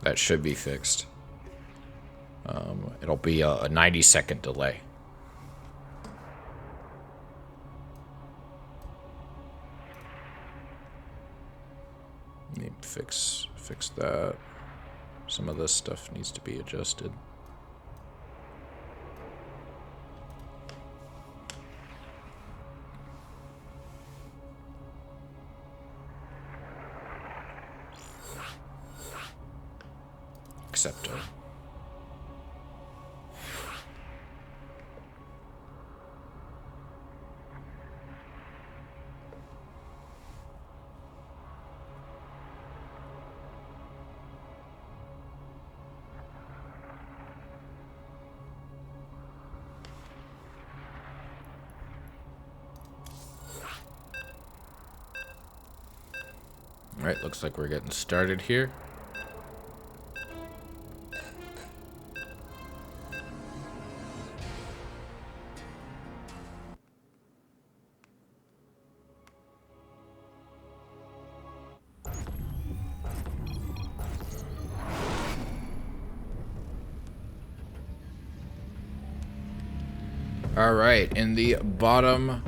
That should be fixed. It'll be a 90-second delay. Need to fix that. Some of this stuff needs to be adjusted. Accepto. Alright, looks like we're getting started here. Alright, in the bottom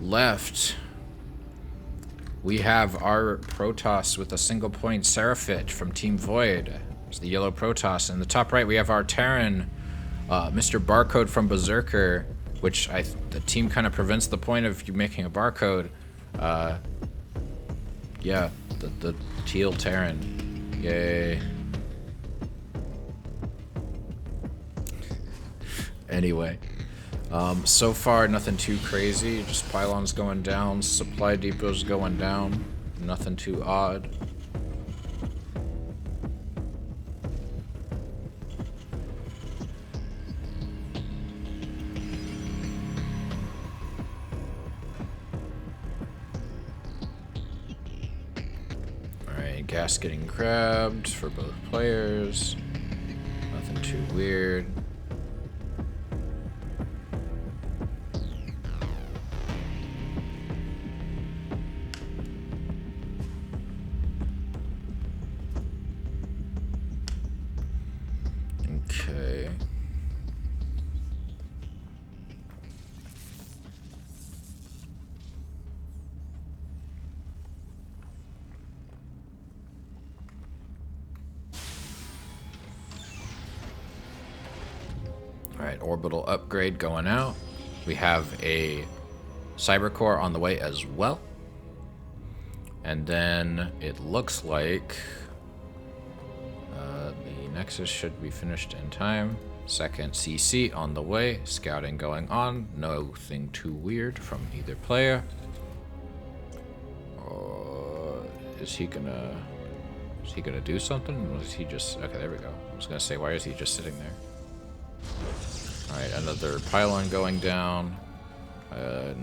left, we have our Protoss with a single point Seraphit from Team Void. It's the yellow Protoss. In the top right, we have our Terran, Mr. Barcode from Berserker, which the team kind of prevents the point of you making a barcode. Yeah, the teal Terran. Yay. Anyway. So far, nothing too crazy. Just pylons going down, supply depots going down. Nothing too odd. Alright, gas getting grabbed for both players. Nothing too weird. Okay. Alright, orbital upgrade going out. We have a cyber core on the way as well. And then it looks like the Nexus should be finished in time. Second CC on the way. Scouting going on. Nothing too weird from either player. Is he gonna do something? Or is he just... Okay, there we go. I was gonna say, why is he just sitting there? Alright, another pylon going down.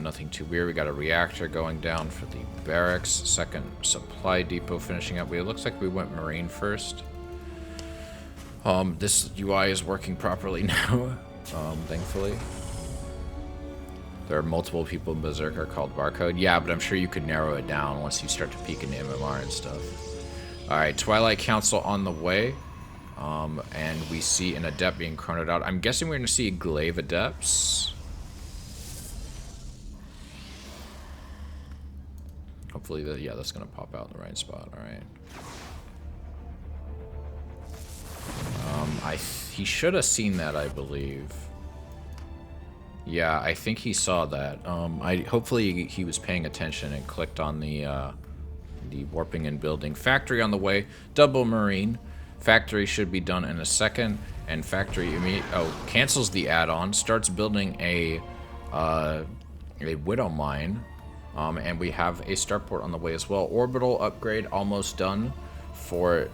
Nothing too weird. We got a reactor going down for the barracks. Second supply depot finishing up. It looks like we went Marine first. This UI is working properly now, thankfully. There are multiple people in Berserker called Barcode. Yeah, but I'm sure you could narrow it down once you start to peek into MMR and stuff. Alright, Twilight Council on the way. And we see an Adept being chronoed out. I'm guessing we're going to see Glaive Adepts. Hopefully, yeah, that's going to pop out in the right spot. Alright. He should have seen that, I believe. Yeah, I think he saw that. Hopefully he was paying attention and clicked on the warping and building. Factory on the way. Double Marine. Factory should be done in a second. And factory cancels the add-on. Starts building a Widow Mine. And we have a starport on the way as well. Orbital upgrade almost done for...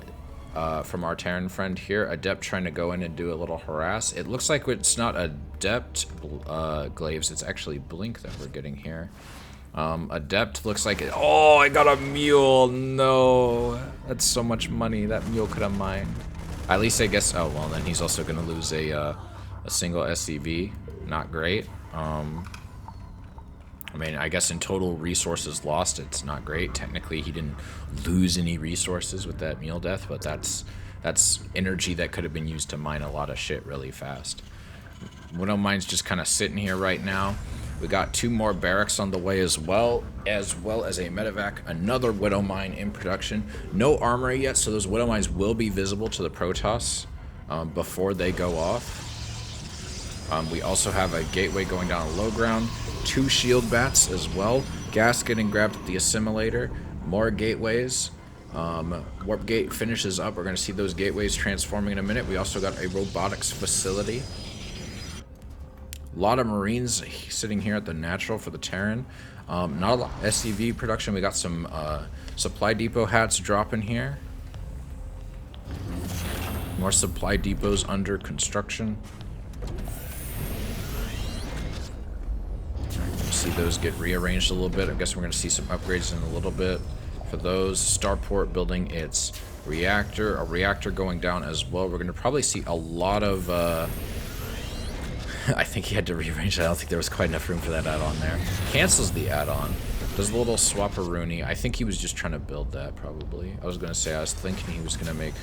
from our Terran friend here. Adept trying to go in and do a little harass. It looks like it's not Adept glaives, it's actually Blink that we're getting here. Adept looks like it. Oh, I got a mule. No, that's so much money. That mule could have mined. At least I guess. Oh well, then he's also gonna lose a single SCV. Not great. I mean, I guess in total resources lost, it's not great. Technically, he didn't lose any resources with that mule death, but that's That's energy that could have been used to mine a lot of shit really fast. Widow Mine's just kind of sitting here right now. We got 2 more barracks on the way as well as a medevac. Another Widow Mine in production. No armory yet, so those Widow Mines will be visible to the Protoss before they go off. We also have a gateway going down low ground. 2 shield bats as well. Gas getting grabbed at the assimilator. More gateways. Warp gate finishes up. We're going to see those gateways transforming in a minute. We also got a robotics facility. A lot of Marines sitting here at the natural for the Terran. Not a lot of SCV production. We got some supply depot hats dropping here. More supply depots under construction. See those get rearranged a little bit. I guess we're going to see some upgrades in a little bit for those. Starport building its reactor. A reactor going down as well. We're going to probably see a lot of... I think he had to rearrange. I don't think there was quite enough room for that add-on there. Cancels the add-on. Does a little swap-a-rooney. I think he was just trying to build that, probably. I was going to say, I was thinking he was going to make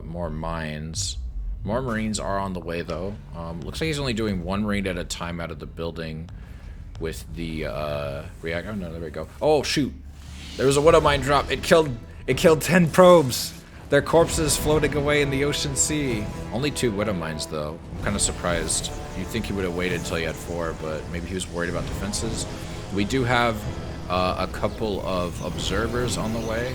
more mines. More Marines are on the way, though. Looks like he's only doing 1 Marine at a time out of the building with the reactor. Oh, no, there we go. Oh, shoot. There was a Widow Mine drop. It killed 10 probes. Their corpses floating away in the ocean sea. Only 2 Widow Mines, though. I'm kind of surprised. You'd think he would have waited until he had 4, but maybe he was worried about defenses. We do have a couple of observers on the way.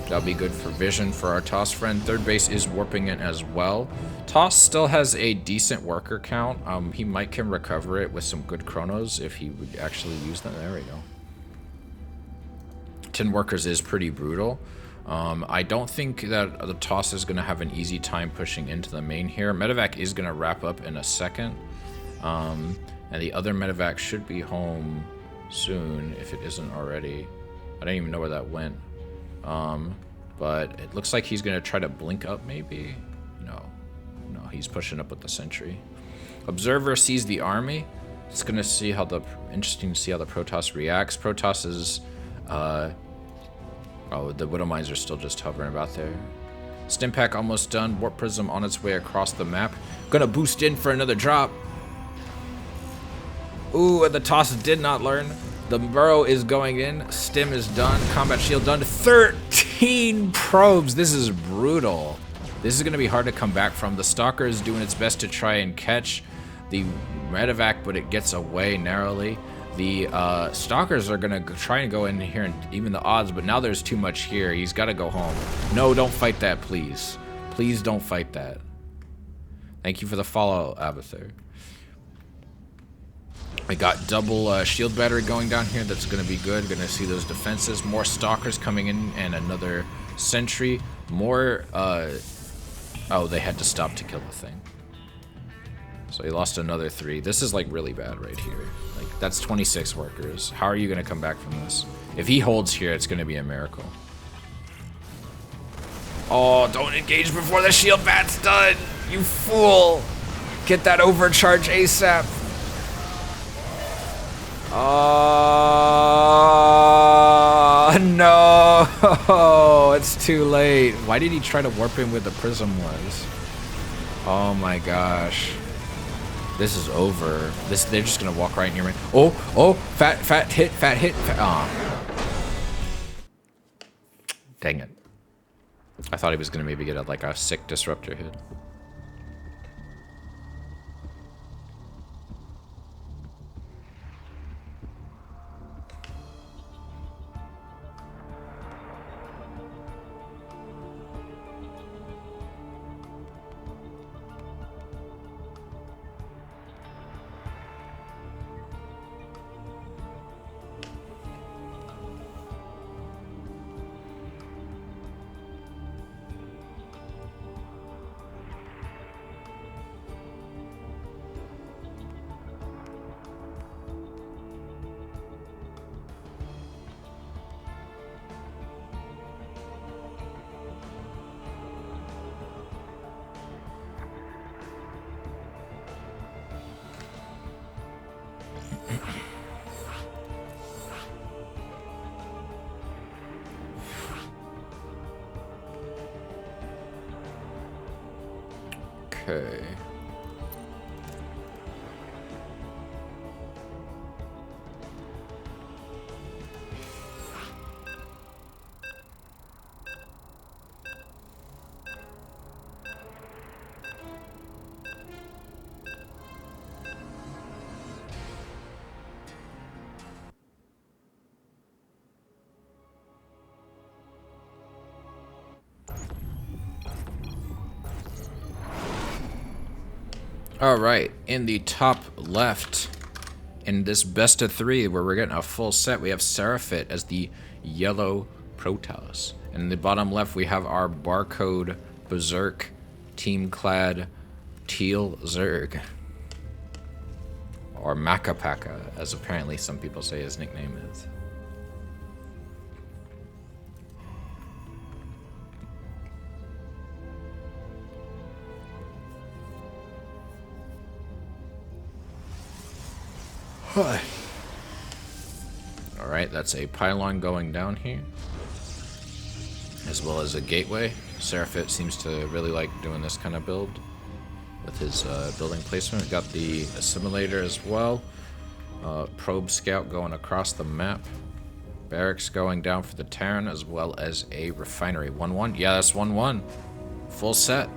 That'll be good for vision for our TOS friend. 3rd base is warping in as well. TOS still has a decent worker count. He can recover it with some good chronos if he would actually use them. There we go. 10 workers is pretty brutal. I don't think that the TOS is going to have an easy time pushing into the main here. Medevac is going to wrap up in a second. And the other Medevac should be home soon, if it isn't already. I don't even know where that went. But it looks like he's going to try to blink up, maybe? No, he's pushing up with the sentry. Observer sees the army. It's going to see how interesting to see how the Protoss reacts. Protoss is, oh, the Widow Mines are still just hovering about there. Stimpack almost done. Warp Prism on its way across the map. Gonna boost in for another drop. Ooh, and the TOS did not learn. The burrow is going in. Stim is done. Combat shield done. 13 probes. This is brutal. This is gonna be hard to come back from. The Stalker is doing its best to try and catch the Medevac, but it gets away narrowly. The Stalkers are gonna try and go in here and even the odds, but now there's too much here. He's gotta go home. No, don't fight that, please. Please don't fight that. Thank you for the follow, Abathur. We got double shield battery going down here. That's gonna be good. Gonna see those defenses. More Stalkers coming in and another sentry. More, oh, they had to stop to kill the thing. So he lost another 3. This is like really bad right here. Like that's 26 workers. How are you gonna come back from this? If he holds here, it's gonna be a miracle. Oh, don't engage before the shield bat's done, you fool! Get that overcharge ASAP. Oh no! It's too late. Why did he try to warp in where the prism was? Oh my gosh. This is over. They're just gonna walk right near me. Oh, fat hit. Oh. Dang it. I thought he was gonna maybe get like a sick disruptor hit. Okay. All right, in the top left, in this best of 3, where we're getting a full set, we have Seraphit as the yellow Protoss. And in the bottom left, we have our barcode Berserk team-clad teal Zerg. Or Makapaka, as apparently some people say his nickname is. Alright, that's a pylon going down here, as well as a gateway. Seraphit seems to really like doing this kind of build with his building placement. We got the assimilator as well. Probe scout going across the map. Barracks going down for the Terran, as well as a refinery. 1-1? Yeah, that's 1-1. Full set.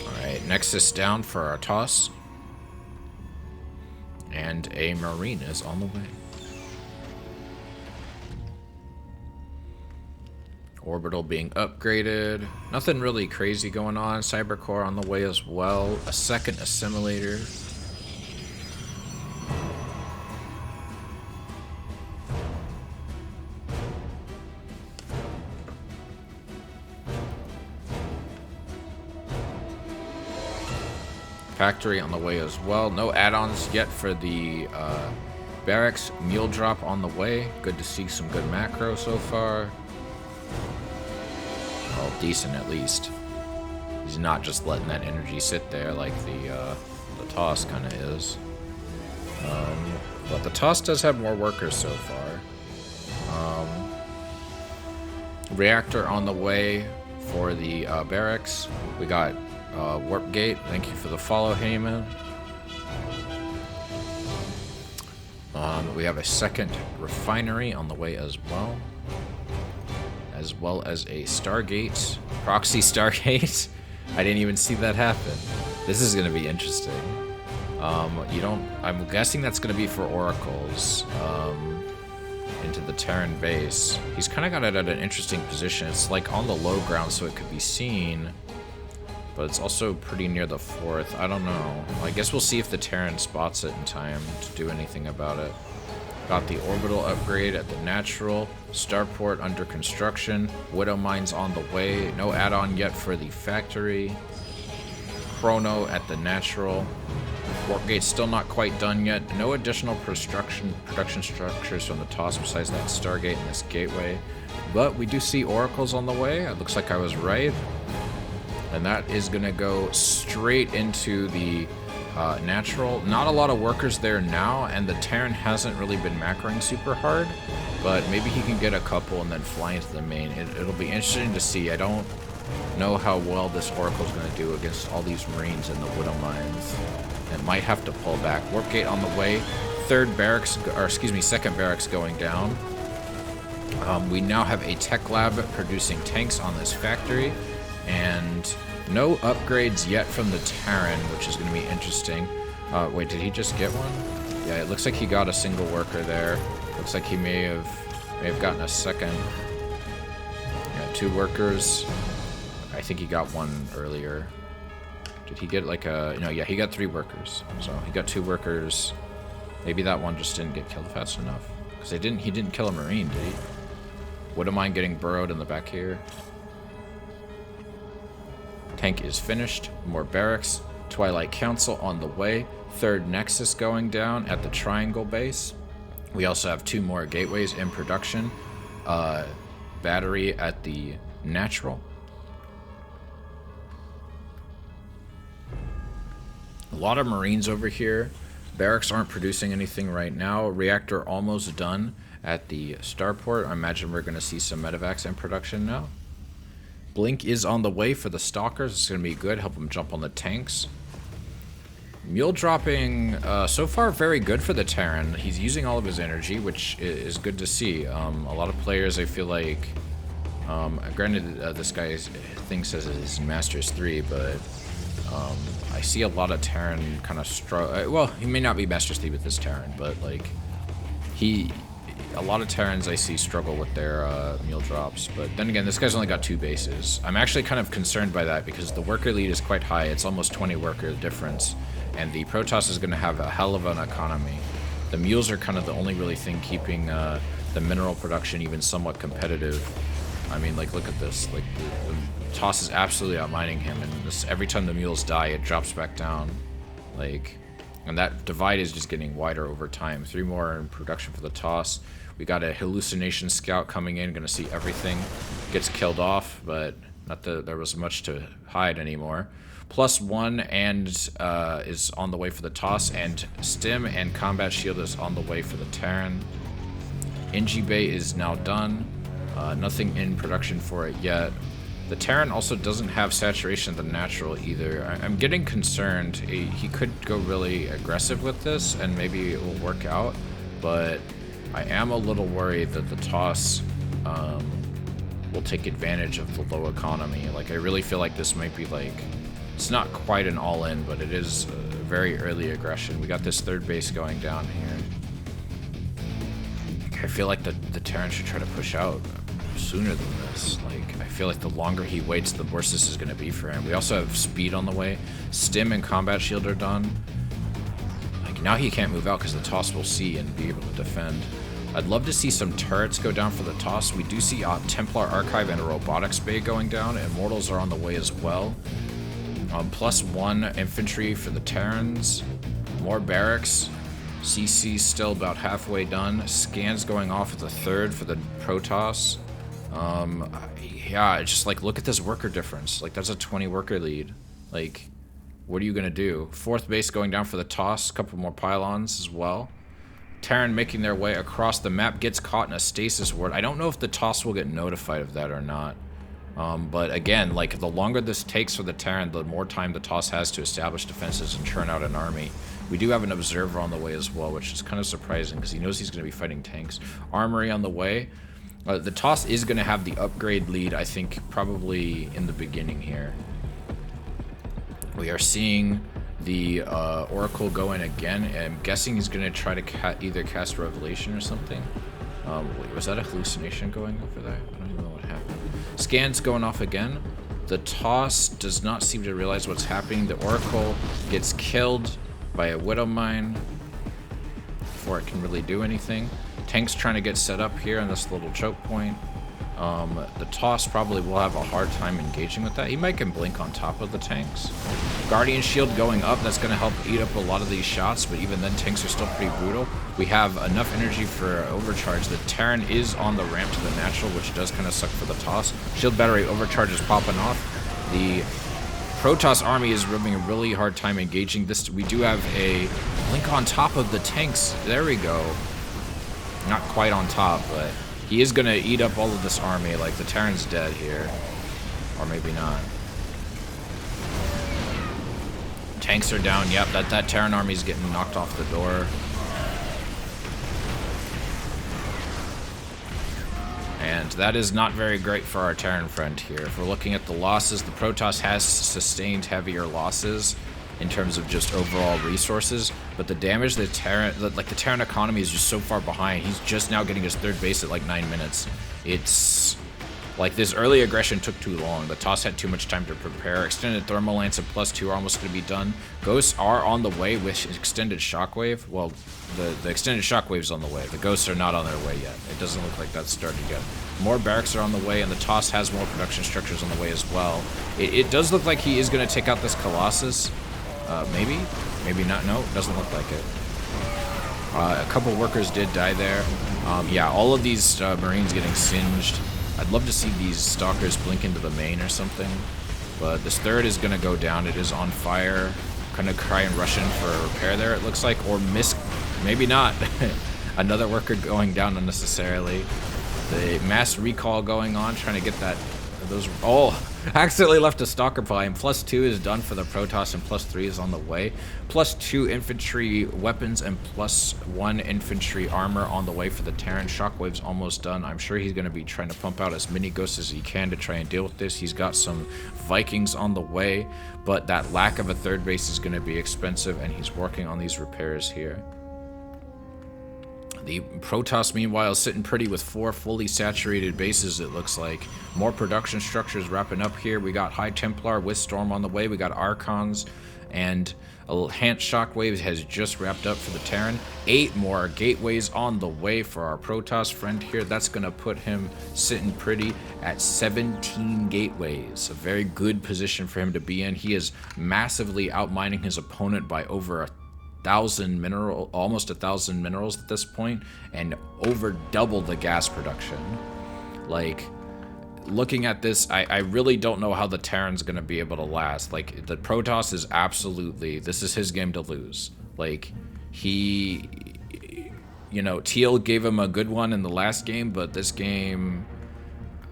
Alright, Nexus down for our toss. And a Marine is on the way. Orbital being upgraded. Nothing really crazy going on. Cybercore on the way as well. A second assimilator. Factory on the way as well. No add-ons yet for the barracks. Mule drop on the way. Good to see some good macro so far. Well, decent at least. He's not just letting that energy sit there like the toss kind of is. But the toss does have more workers so far. Reactor on the way for the barracks. We got Warp Gate, thank you for the follow, Heyman. We have a second refinery on the way as well as a Stargate, proxy Stargate. I didn't even see that happen. This is going to be interesting. I'm guessing that's going to be for oracles into the Terran base. He's kind of got it at an interesting position. It's like on the low ground, so it could be seen. But it's also pretty near the 4th. I don't know. I guess we'll see if the Terran spots it in time to do anything about it. Got the orbital upgrade at the natural. Starport under construction. Widow mines on the way. No add-on yet for the factory. Chrono at the natural. Warp gate's still not quite done yet. No additional production structures from the toss besides that Stargate and this gateway. But we do see oracles on the way. It looks like I was right. And that is going to go straight into the natural. Not a lot of workers there now, and the Terran hasn't really been macroing super hard, but maybe he can get a couple and then fly into the main. It'll be interesting to see. I don't know how well this Oracle's going to do against all these Marines in the Widow Mines. It might have to pull back. Warp Gate on the way. Second barracks going down. We now have a tech lab producing tanks on this factory. And no upgrades yet from the Terran, which is going to be interesting. Wait, did he just get one? Yeah, it looks like he got a single worker there. Looks like he may have gotten a second. Yeah, 2 workers. I think he got one earlier. Did he get like a... No, yeah, he got 3 workers. So he got 2 workers. Maybe that one just didn't get killed fast enough. Because he didn't kill a Marine, did he? Wouldn't mind getting burrowed in the back here. Tank is finished. More barracks. Twilight Council on the way. Third Nexus going down at the Triangle base. We also have 2 more gateways in production. Battery at the Natural. A lot of Marines over here. Barracks aren't producing anything right now. Reactor almost done at the starport. I imagine we're going to see some medevacs in production now. Blink is on the way for the Stalkers. It's going to be good. Help them jump on the tanks. Mule dropping, so far very good for the Terran. He's using all of his energy, which is good to see. A lot of players, I feel like, granted this guy thinks as his Masters 3, but I see a lot of Terran kind of struggle. Well, he may not be Masters 3 with this Terran, but like, a lot of Terrans I see struggle with their mule drops. But then again, this guy's only got 2 bases. I'm actually kind of concerned by that because the worker lead is quite high. It's almost 20 worker difference. And the Protoss is going to have a hell of an economy. The mules are kind of the only really thing keeping the mineral production even somewhat competitive. I mean, like, look at this. Like, the Toss is absolutely outmining him, and this, every time the mules die, it drops back down. Like, and that divide is just getting wider over time. 3 more in production for the Toss. We got a hallucination scout coming in, gonna see everything. Gets killed off, but not that there was much to hide anymore. +1 and is on the way for the Toss, and Stim and Combat Shield is on the way for the Terran. NG Bay is now done. Nothing in production for it yet. The Terran also doesn't have saturation of the Natural either. I'm getting concerned. He could go really aggressive with this, and maybe it will work out, but I am a little worried that the Toss will take advantage of the low economy. Like, I really feel like this might be like, it's not quite an all-in, but it is very early aggression. We got this 3rd base going down here. I feel like the Terran should try to push out sooner than this. Like, I feel like the longer he waits, the worse this is going to be for him. We also have speed on the way. Stim and Combat Shield are done. Like, now he can't move out because the Toss will see and be able to defend. I'd love to see some turrets go down for the Toss. We do see Templar Archive and a Robotics Bay going down. Immortals are on the way as well. +1 infantry for the Terrans. More barracks. CC still about halfway done. Scans going off at the 3rd for the Protoss. Yeah, just like, look at this worker difference. Like, that's a 20 worker lead. Like, what are you gonna do? 4th base going down for the Toss. A couple more pylons as well. Terran making their way across the map, gets caught in a stasis ward. I don't know if the Toss will get notified of that or not. But again, like, the longer this takes for the Terran, the more time the Toss has to establish defenses and churn out an army. We do have an observer on the way as well, which is kind of surprising because he knows he's going to be fighting tanks. Armory on the way. The Toss is going to have the upgrade lead, I think, probably in the beginning here. We are seeing the Oracle go in again. I'm guessing he's going to try to either cast Revelation or something. Wait, was that a hallucination going over there? I don't even know what happened. Scans going off again. The Toss does not seem to realize what's happening. The Oracle gets killed by a Widow Mine before it can really do anything. Tank's trying to get set up here on this little choke point. The Toss probably will have a hard time engaging with that. He might can blink on top of the tanks. Guardian Shield going up, that's going to help eat up a lot of these shots, but even then tanks are still pretty brutal. We have enough energy for overcharge. The Terran is on the ramp to the Natural, which does kind of suck for the Toss. Shield battery overcharge is popping off. The Protoss army is having a really hard time engaging this. We do have a blink on top of the tanks. There we go. Not quite on top, but he is going to eat up all of this army. Like, the Terran's dead here. Or maybe not. Tanks are down. Yep, that Terran army is getting knocked off the door. And that is not very great for our Terran friend here. If we're looking at the losses, the Protoss has sustained heavier losses in terms of just overall resources, but the damage the Terran economy is just so far behind. He's just now getting his 3rd base at like 9 minutes. It's like this early aggression took too long. The Toss had too much time to prepare. Extended Thermal Lance and +2 are almost going to be done. Ghosts are on the way with extended Shockwave. Well, the extended Shockwave's on the way. The Ghosts are not on their way yet. It doesn't look like that's started yet. More barracks are on the way, and the Toss has more production structures on the way as well. It does look like he is going to take out this Colossus. Maybe? Maybe not. No, doesn't look like it. A couple workers did die there. Yeah, all of these Marines getting singed. I'd love to see these Stalkers blink into the main or something. But this third is going to go down. It is on fire. Gonna try and rush in for a repair there, it looks like. Or miss... Maybe not. Another worker going down unnecessarily. The mass recall going on, trying to get that... Those... Oh! Accidentally left a Stalker behind. +2 is done for the Protoss, and +3 is on the way. +2 infantry weapons and +1 infantry armor on the way for the Terran. Shockwave's almost done. I'm sure he's going to be trying to pump out as many ghosts as he can to try and deal with this. He's got some Vikings on the way, but that lack of a third base is going to be expensive, and he's working on these repairs here. The Protoss, meanwhile, is sitting pretty with 4 fully saturated bases, it looks like. More production structures wrapping up here. We got High Templar with Storm on the way. We got Archons, and a Enhanced Shockwave has just wrapped up for the Terran. 8 more Gateways on the way for our Protoss friend here. That's going to put him sitting pretty at 17 Gateways. A very good position for him to be in. He is massively outmining his opponent by over 1,000 mineral, almost 1,000 minerals at this point, and over double the gas production. Like, looking at this, I really don't know how the Terran's gonna be able to last. Like, the Protoss is absolutely, this is his game to lose. Like, he, you know, Teal gave him a good one in the last game, but this game,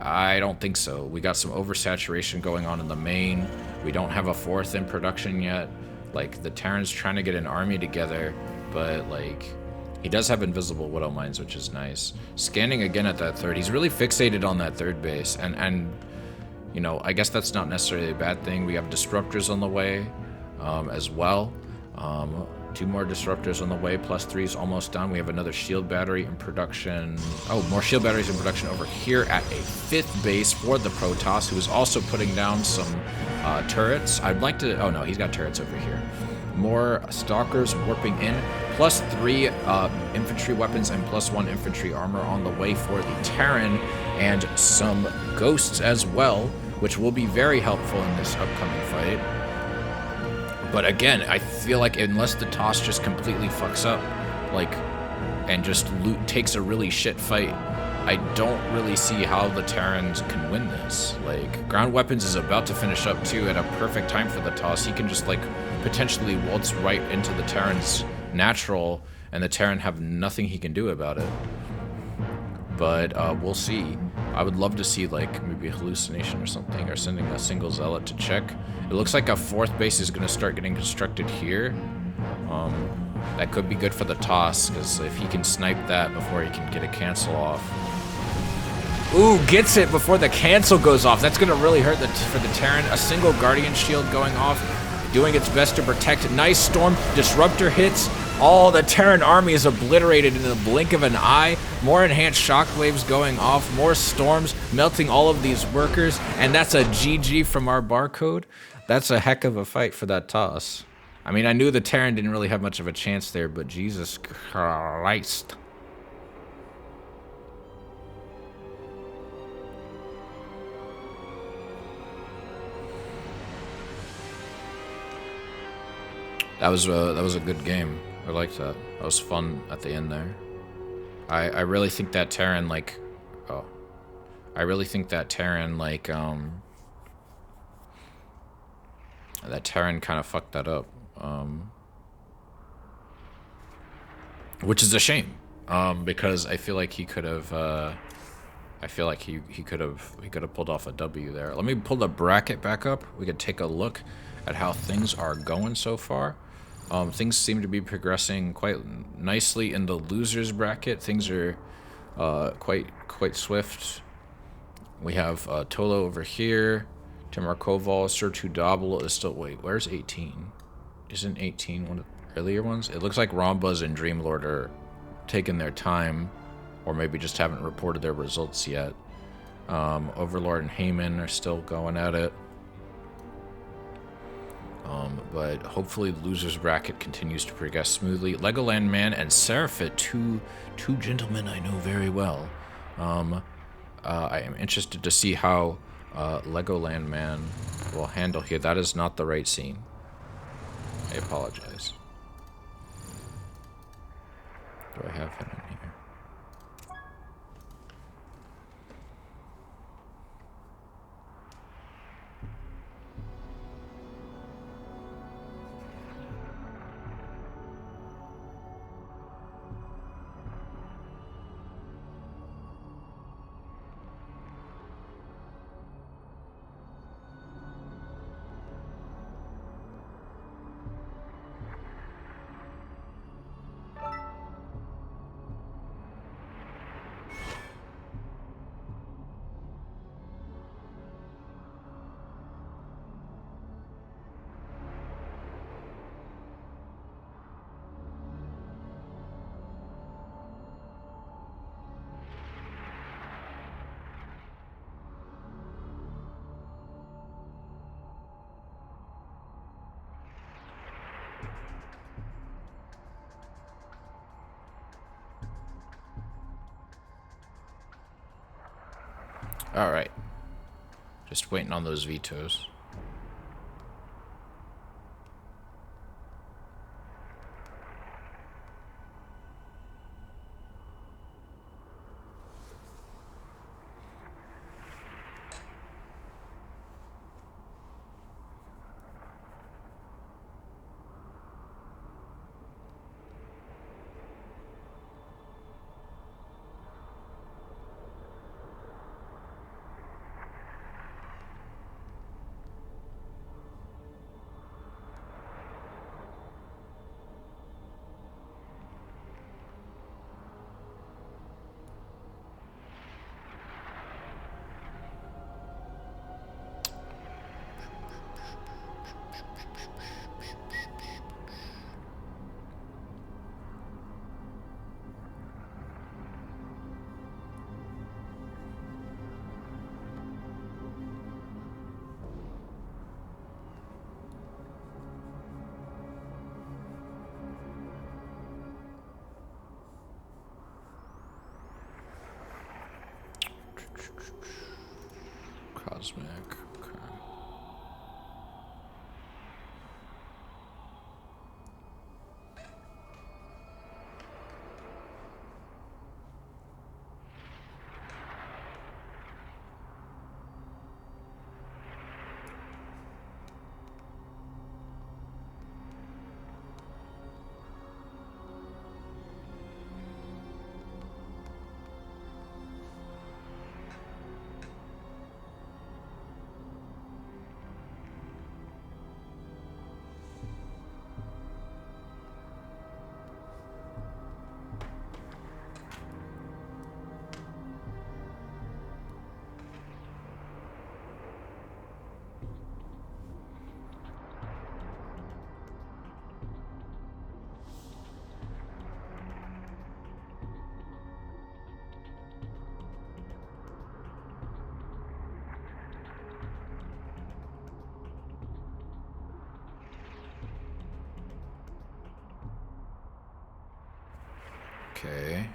I don't think so. We got some oversaturation going on in the main. We don't have a 4th in production yet. Like, the Terran's trying to get an army together, but, like, he does have invisible Widow Mines, which is nice. Scanning again at that third. He's really fixated on that third base, and you know, I guess that's not necessarily a bad thing. We have Disruptors on the way, as well. 2 more Disruptors on the way, +3 is almost done. We have another Shield Battery in production. Oh, more Shield Batteries in production over here at a 5th base for the Protoss, who is also putting down some turrets. I'd like to... Oh, no, he's got turrets over here. More Stalkers warping in. +3 infantry weapons and +1 infantry armor on the way for the Terran. And some Ghosts as well, which will be very helpful in this upcoming fight. But again, I feel like unless the Toss just completely fucks up, like, and just takes a really shit fight, I don't really see how the Terrans can win this. Like, ground weapons is about to finish up too at a perfect time for the Toss. He can just, like, potentially waltz right into the Terran's natural, and the Terran have nothing he can do about it. But we'll see. I would love to see, like, maybe a hallucination or something, or sending a single Zealot to check. It looks like a 4th base is going to start getting constructed here. That could be good for the Toss, because if he can snipe that before he can get a cancel off. Ooh, gets it before the cancel goes off. That's going to really hurt for the Terran. A single Guardian Shield going off, doing its best to protect. Nice Storm. Disruptor hits. All the Terran army is obliterated in the blink of an eye. More enhanced shockwaves going off. More storms melting all of these workers. And that's a GG from our barcode. That's a heck of a fight for that Toss. I mean, I knew the Terran didn't really have much of a chance there, but Jesus Christ. That was a good game. I liked that. That was fun at the end there. I really think that Terran, like... Oh. I really think that Terran, like, that Terran kind of fucked that up. Which is a shame. Because I feel like he could have, I feel like he could have pulled off a W there. Let me pull the bracket back up. We could take a look at how things are going so far. Things seem to be progressing quite nicely in the losers bracket. Things are quite swift. We have Tolo over here. Timur Koval, Sirtu Dabble is still... Wait, where's 18? Isn't 18 one of the earlier ones? It looks like Rambuzz and Dreamlord are taking their time, or maybe just haven't reported their results yet. Overlord and Heyman are still going at it. But hopefully the losers bracket continues to progress smoothly. Legoland Man and Seraphit, two gentlemen I know very well. I am interested to see how Legoland Man will handle here. That is not the right scene. I apologize. Do I have it in here? All right. Just waiting on those vetoes. Cosmic. Okay. Okay.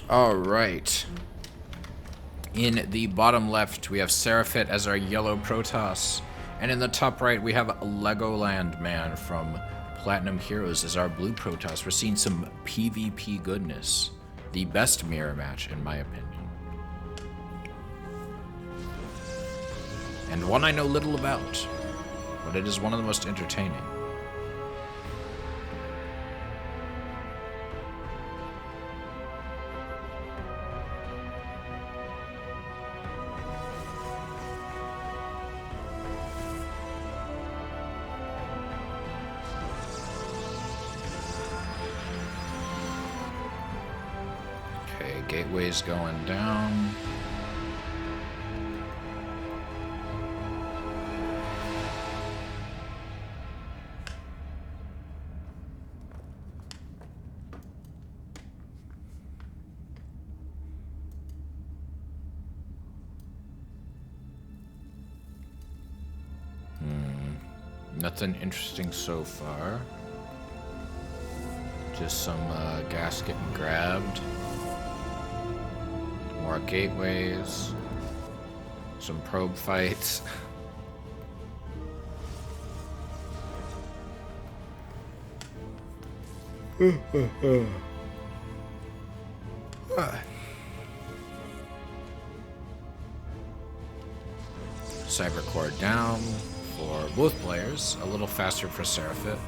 All right. In the bottom left, we have Seraphit as our yellow Protoss. And in the top right, we have Legoland Man from Platinum Heroes as our blue Protoss. We're seeing some PvP goodness. The best mirror match, in my opinion. And one I know little about, but it is one of the most entertaining. gateway's going down. Nothing interesting so far. Just some gas getting grabbed. More gateways. Some probe fights. Cybercore down for both players. A little faster for Seraphit.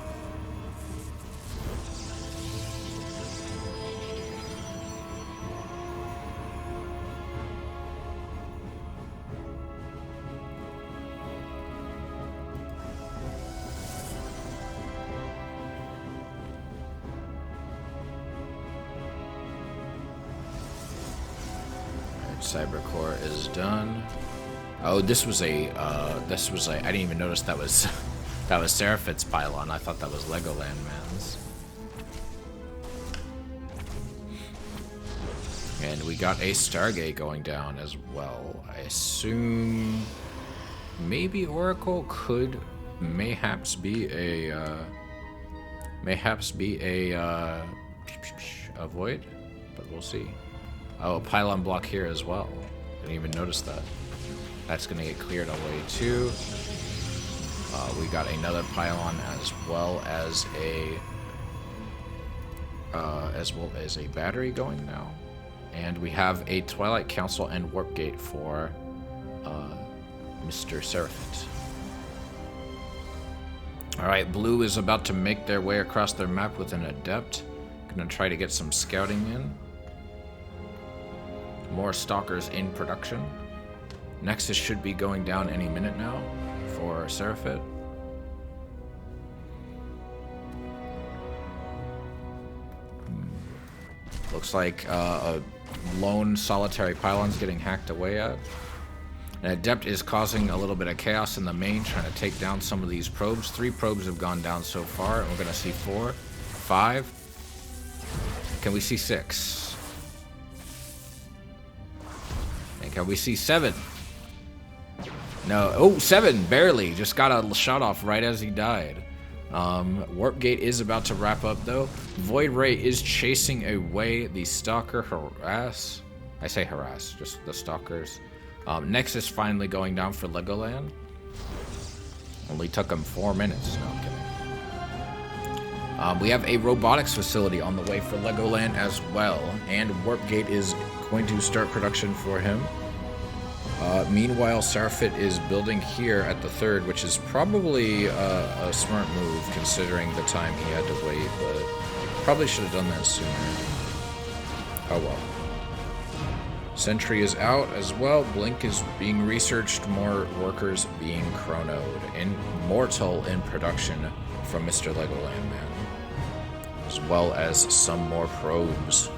Cybercore is done. Oh, this was a I didn't even notice that was that was Seraphit's pylon. I thought that was Legoland Man's. And we got a Stargate going down as well. I assume maybe Oracle could mayhaps be a Void, but we'll see. Oh, a pylon block here as well. Didn't even notice that. That's gonna get cleared away too. We got another pylon as well as a battery going now, and we have a Twilight Council and Warp Gate for Mr. Seraphit. All right, blue is about to make their way across their map with an adept. Gonna try to get some scouting in. More stalkers in production. Nexus should be going down any minute now for Seraphit. Looks like a lone solitary pylon's getting hacked away at. An adept is causing a little bit of chaos in the main, trying to take down some of these probes. 3 probes have gone down so far, and we're gonna see 4, 5. Can we see 6? And can we see 7? No. Oh, 7, barely. Just got a shot off right as he died. Warp Gate is about to wrap up, though. Void Ray is chasing away the Stalker harass. I say harass, just the Stalkers. Nexus finally going down for Legoland. Only took him 4 minutes. No, I'm kidding. We have a robotics facility on the way for Legoland as well, and Warp Gate is going to start production for him. Meanwhile, Seraphit is building here at the 3rd, which is probably a smart move considering the time he had to wait, but probably should have done that sooner. Oh well. Sentry is out as well. Blink is being researched. More workers being chronoed. Immortal in production from Mr. Legoland Man, as well as some more probes.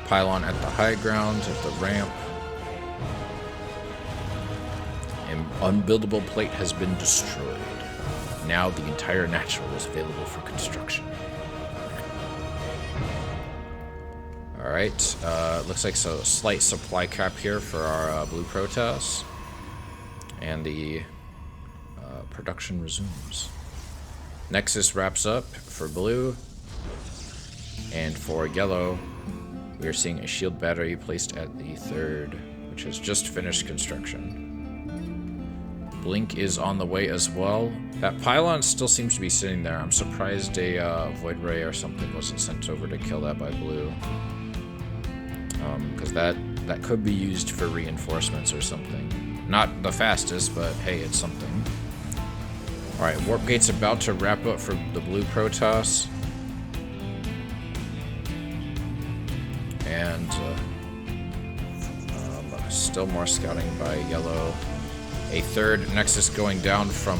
Pylon at the high ground, at the ramp. An unbuildable plate has been destroyed. Now the entire natural is available for construction. Alright, looks like a slight supply cap here for our blue Protoss. And the production resumes. Nexus wraps up for blue. And for yellow, we are seeing a shield battery placed at the 3rd, which has just finished construction. Blink is on the way as well. That pylon still seems to be sitting there. I'm surprised a Void Ray or something wasn't sent over to kill that by blue. Because that could be used for reinforcements or something. Not the fastest, but hey, it's something. Alright, Warp Gate's about to wrap up for the blue Protoss. And still more scouting by yellow. A third Nexus going down from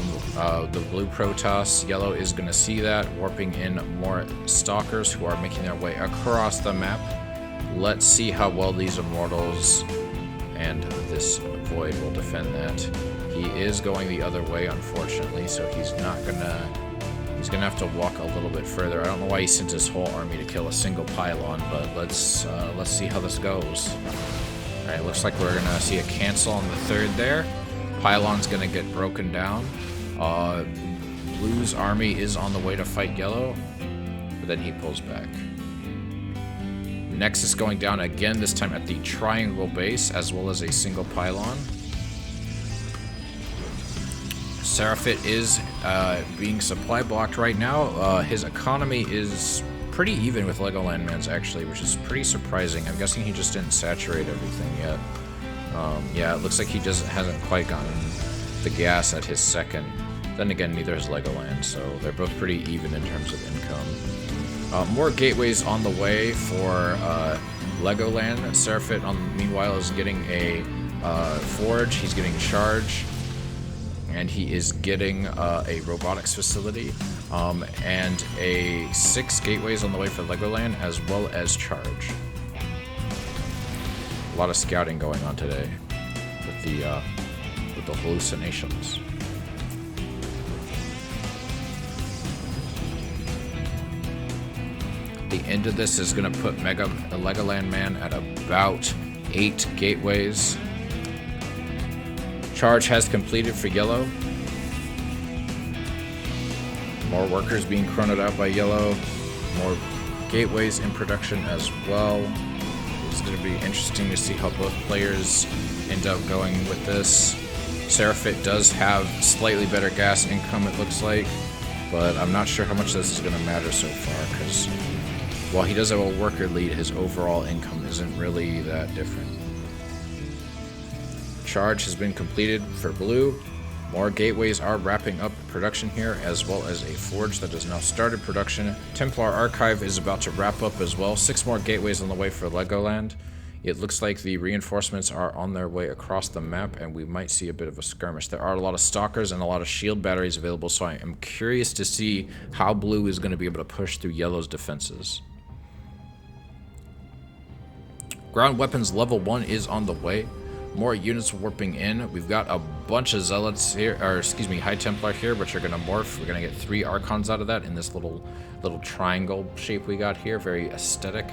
the blue Protoss. Yellow is going to see that, warping in more Stalkers who are making their way across the map. Let's see how well these Immortals and this Void will defend that. He is going the other way, unfortunately, so he's gonna have to walk a little bit further. I don't know why he sent his whole army to kill a single pylon, but let's see how this goes. All right, looks like we're gonna see a cancel on the third there. Pylon's gonna get broken down. Blue's army is on the way to fight Yellow, but then he pulls back. Nexus going down again, this time at the triangle base, as well as a single pylon. Seraphit is being supply blocked right now. His economy is pretty even with Legoland Man's, actually, which is pretty surprising. I'm guessing he just didn't saturate everything yet. Yeah, it looks like he hasn't quite gotten the gas at his second. Then again, neither has Legoland, so they're both pretty even in terms of income. More gateways on the way for Legoland. Seraphit, meanwhile, is getting a forge. He's getting charge, and he is getting a robotics facility, and 6 gateways on the way for Legoland, as well as charge. A lot of scouting going on today with the hallucinations. The end of this is going to put Legoland Man at about 8 gateways. Charge has completed for Yellow. More workers being chronoed out by Yellow. More gateways in production as well. It's going to be interesting to see how both players end up going with this. Seraphit does have slightly better gas income, it looks like, but I'm not sure how much this is going to matter so far, because while he does have a worker lead, his overall income isn't really that different. Charge has been completed for Blue. More gateways are wrapping up production here, as well as a forge that has now started production. Templar Archive is about to wrap up as well. 6 more gateways on the way for Legoland. It looks like the reinforcements are on their way across the map, and we might see a bit of a skirmish. There are a lot of Stalkers and a lot of shield batteries available, so I am curious to see how Blue is going to be able to push through Yellow's defenses. Ground weapons level 1 is on the way. More units warping in. We've got a bunch of Zealots here, or excuse me, High Templar here, which are going to morph. We're going to get 3 Archons out of that in this little triangle shape we got here. Very aesthetic.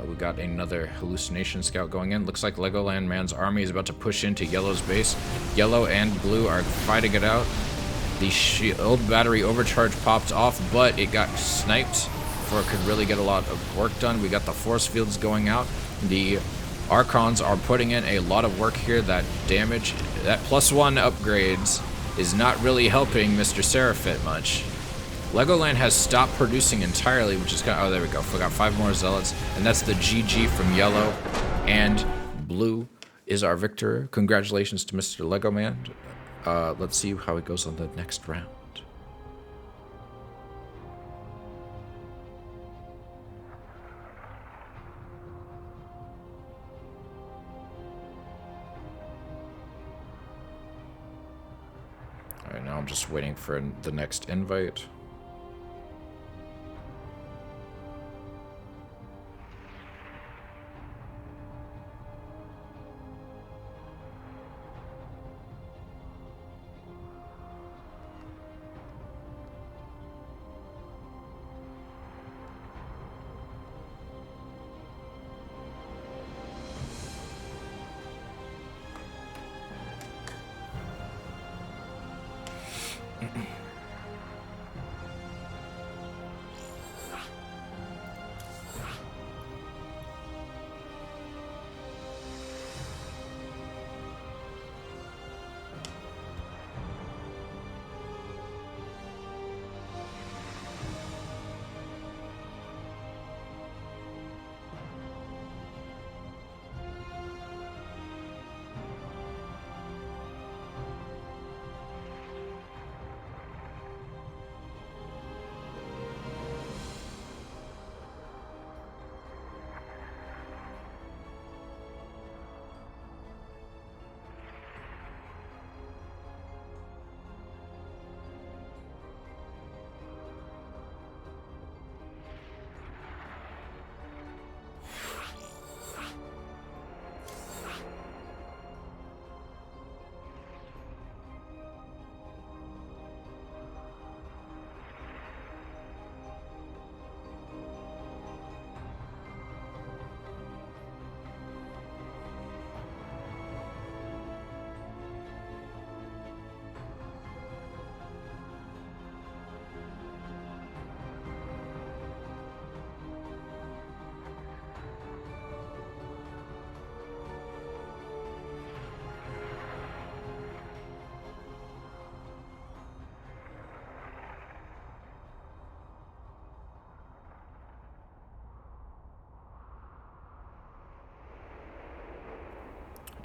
We got another hallucination scout going in. Looks like Legoland Man's army is about to push into Yellow's base. Yellow and Blue are fighting it out. The shield battery overcharge popped off, but it got sniped before it could really get a lot of work done. We got the force fields going out. The Archons are putting in a lot of work here. That damage, that +1 upgrades is not really helping Mr. Seraphit much. Legoland has stopped producing entirely, which is kind of, oh, there we go. We got 5 more Zealots, and that's the GG from Yellow, and Blue is our victor. Congratulations to Mr. Legoman. Let's see how it goes on the next round. Alright, now I'm just waiting for the next invite.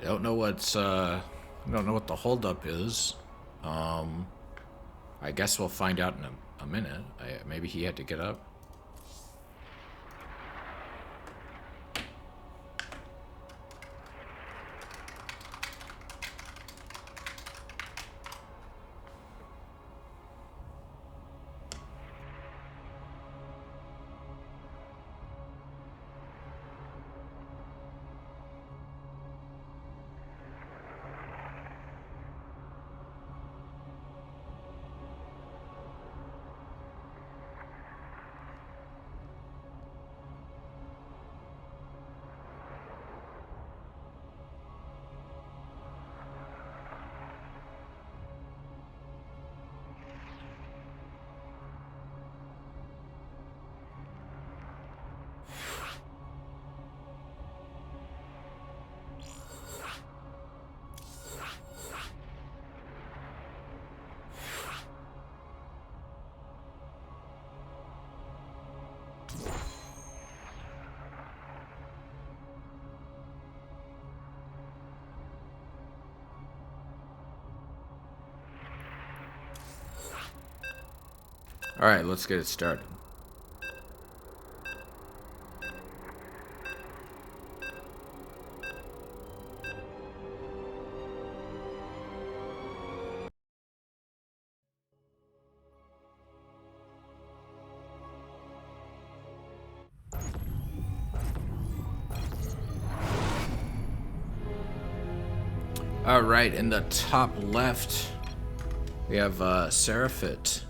don't know what's I don't know what the holdup is. I guess we'll find out in a minute. Maybe he had to get up. Alright, let's get it started. Alright, in the top left, we have Seraphit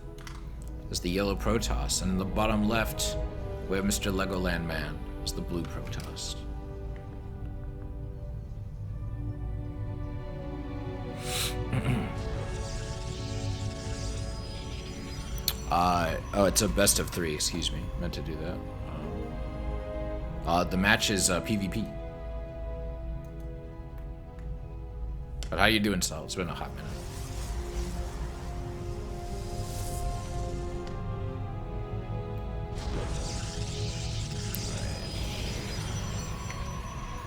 as the yellow Protoss, and in the bottom left, we have Mr. Legoland Man as the blue Protoss. Oh, it's a best of 3, excuse me. Meant to do that. The match is PvP. But how you doing, Sal? It's been a hot minute.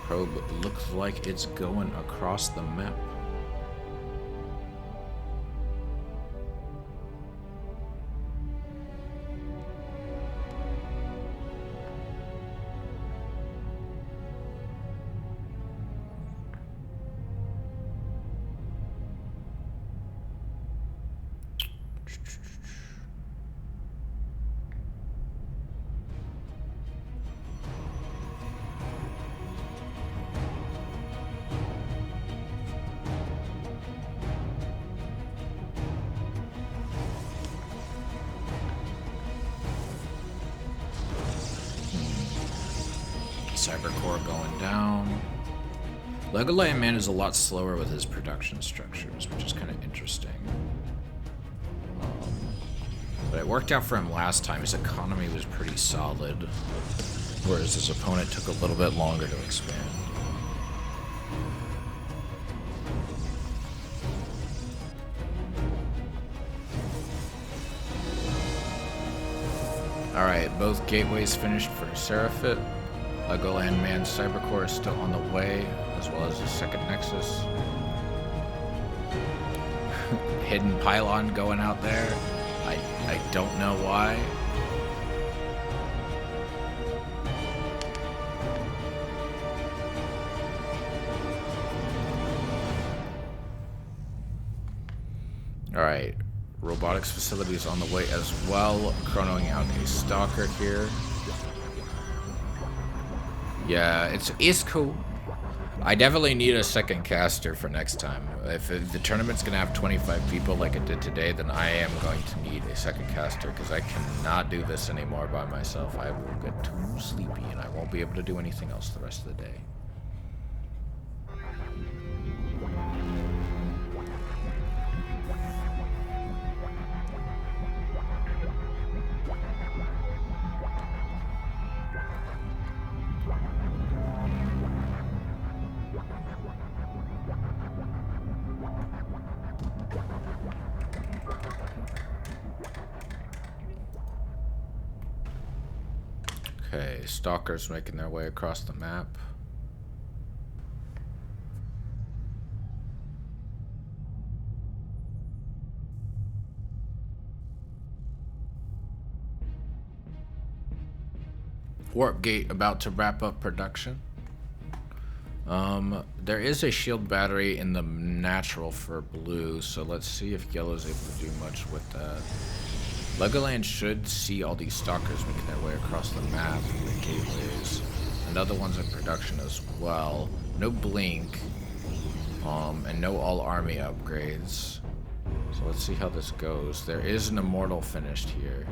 Probe looks like it's going across the map. Cybercore going down. Legoland Man is a lot slower with his production structures, which is kind of interesting. But it worked out for him last time. His economy was pretty solid, whereas his opponent took a little bit longer to expand. Alright, both gateways finished for Seraphit. Legoland Man's Cybercore is still on the way, as well as the second Nexus. Hidden pylon going out there. I don't know why. Alright, robotics facility is on the way as well. Chronoing out a stalker here. Yeah, it's cool. I definitely need a second caster for next time. If the tournament's gonna have 25 people like it did today, then I am going to need a second caster because I cannot do this anymore by myself. I will get too sleepy and I won't be able to do anything else the rest of the day. Okay, stalkers making their way across the map. Warp Gate about to wrap up production. There is a shield battery in the natural for blue, so let's see if yellow's able to do much with that. Legoland should see all these stalkers making their way across the map from the gateways. Another one's in production as well. No blink, and no all army upgrades. So let's see how this goes. There is an immortal finished here,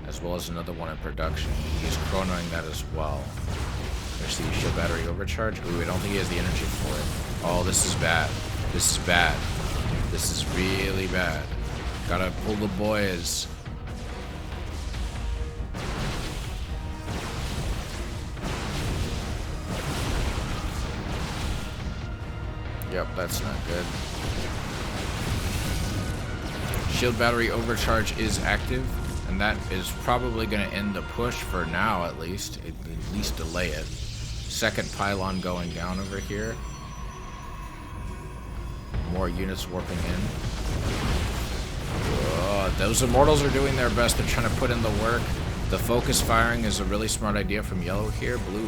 as well as another one in production. He's chronoing that as well. There's the shield battery overcharge. Ooh, I don't think he has the energy for it. Oh, this is bad. This is bad. This is really bad. Gotta pull the boys. Yep, that's not good. Shield battery overcharge is active, and that is probably going to end the push for now, at least delay it. Second pylon going down over here. More units warping in. Those immortals are doing their best. They're trying to put in the work. The focus firing is a really smart idea from yellow here. Blue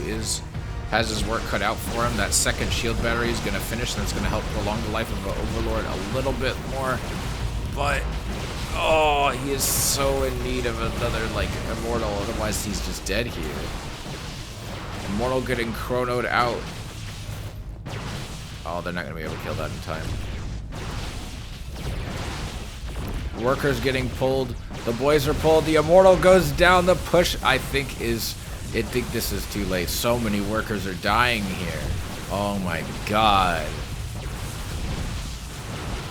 has his work cut out for him. That second shield battery is going to finish, and it's going to help prolong the life of the Overlord a little bit more. But, oh, he is so in need of another, like, immortal. Otherwise, he's just dead here. Immortal getting chronoed out. Oh, they're not going to be able to kill that in time. Workers getting pulled. The boys are pulled. The immortal goes down. The push, I think this is too late. So many workers are dying here. Oh my god.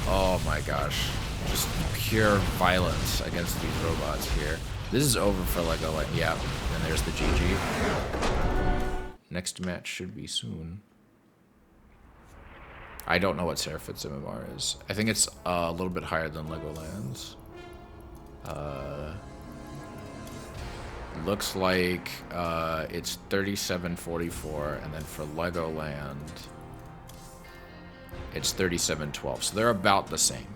Oh my gosh. Just pure violence against these robots here. This is over for Lego. Yeah, and there's the GG. Next match should be soon. I don't know what Seraphit's MMR is. I think it's a little bit higher than Legoland's. Looks like it's 3744, and then for Legoland, it's 3712. So they're about the same.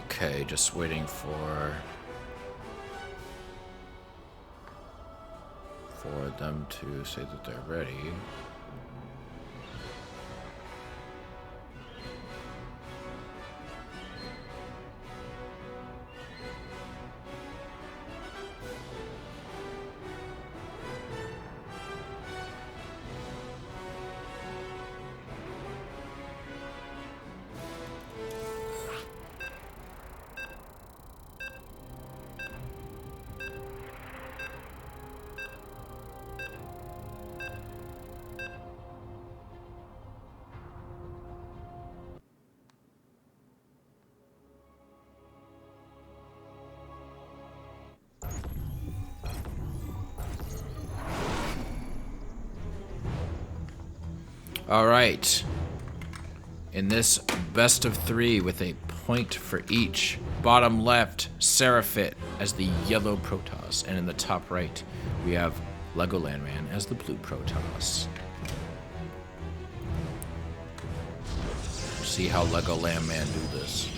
Okay, just waiting for them to say that they're ready. All right. In this best of 3 with a point for each, bottom left, Seraphit as the yellow Protoss, and in the top right, we have Legoland Man as the blue Protoss. See how Legoland Man do this.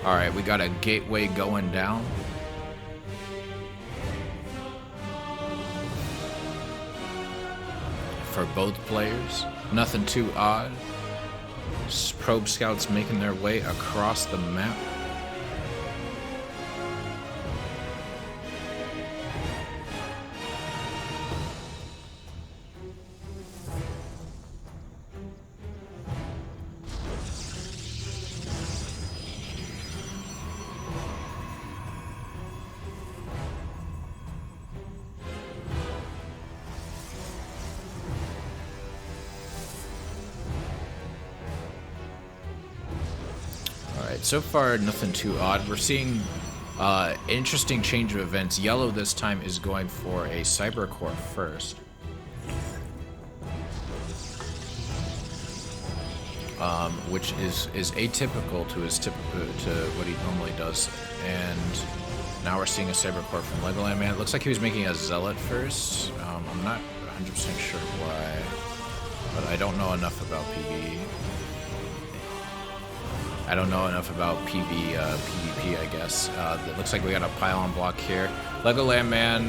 Alright, we got a gateway going down. For both players. Nothing too odd. Probe scouts making their way across the map. So far, nothing too odd. We're seeing interesting change of events. Yellow this time is going for a cyber core first. Which is atypical to what he normally does. And now we're seeing a cyber core from Legoland Man. It looks like he was making a zealot first. I'm not 100% sure why, but I don't know enough about PvE. I don't know enough about PvP, I guess. It looks like we got a pylon block here. Legoland Man,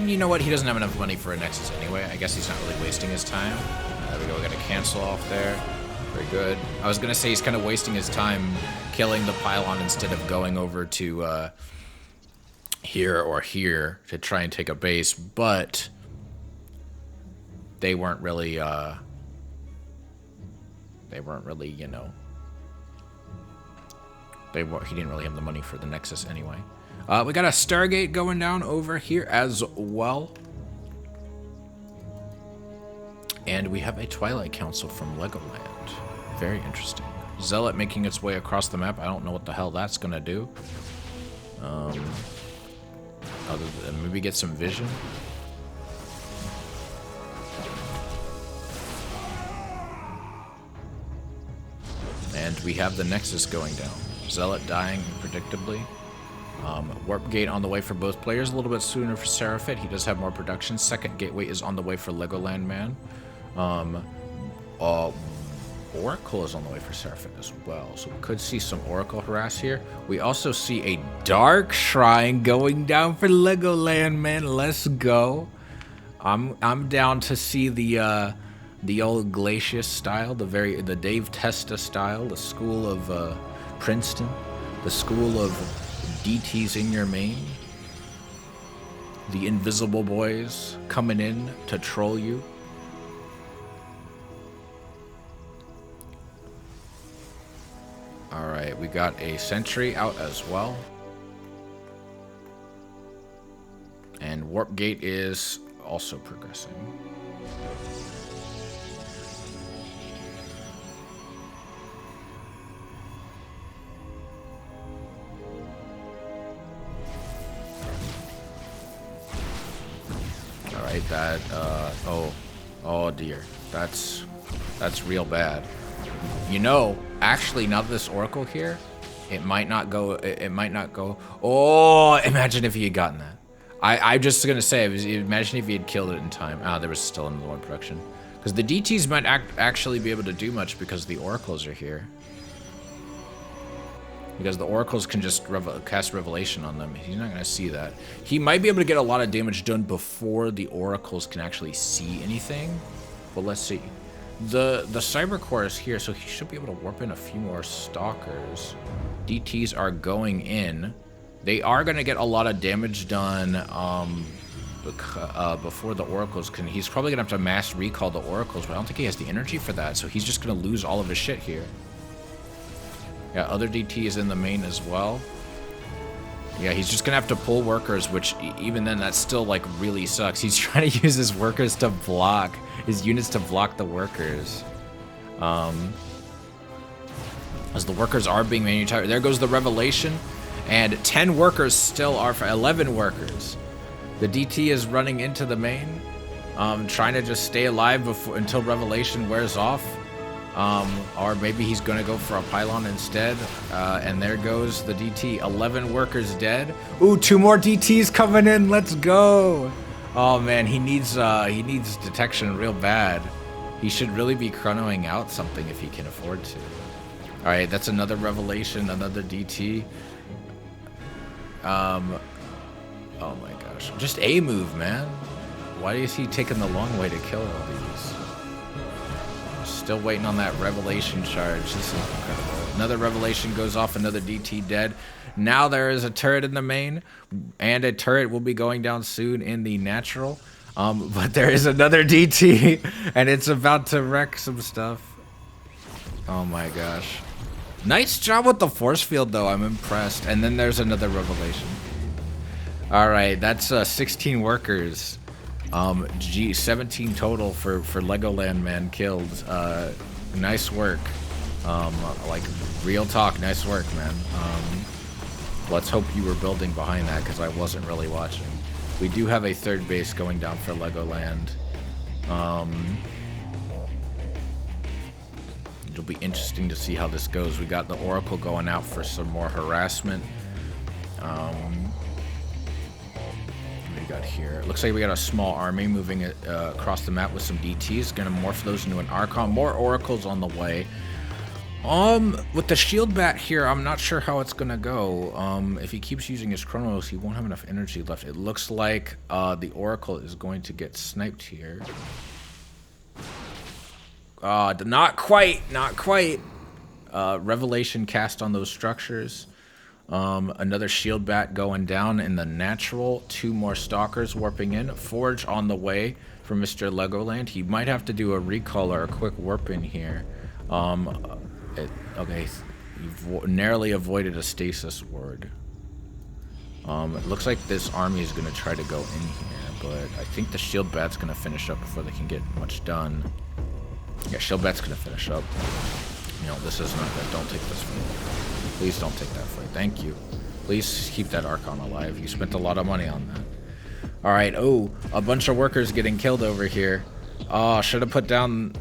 you know what? He doesn't have enough money for a Nexus anyway. I guess he's not really wasting his time. There we go. We got a cancel off there. Very good. I was gonna say he's kind of wasting his time killing the pylon instead of going over to here or here to try and take a base, but they weren't really, you know. He didn't really have the money for the Nexus anyway. We got a Stargate going down over here as well. And we have a Twilight Council from Legoland. Very interesting. Zealot making its way across the map. I don't know what the hell that's gonna do. Other than maybe get some vision. And we have the Nexus going down. Zealot dying predictably. Warp Gate on the way for both players. A little bit sooner for Seraphit. He does have more production. Second Gateway is on the way for Legoland Man. Oracle is on the way for Seraphit as well. So we could see some Oracle harass here. We also see a Dark Shrine going down for Legoland Man. Let's go. I'm down to see the old Glacius style, the Dave Testa style, the school of Princeton, the school of DTs in your main, the Invisible Boys coming in to troll you. All right, we got a Sentry out as well, and Warp Gate is also progressing. That oh dear, that's real bad. You know, actually, now that this Oracle here, it might not go. Oh, imagine if he had gotten that. I'm just gonna say, imagine if he had killed it in time. Ah, there was still another one production, because the DTs might actually be able to do much because the Oracles are here. Because the Oracles can just cast Revelation on them. He's not going to see that. He might be able to get a lot of damage done before the Oracles can actually see anything. But let's see. The Cyber Core is here, so he should be able to warp in a few more Stalkers. DTs are going in. They are going to get a lot of damage done before the Oracles can. He's probably going to have to mass recall the Oracles, but I don't think he has the energy for that, so he's just going to lose all of his shit here. Yeah, other DT is in the main as well. Yeah, he's just gonna have to pull workers, which even then, that still like really sucks. He's trying to use his workers to block, his units to block the workers. As the workers are being manufactured. There goes the Revelation, and 10 workers still are for 11 workers. The DT is running into the main, trying to just stay alive until Revelation wears off. Or maybe he's going to go for a pylon instead. And there goes the DT. 11 workers dead. Ooh, 2 more DTs coming in. Let's go. Oh, man, he needs detection real bad. He should really be chronoing out something if he can afford to. All right, that's another revelation, another DT. Oh my gosh, just a move, man. Why is he taking the long way to kill all these? Still waiting on that revelation charge. This is incredible. Another revelation goes off, another DT dead. Now there is a turret in the main, and a turret will be going down soon in the natural. But there is another DT, and it's about to wreck some stuff. Oh my gosh. Nice job with the force field, though. I'm impressed. And then there's another revelation. All right, that's 16 workers. 17 total for Legoland man killed. Nice work. Like real talk, nice work, man. Let's hope you were building behind that because I wasn't really watching. We do have a third base going down for Legoland. It'll be interesting to see how this goes. We got the Oracle going out for some more harassment. We got here. Looks like we got a small army moving across the map with some DTs. Gonna morph those into an Archon. More Oracles on the way. With the shield bat here, I'm not sure how it's gonna go. If he keeps using his Chronos, he won't have enough energy left. It looks like the Oracle is going to get sniped here. Not quite, not quite. Revelation cast on those structures. Another shield bat going down in the natural. 2 more stalkers warping in. Forge on the way for Mr. Legoland. He might have to do a recall or a quick warp in here. Okay, you've narrowly avoided a stasis ward. It looks like this army is going to try to go in here, but I think the shield bat's going to finish up before they can get much done. Yeah, shield bat's going to finish up. You know, this is not good. Don't take this fight. Please don't take that fight. Thank you. Please keep that Archon alive. You spent a lot of money on that. All right. Oh, a bunch of workers getting killed over here. Oh, should have put down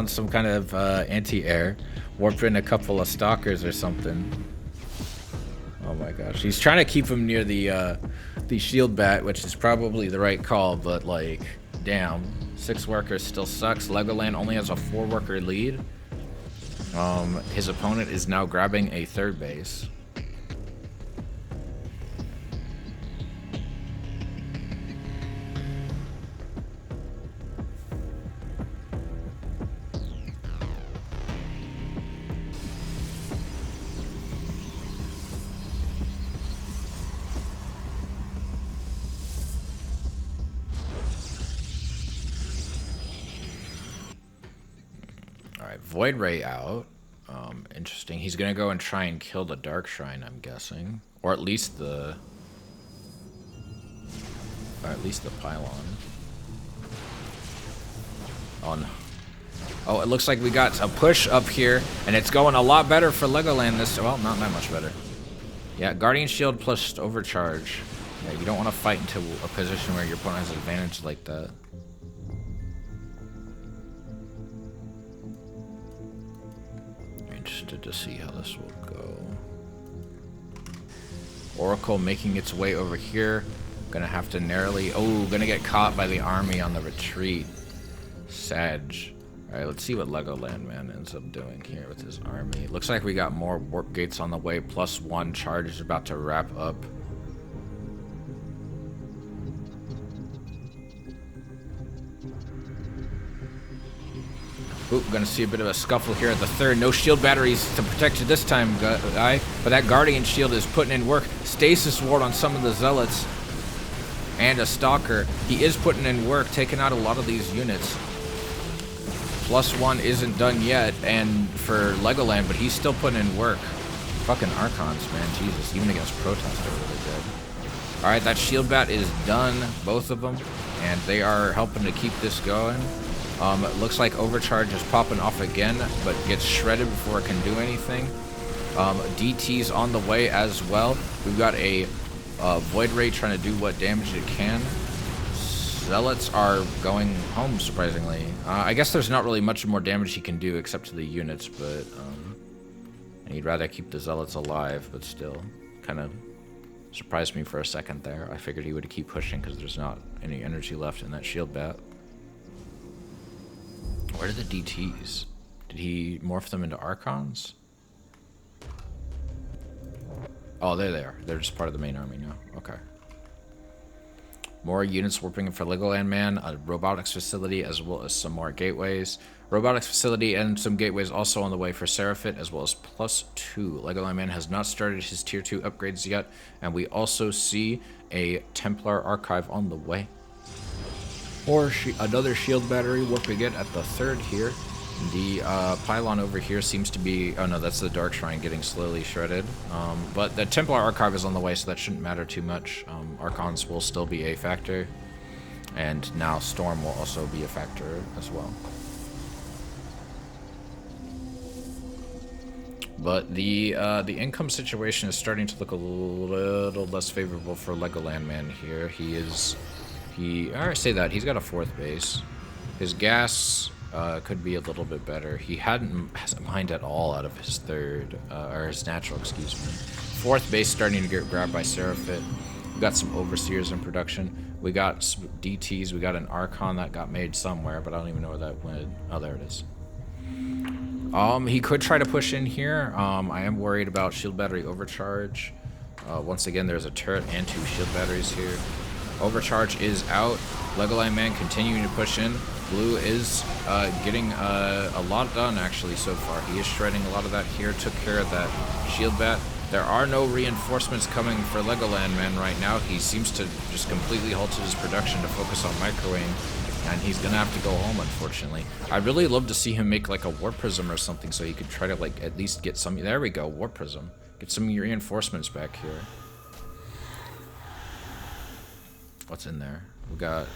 some kind of anti-air. Warp in a couple of stalkers or something. Oh my gosh. He's trying to keep him near the shield bat, which is probably the right call, but like, damn. 6 workers still sucks. Legoland only has a 4-worker lead. His opponent is now grabbing a third base. Void Ray out. Interesting. He's gonna go and try and kill the Dark Shrine, I'm guessing, or at least the pylon. Oh no. Oh, it looks like we got a push up here, and it's going a lot better for Legoland this. Well, not that much better. Yeah, Guardian Shield plus overcharge. Yeah, you don't want to fight into a position where your opponent has an advantage like that. Interested to see how this will go. Oracle making its way over here. Gonna have to narrowly... Oh, gonna get caught by the army on the retreat. Sag. Alright, let's see what Legoland Man ends up doing here with his army. Looks like we got more warp gates on the way. +1 charge is about to wrap up. Ooh, gonna see a bit of a scuffle here at the third. No shield batteries to protect you this time, guy. But that Guardian Shield is putting in work. Stasis ward on some of the Zealots. And a Stalker. He is putting in work, taking out a lot of these units. +1 isn't done yet, and for Legoland, but he's still putting in work. Fucking Archons, man. Jesus, even against Protoss, they're really good. Alright, that shield bat is done, both of them. And they are helping to keep this going. It looks like overcharge is popping off again, but gets shredded before it can do anything. DT's on the way as well. We've got a Void Ray trying to do what damage it can. Zealots are going home, surprisingly. I guess there's not really much more damage he can do except to the units, but and he'd rather keep the Zealots alive, but still kind of surprised me for a second there. I figured he would keep pushing because there's not any energy left in that shield bat. Where are the DTs? Did he morph them into Archons? Oh, there they are. They're just part of the main army now. Okay. More units warping for Legoland Man, a robotics facility, as well as some more gateways. Robotics facility and some gateways also on the way for Seraphit, as well as +2. Legoland Man has not started his tier 2 upgrades yet, and we also see a Templar archive on the way. Or another shield battery warping it at the 3rd here. The pylon over here seems to be... Oh no, that's the Dark Shrine getting slowly shredded. But the Templar Archive is on the way, so that shouldn't matter too much. Archons will still be a factor. And now Storm will also be a factor as well. But the income situation is starting to look a little less favorable for Legoland Man here. I say that, he's got a 4th base. His gas... could be a little bit better. He hasn't mined at all out of his 3rd, or his natural, excuse me. 4th base starting to get grabbed by Seraphit. We got some Overseers in production. We got some DTs. We got an Archon that got made somewhere, but I don't even know where that went. Oh, there it is. He could try to push in here. I am worried about shield battery overcharge. Once again, there's a turret and 2 shield batteries here. Overcharge is out. Legoland Man continuing to push in. Blue is getting a lot done, actually, so far. He is shredding a lot of that here. Took care of that shield bat. There are no reinforcements coming for Legoland Man right now. He seems to just completely halted his production to focus on microwave, and he's going to have to go home, unfortunately. I'd really love to see him make, like, a Warp Prism or something so he could try to, like, at least get some... There we go, Warp Prism. Get some reinforcements back here. What's in there? We got...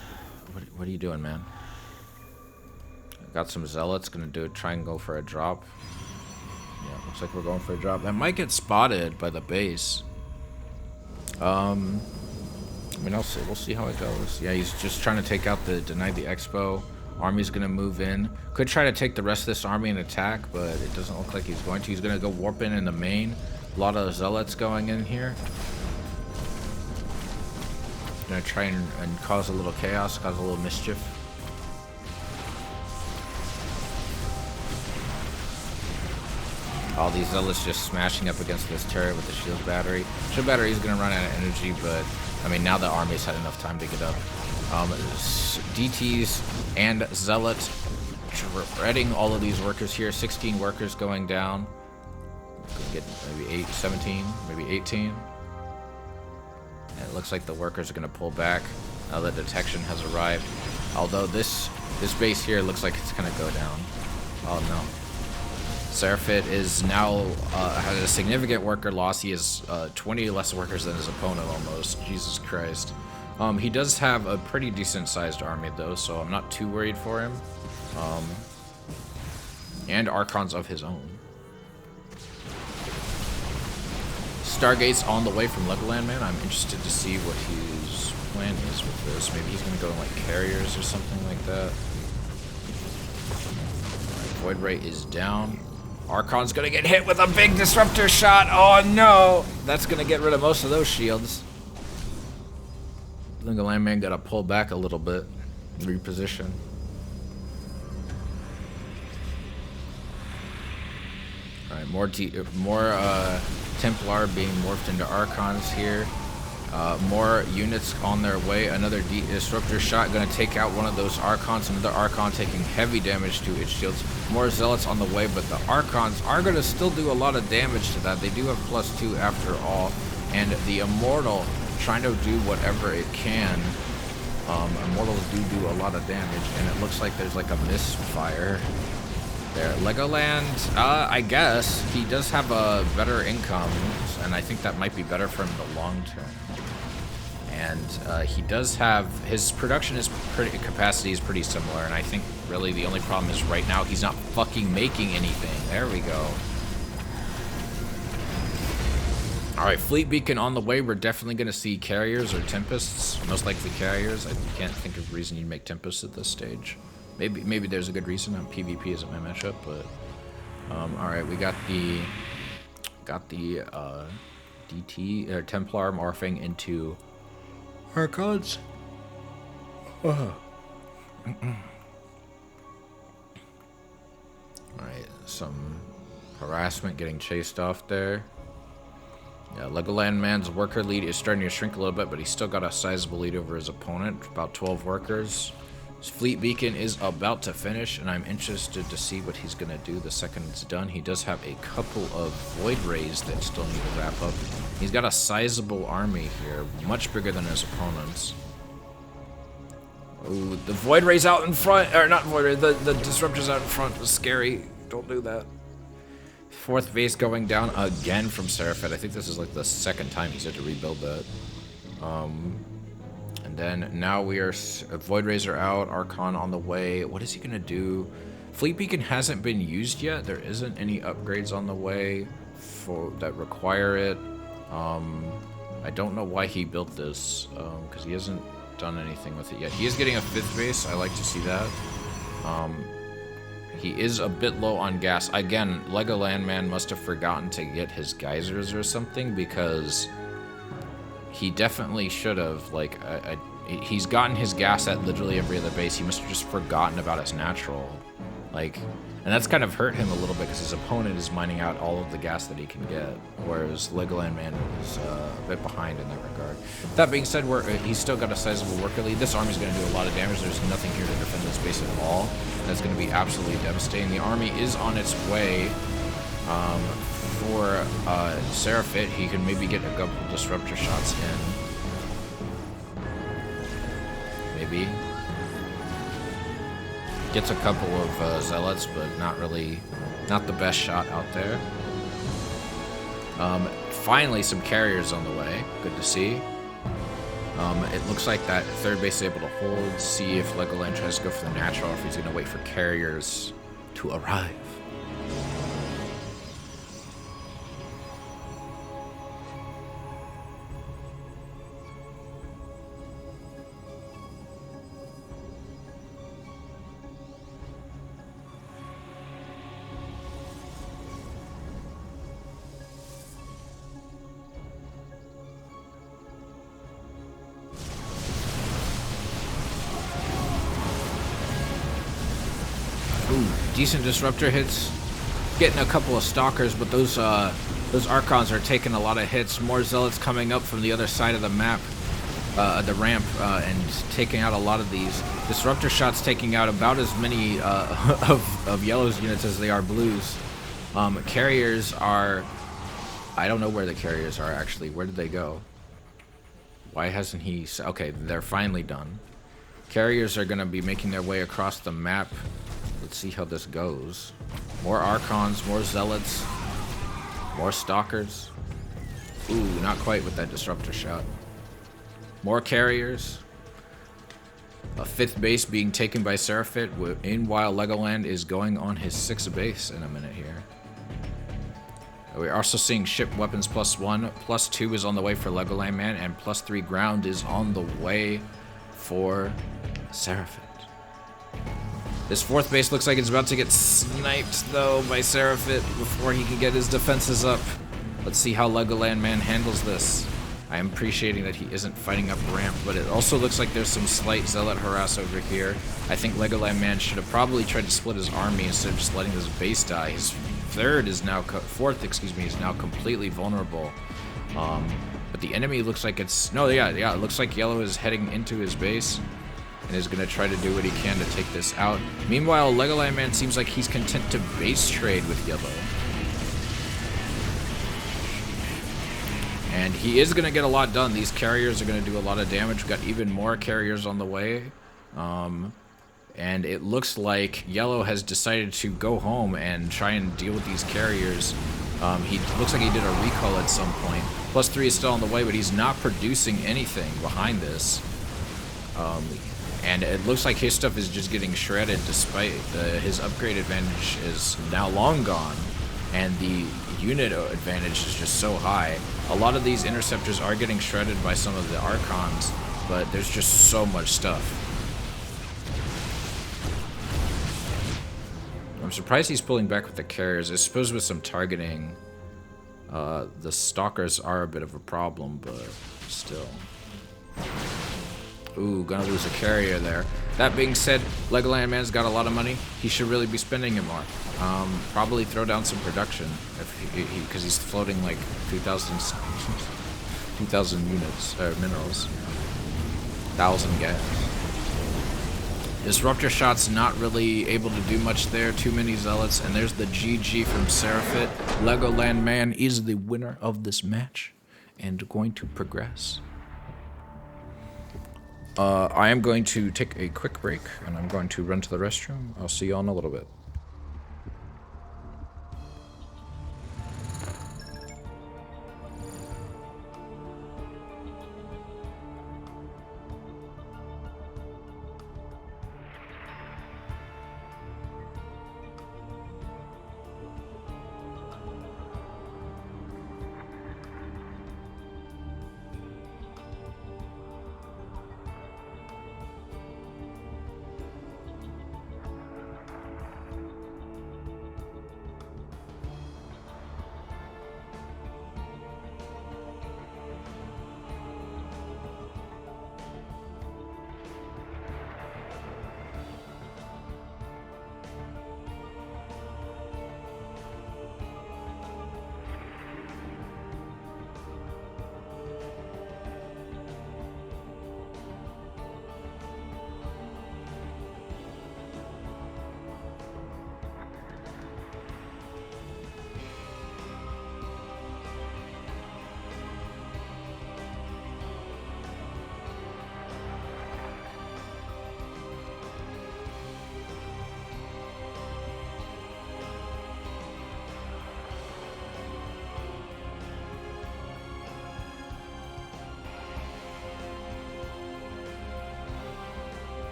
What are you doing, man? Got some Zealots, gonna try and go for a drop. Yeah, looks like we're going for a drop. That might get spotted by the base. I mean, we'll see how it goes. Yeah, he's just trying to take out deny the expo. Army's gonna move in. Could try to take the rest of this army and attack, but it doesn't look like he's going to. He's gonna go warp in the main. A lot of Zealots going in here. Gonna try and cause a little chaos, cause a little mischief. All these Zealots just smashing up against this turret with the shield battery. Shield battery is going to run out of energy, but I mean, now the army's had enough time to get up. DTs and Zealots shredding all of these workers here. 16 workers going down. Could get maybe 17, maybe 18. And it looks like the workers are going to pull back now that detection has arrived. Although this base here looks like it's going to go down. Oh no. Seraphit is now has a significant worker loss. He has 20 less workers than his opponent almost. Jesus Christ. He does have a pretty decent sized army though, so I'm not too worried for him. And Archons of his own. Stargate's on the way from Legoland Man. I'm interested to see what his plan is with this. Maybe he's gonna go in like carriers or something like that. Alright, Void Ray is down. Archon's gonna get hit with a big disruptor shot. Oh no! That's gonna get rid of most of those shields. Legoland Man gotta pull back a little bit, reposition. Alright, more Templar being morphed into Archons here. More units on their way. Another disruptor shot gonna take out one of those Archons. Another Archon taking heavy damage to its shields. More Zealots on the way, but the Archons are gonna still do a lot of damage to that. They do have +2 after all. And the Immortal trying to do whatever it can. Immortals do a lot of damage, and it looks like there's like a misfire there. Legoland, I guess he does have a better income, and I think that might be better for him in the long term. And he does have his production capacity is pretty similar, and I think really the only problem is right now he's not fucking making anything. There we go. All right, Fleet Beacon on the way. We're definitely going to see carriers or Tempests. Most likely carriers. I can't think of a reason you'd make Tempests at this stage. Maybe there's a good reason. PvP isn't my matchup, but all right, we got the DT or Templar morphing into Archons. Alright, some harassment, getting chased off there. Yeah, Legoland Man's worker lead is starting to shrink a little bit, but he's still got a sizable lead over his opponent, about 12 workers. His fleet beacon is about to finish, and I'm interested to see what he's going to do the second it's done. He does have a couple of void rays that still need to wrap up. He's got a sizable army here, much bigger than his opponents. Ooh, the void rays out in front, or not void rays, the disruptors out in front was scary. Don't do that. Fourth base going down again from Seraphet. I think this is like the second time he's had to rebuild that. And then now we are... Void Rays are out. Archon on the way. What is he going to do? Fleet Beacon hasn't been used yet. There isn't any upgrades on the way that require it. I don't know why he built this, because he hasn't done anything with it yet. He is getting a fifth base. I like to see that. He is a bit low on gas. Again, Legoland Man must have forgotten to get his geysers or something, because he definitely should have. Like, he's gotten his gas at literally every other base. He must have just forgotten about his natural. Like, and that's kind of hurt him a little bit because his opponent is mining out all of the gas that he can get, whereas Legoland Man is a bit behind in that regard. That being said, he's still got a sizable worker lead. This army's going to do a lot of damage. There's nothing here to defend this base at all. That's going to be absolutely devastating. The army is on its way for Seraphet. He can maybe get a couple disruptor shots in. Maybe. Gets a couple of zealots, but not the best shot out there. Finally, some carriers on the way. Good to see. It looks like that third base is able to hold. See if Legoland tries to go for the natural, or if he's going to wait for carriers to arrive. Ooh, decent disruptor hits. Getting a couple of stalkers, but those Archons are taking a lot of hits. More zealots coming up from the other side of the map, the ramp, and taking out a lot of these. Disruptor shots taking out about as many of Yellow's units as they are Blue's. Carriers are... I don't know where the carriers are, actually. Where did they go? Why hasn't he... Okay, they're finally done. Carriers are going to be making their way across the map. Let's see how this goes. More Archons, more Zealots, more Stalkers. Ooh, not quite with that Disruptor shot. More Carriers. A fifth base being taken by Seraphet, while Legoland is going on his sixth base in a minute here. We're also seeing ship weapons +1. +2 is on the way for Legoland Man, and +3 ground is on the way for Seraphet. This fourth base looks like it's about to get sniped, though, by Seraphet before he can get his defenses up. Let's see how Legoland Man handles this. I am appreciating that he isn't fighting up ramp, but it also looks like there's some slight zealot harass over here. I think Legoland Man should have probably tried to split his army instead of just letting this base die. His fourth, is now completely vulnerable. But the enemy looks like it's... No, yeah, it looks like Yellow is heading into his base and is going to try to do what he can to take this out. Meanwhile, Legoland Man seems like he's content to base trade with Yellow. And he is going to get a lot done. These carriers are going to do a lot of damage. We've got even more carriers on the way. And it looks like Yellow has decided to go home and try and deal with these carriers. He looks like he did a recall at some point. +3 is still on the way, but he's not producing anything behind this. And it looks like his stuff is just getting shredded despite his upgrade advantage is now long gone. And the unit advantage is just so high. A lot of these interceptors are getting shredded by some of the Archons, but there's just so much stuff. I'm surprised he's pulling back with the carriers. I suppose with some targeting, the Stalkers are a bit of a problem, but still. Ooh, gonna lose a carrier there. That being said, Legoland Man's got a lot of money. He should really be spending it more. Probably throw down some production if because he's floating like 2,000 units or minerals. 1,000 gas. Disruptor shot's not really able to do much there. Too many zealots, and there's the GG from Seraphit. Legoland Man is the winner of this match and going to progress. I am going to take a quick break, and I'm going to run to the restroom. I'll see you all in a little bit.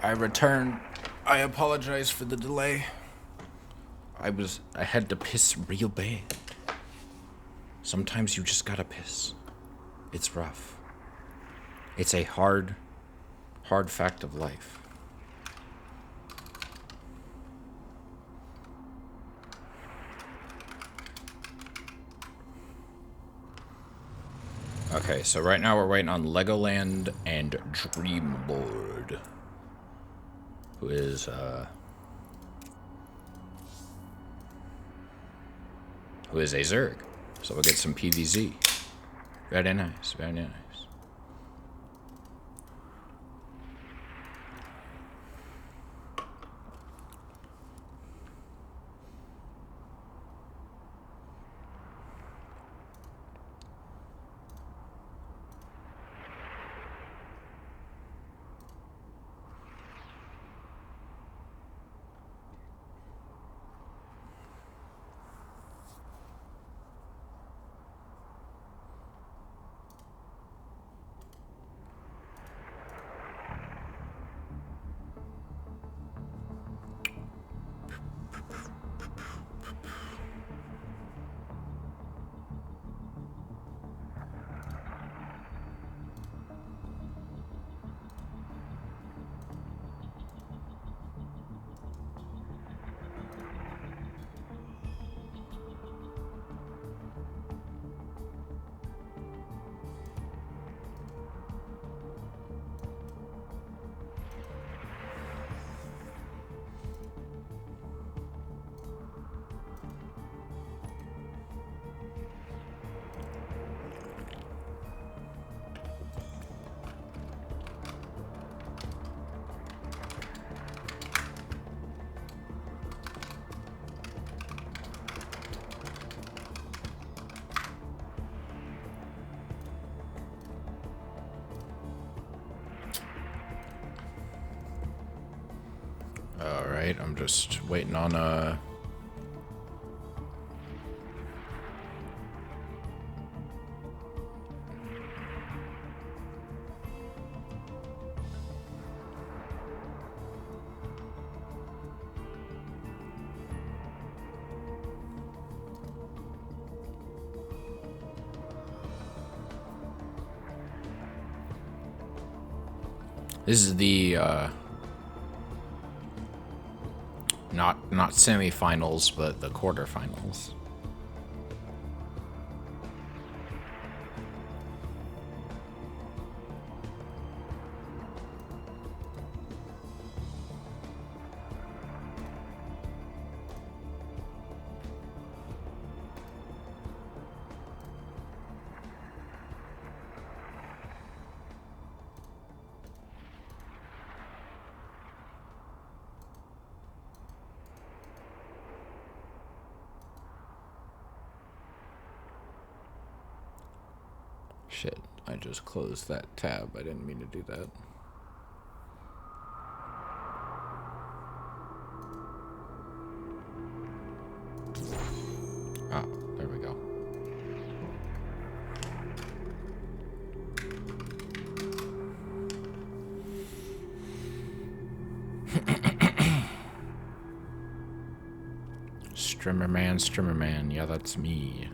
I returned. I apologize for the delay. I had to piss real bad. Sometimes you just gotta piss. It's rough. It's a hard fact of life. Okay, so right now we're waiting on Legoland and Dreamboard, who is a Zerg. So we'll get some PVZ. Very nice, very nice. Alright, I'm just waiting on this is the not semifinals, but the quarterfinals. Shit, I just closed that tab. I didn't mean to do that. Ah, there we go. Strimmer man, yeah, that's me.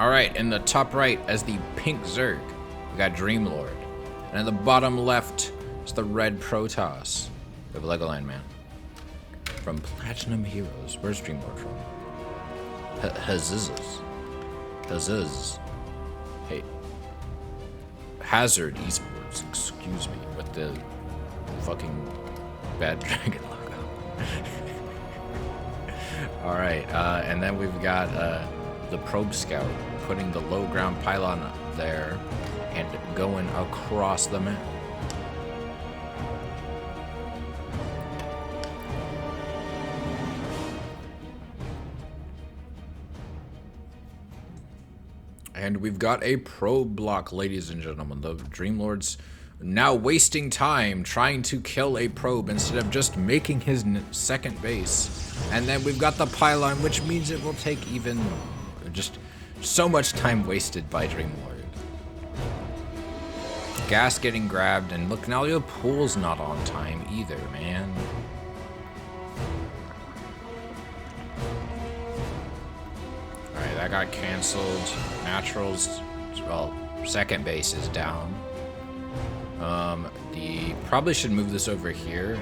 Alright, in the top right, as the pink Zerg, we got Dreamlord. And at the bottom left is the red Protoss. We have Legoland Man. From Platinum Heroes. Where's Dreamlord from? Hazuz. Hey. Hazard Esports, excuse me, with the fucking bad dragon logo. Alright, and then we've got the Probe Scout putting the low ground pylon there and going across the map. And we've got a probe block, ladies and gentlemen. The Dreamlord's now wasting time trying to kill a probe instead of just making his second base. And then we've got the pylon, which means it will take even just so much time wasted by Dreamlord. Gas getting grabbed, and look, now the pool's not on time either, man. Alright, that got canceled. Naturals, well, second base is down. Probably should move this over here.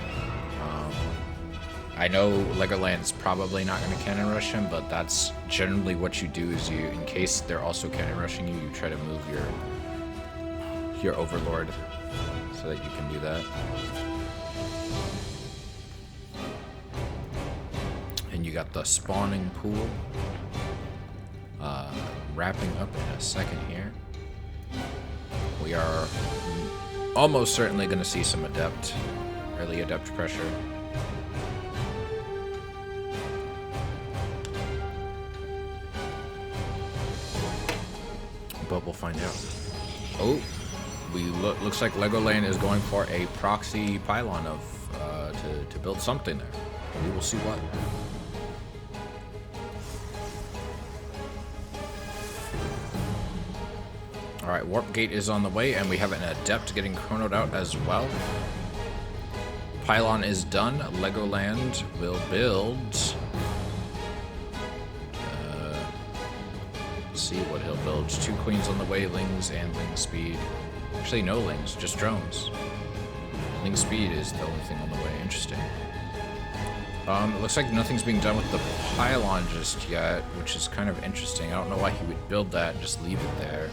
I know Legoland's probably not going to cannon rush him, but that's generally what you do is you, in case they're also cannon rushing you, you try to move your Overlord so that you can do that. And you got the spawning pool. Wrapping up in a second here. We are almost certainly going to see some early adept pressure. But we'll find out. Oh, looks like Legoland is going for a proxy pylon to build something there. We will see what. Alright, Warp Gate is on the way, and we have an Adept getting chronoed out as well. Pylon is done. Legoland will build. Let's see what he'll build. 2 queens on the way, Lings and Ling Speed. Actually, no Lings, just drones. Ling Speed is the only thing on the way. Interesting. It looks like nothing's being done with the pylon just yet, which is kind of interesting. I don't know why he would build that and just leave it there.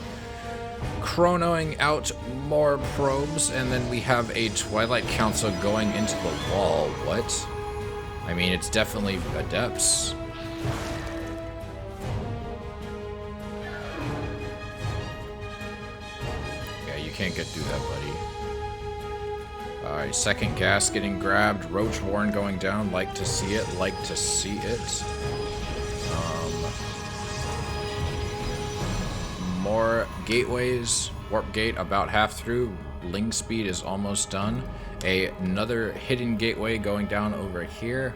Chronoing out more probes, and then we have a Twilight Council going into the wall. What? I mean, it's definitely Adepts. Yeah, you can't get through that, buddy. Alright, second gas getting grabbed. Roach Warren going down. Like to see it. Like to see it. More gateways. Warp Gate about half through. Ling Speed is almost done. Another hidden gateway going down over here.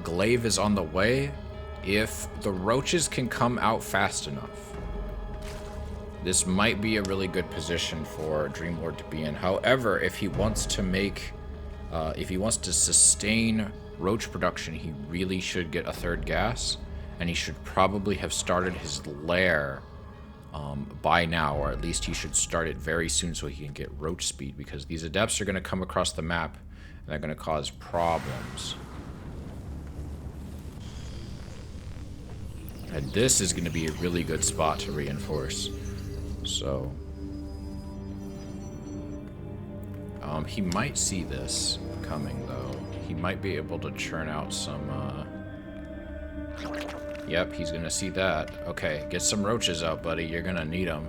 Glaive is on the way. If the roaches can come out fast enough, this might be a really good position for Dreamlord to be in. However, if he wants to sustain roach production, he really should get a third gas. And he should probably have started his lair by now, or at least he should start it very soon so he can get roach speed, because these Adepts are going to come across the map and they're going to cause problems. And this is going to be a really good spot to reinforce. So, he might see this coming, though. He might be able to churn out some, Yep, he's gonna see that. Okay, get some roaches out, buddy. You're gonna need them.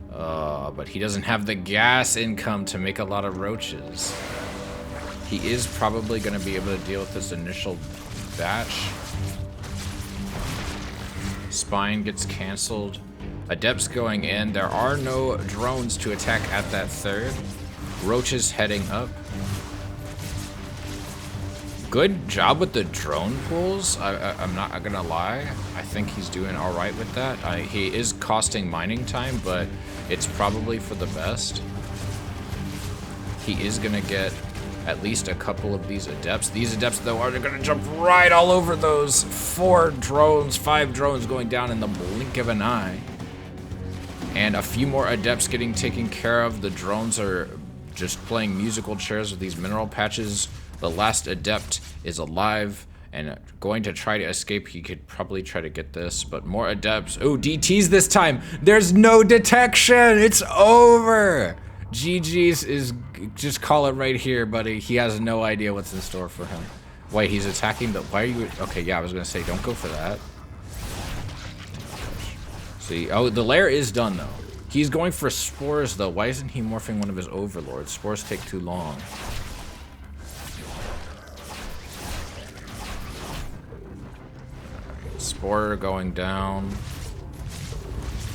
But he doesn't have the gas income to make a lot of roaches. He is probably gonna be able to deal with this initial batch. Spine gets canceled. Adepts going in. There are no drones to attack at that third. Roaches heading up. Good job with the drone pools. I'm not gonna lie. I think he's doing all right with that. He is costing mining time, but it's probably for the best. He is gonna get at least a couple of these adepts. These adepts, though, are going to jump right all over those 5 drones going down in the blink of an eye. And a few more adepts getting taken care of. The drones are just playing musical chairs with these mineral patches. The last adept is alive and going to try to escape. He could probably try to get this, but more adepts. Oh, DTs this time. There's no detection. It's over. GG's is, just call it right here, buddy. He has no idea what's in store for him. Wait, he's attacking the, why are you, okay, yeah, I was gonna say, don't go for that. See, oh, the lair is done, though. He's going for spores, though. Why isn't he morphing one of his overlords? Spores take too long. Spore going down.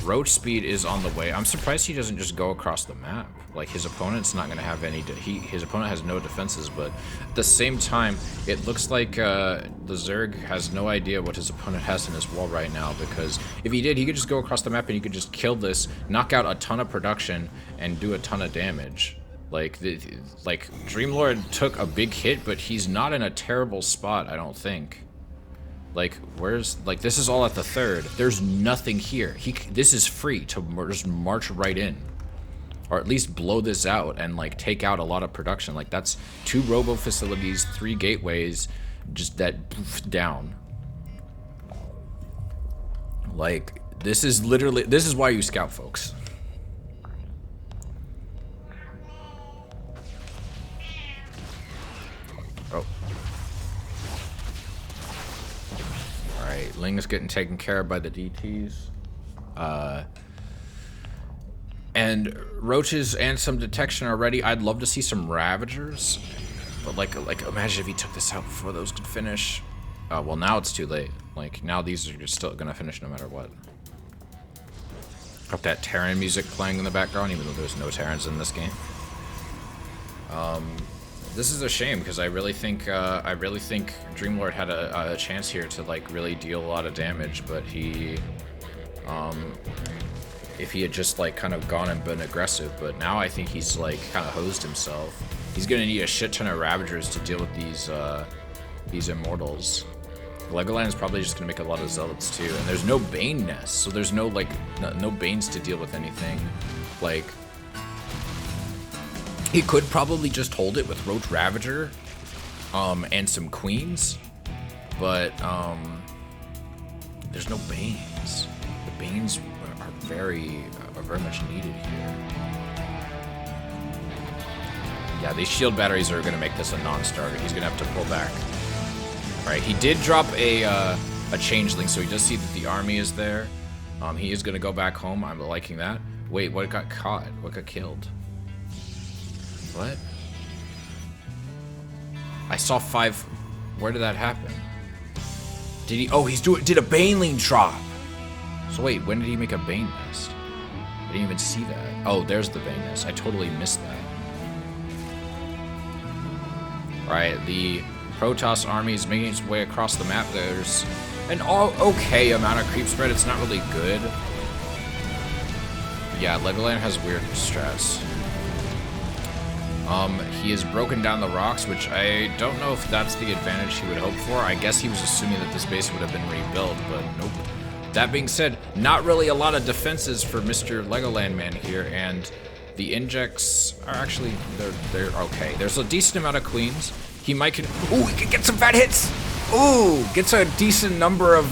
Roach speed is on the way. I'm surprised he doesn't just go across the map. Like, his opponent's not going to have any... his opponent has no defenses, but at the same time, it looks like the Zerg has no idea what his opponent has in his wall right now, because if he did, he could just go across the map and he could just kill this, knock out a ton of production, and do a ton of damage. Like, Dreamlord took a big hit, but he's not in a terrible spot, I don't think. Like, where's... Like, this is all at the 3rd. There's nothing here. This is free to just march right in. Or at least blow this out and, like, take out a lot of production. Like, that's 2 robo facilities, 3 gateways, just that poof, down. Like, this is literally... This is why you scout, folks. Oh. Alright, Ling's getting taken care of by the DTs. And roaches and some detection already. I'd love to see some Ravagers. But like imagine if he took this out before those could finish. Well, now it's too late. Like, now these are still gonna finish no matter what. Got that Terran music playing in the background, even though there's no Terrans in this game. This is a shame, because I really think Dreamlord had a chance here to, like, really deal a lot of damage, but he, if he had just, like, kind of gone and been aggressive, but now I think he's, like, kind of hosed himself. He's gonna need a shit ton of Ravagers to deal with these Immortals. Legoland is probably just gonna make a lot of Zealots, too, and there's no Bane Nest, so there's no, like, no Banes to deal with anything. Like, he could probably just hold it with Roach Ravager, and some Queens, but, there's no Banes. The Banes are very much needed here. Yeah, these shield batteries are gonna make this a non-starter. He's gonna have to pull back. Alright, he did drop a changeling, so he does see that the army is there. He is gonna go back home. I'm liking that. Wait, what got caught? What got killed? What? I saw 5. Where did that happen? Did he? Oh, did a Baneling drop? So wait, when did he make a Bane Nest? I didn't even see that. Oh, there's the Bane Nest. I totally missed that. Alright, the Protoss army is making its way across the map. There's an okay amount of creep spread. It's not really good. Yeah, Legoland has weird strats. He has broken down the rocks, which I don't know if that's the advantage he would hope for. I guess he was assuming that this base would have been rebuilt, but nope. That being said, not really a lot of defenses for Mr. Legoland Man here, and the injects are actually, they're okay. There's a decent amount of Queens. He might ooh, he can get some fat hits! Ooh, gets a decent number of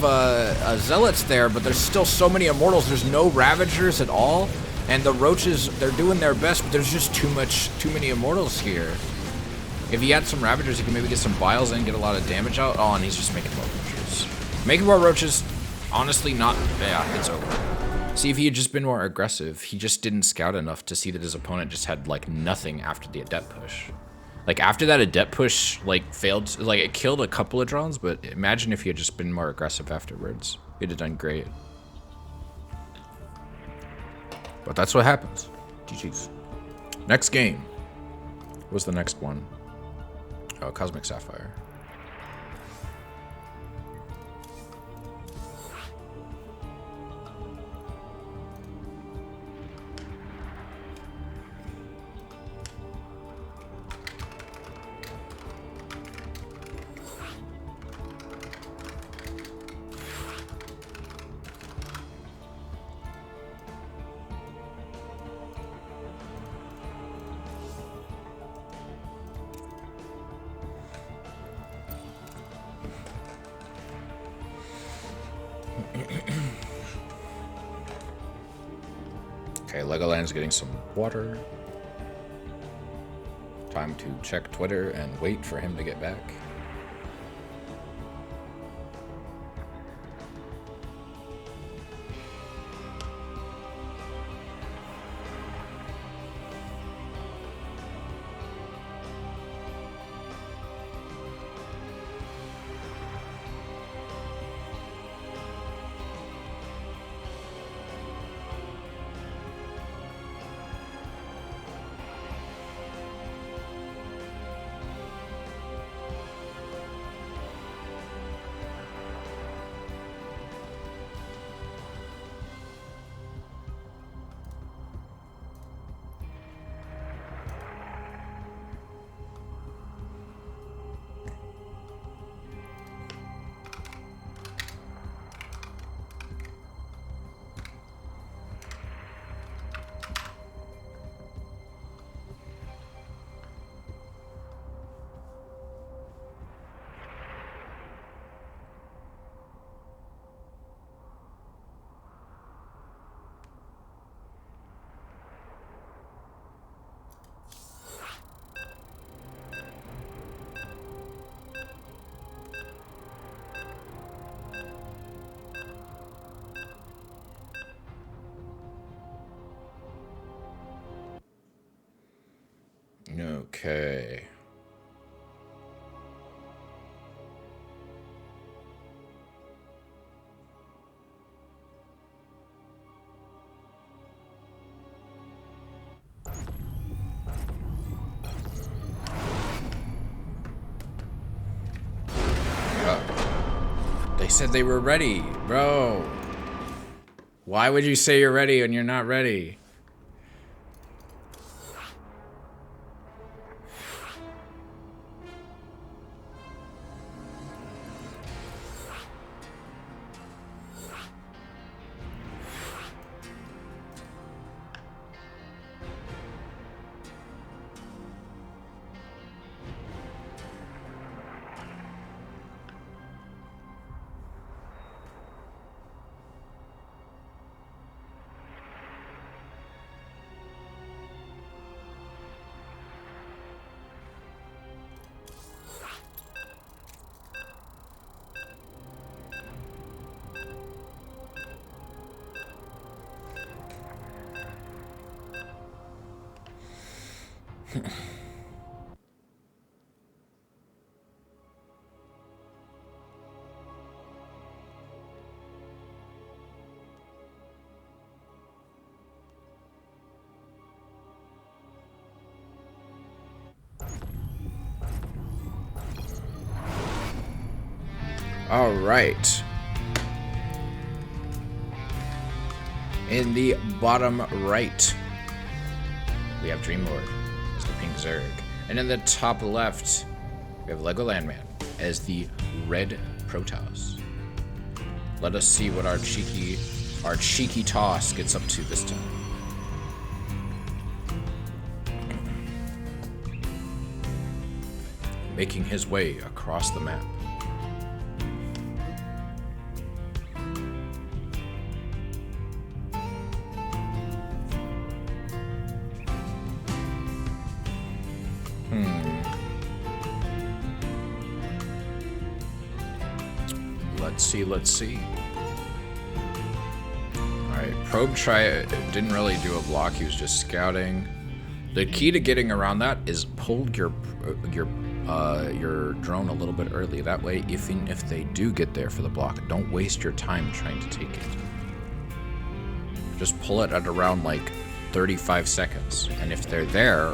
Zealots there, but there's still so many Immortals. There's no Ravagers at all. And the Roaches, they're doing their best, but there's just too many Immortals here. If he had some Ravagers, he could maybe get some Vials in, get a lot of damage out. Oh, and he's just making more Roaches. Making more Roaches, honestly, not, yeah, it's over. See, if he had just been more aggressive, he just didn't scout enough to see that his opponent just had, like, nothing after the Adept push. Like, after that Adept push, like, failed, like, it killed a couple of drones, but imagine if he had just been more aggressive afterwards. He'd have done great. But that's what happens. GG's. Next game. What was the next one? Oh, Cosmic Sapphire. Okay, Legoland's getting some water. Time to check Twitter and wait for him to get back. Okay. They said they were ready, bro. Why would you say you're ready when you're not ready? All right. In the bottom right, we have Dreamlord as the pink Zerg. And in the top left, we have Legoland Man as the red Protoss. Let us see what our cheeky toss gets up to this time. Making his way across the map. Let's see. Alright, Probe didn't really do a block, he was just scouting. The key to getting around that is pull your drone a little bit early. That way, even if they do get there for the block, don't waste your time trying to take it. Just pull it at around like 35 seconds. And if they're there,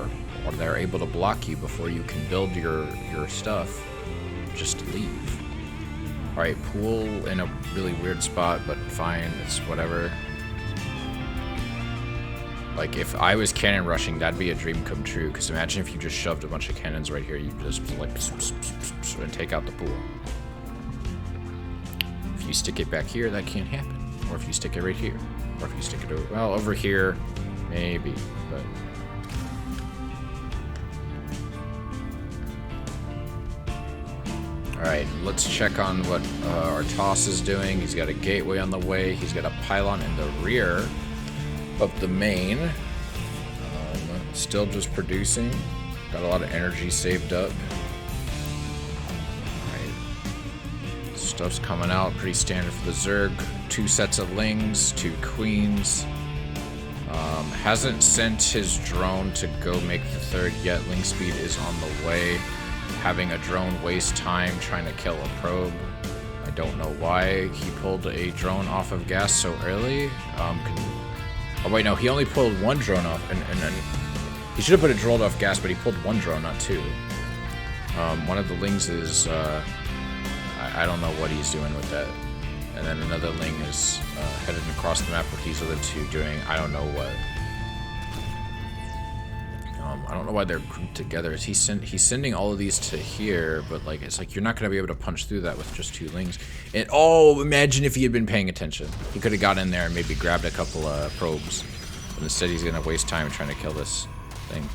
or they're able to block you before you can build your stuff, just leave. Alright, pool in a really weird spot, but fine, it's whatever. Like, if I was cannon rushing, that'd be a dream come true, because imagine if you just shoved a bunch of cannons right here, you just, like, and take out the pool. If you stick it back here, that can't happen. Or if you stick it right here. Or if you stick it over, well, over here, maybe, but... Alright, let's check on what Artos is doing. He's got a gateway on the way. He's got a pylon in the rear of the main. Still just producing. Got a lot of energy saved up. Alright. Stuff's coming out. Pretty standard for the Zerg. 2 sets of Lings, 2 Queens. Hasn't sent his drone to go make the 3rd yet. Ling speed is on the way. Having a drone waste time trying to kill a probe. I don't know why he pulled a drone off of gas so early. Oh wait, no, he only pulled 1 drone off, and he should have put a drone off gas, but he pulled 1 drone, not 2. One of the Lings is, I don't know what he's doing with that. And then another Ling is headed across the map with these other 2 doing, I don't know what. I don't know why they're grouped together. He's sending all of these to here, but like it's like you're not gonna be able to punch through that with just 2 Lings. And oh, imagine if he had been paying attention. He could have got in there and maybe grabbed a couple of probes. But instead, he's gonna waste time trying to kill this thing.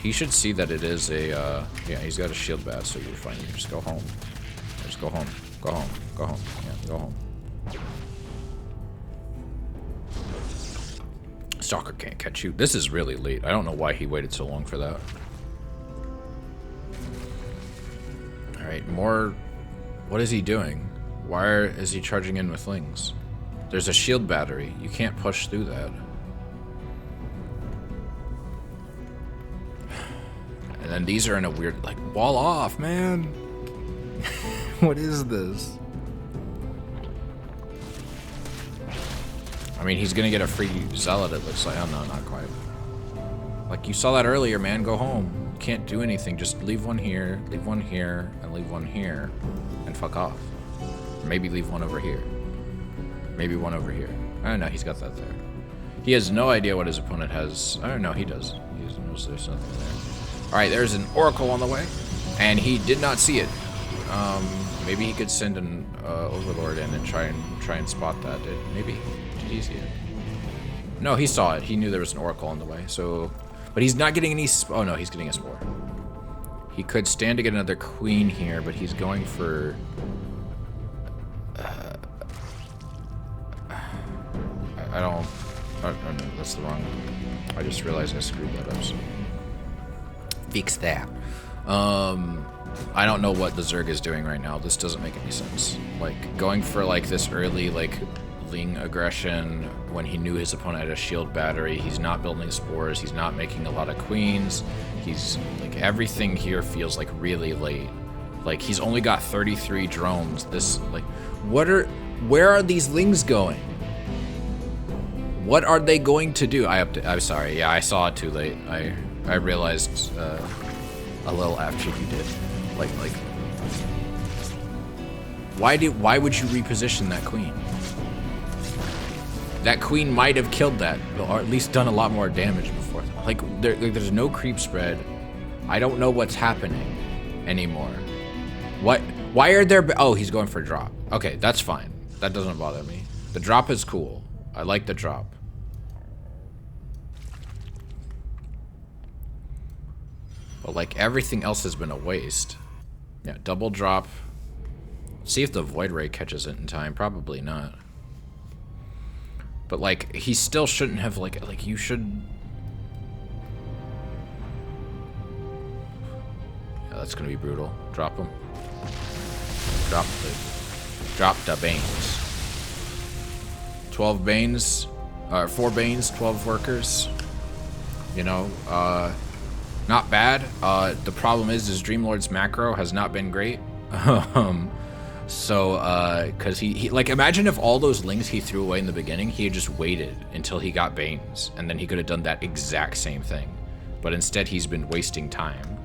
He should see that it is a yeah. He's got a shield bat, so you're fine. You just go home. Just go home. Go home. Go home. Yeah, go home. Stalker can't catch you. This is really late. I don't know why he waited so long for that. Alright, more... What is he doing? Why is he charging in with Lings? There's a shield battery. You can't push through that. And then these are in a weird... Like, wall off, man! What is this? I mean, he's gonna get a free zealot, it looks like. Oh, no, not quite. Like, you saw that earlier, man. Go home. You can't do anything. Just leave 1 here, leave 1 here, and leave 1 here, and fuck off. Or maybe leave 1 over here. Maybe 1 over here. I don't know, he's got that there. He has no idea what his opponent has. I don't know, he does. He knows there's something there. Alright, there's an Oracle on the way, and he did not see it. Maybe he could send an Overlord in and try and spot that. Maybe. Did he see it? No, he saw it. He knew there was an Oracle on the way. So, but he's not getting any. Oh no, he's getting a Spore. He could stand to get another Queen here, but he's going for. I don't. Oh no, that's the wrong one. I just realized I screwed that up. So fix that. I don't know what the Zerg is doing right now. This doesn't make any sense. Like, going for, like, this early, like, Ling aggression when he knew his opponent had a shield battery. He's not building spores. He's not making a lot of queens. He's, like, everything here feels, like, really late. Like, he's only got 33 drones. This, like, where are these Lings going? What are they going to do? I'm sorry. Yeah, I saw it too late. I realized, a little after you did. Like, why would you reposition that Queen? That Queen might have killed that, or at least done a lot more damage before. Like, there's no creep spread. I don't know what's happening anymore. Why are there? Oh, he's going for a drop. Okay, that's fine. That doesn't bother me. The drop is cool. I like the drop. But like everything else has been a waste. Yeah, double drop. See if the Void Ray catches it in time. Probably not. But like, he still shouldn't have like you should. Yeah, that's gonna be brutal. Drop him. Drop the Banes. 12 Banes, 4 Banes, 12 workers. You know, not bad. The problem is Dreamlord's macro has not been great. Cause he like, imagine if all those Lings he threw away in the beginning, he had just waited until he got Banes, and then he could have done that exact same thing. But instead he's been wasting time,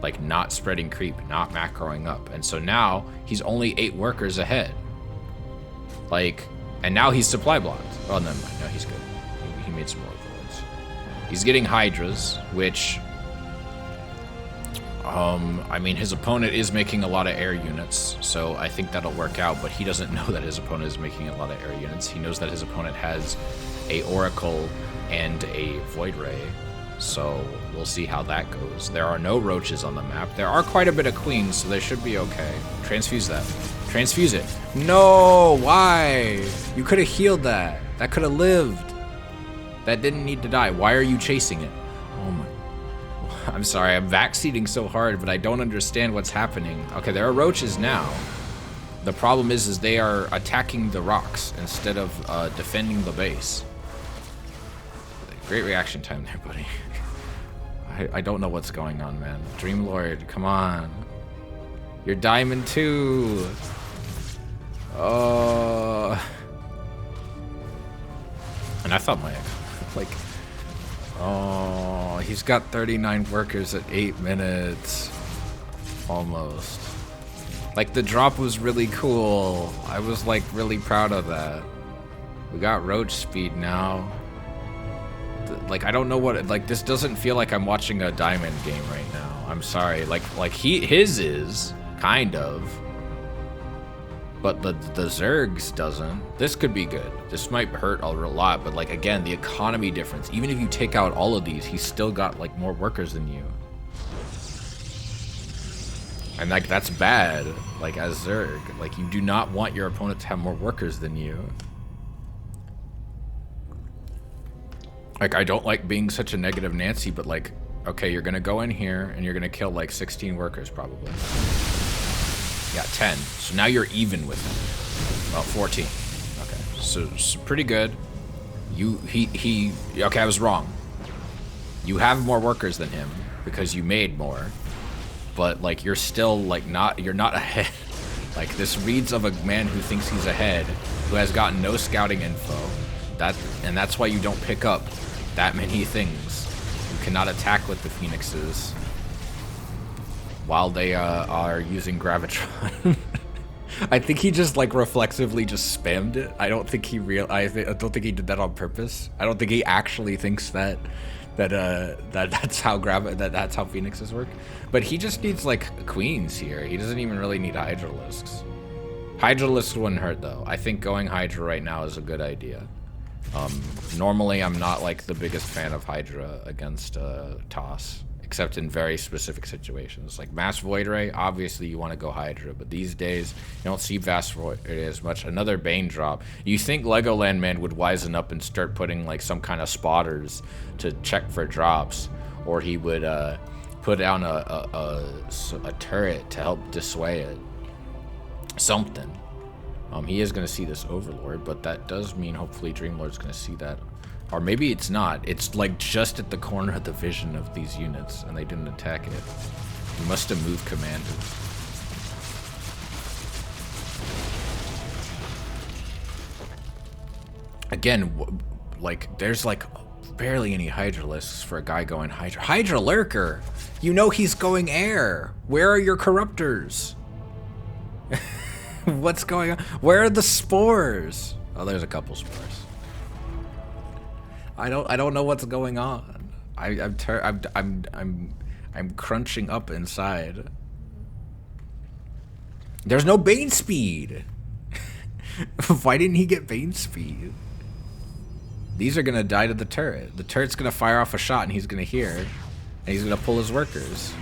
like not spreading creep, not macroing up. And so now he's only 8 workers ahead. Like, and now he's supply blocked. Oh, never mind. No, he's good. He made some more voids. He's getting Hydras, which, I mean, his opponent is making a lot of air units, so I think that'll work out, but he doesn't know that his opponent is making a lot of air units. He knows that his opponent has a Oracle and a Void Ray, So we'll see how that goes. There are no roaches on the map. There are quite a bit of queens, so they should be okay. Transfuse that. Transfuse it. No, why? You could have healed that. That could have lived. That didn't need to die. Why are you chasing it? Oh my. I'm sorry, I'm backseating so hard, but I don't understand what's happening. Okay, there are roaches now. The problem is they are attacking the rocks instead of defending the base. Great reaction time there, buddy. I don't know what's going on, man. Dreamlord, come on. You're diamond 2. Oh. And I thought my, like, oh, he's got 39 workers at 8 minutes. Almost. Like, the drop was really cool. I was, like, really proud of that. We got roach speed now. Like, I don't know what, like, this doesn't feel like I'm watching a diamond game right now. I'm sorry. Like his is, kind of. But the Zerg's doesn't. This could be good. This might hurt a lot, but, like, again, the economy difference. Even if you take out all of these, he's still got, like, more workers than you. And, like, that's bad, like, as Zerg. Like, you do not want your opponent to have more workers than you. Like, I don't like being such a negative Nancy, but, like, okay, you're gonna go in here and you're gonna kill, like, 16 workers, probably. Yeah, 10. So now you're even with him. Well, 14. Okay, so pretty good. Okay, I was wrong. You have more workers than him because you made more, but, like, you're still, like, you're not ahead. Like, this reads of a man who thinks he's ahead, who has gotten no scouting info. And that's why you don't pick up that many things. You cannot attack with the Phoenixes while they are using Gravitron. I think he just, like, reflexively just spammed it. I don't think he I don't think he did that on purpose. I don't think he actually thinks that's how Phoenixes work. But he just needs, like, queens here. He doesn't even really need Hydralisks. Hydralisk wouldn't hurt, though. I think going Hydra right now is a good idea. Normally, I'm not, like, the biggest fan of Hydra against Toss, except in very specific situations. Like Mass Void Ray, obviously you want to go Hydra, but these days, you don't see Mass Void Ray as much. Another Bane drop. You think Legoland Man would wisen up and start putting, like, some kind of spotters to check for drops, or he would put down a turret to help dissuade it. Something. He is going to see this Overlord, but that does mean hopefully Dreamlord's going to see that. Or maybe it's not. It's, like, just at the corner of the vision of these units, and they didn't attack it. He must have moved commanders. Again, like, there's, like, barely any Hydralisks for a guy going Hydra. Hydra Lurker! You know he's going air! Where are your Corruptors? What's going on? Where are the spores? Oh, there's a couple spores. I don't know what's going on. I'm crunching up inside. There's no Bane speed. Why didn't he get Bane speed? These are gonna die to the turret. The turret's gonna fire off a shot and he's gonna hear, and he's gonna pull his workers.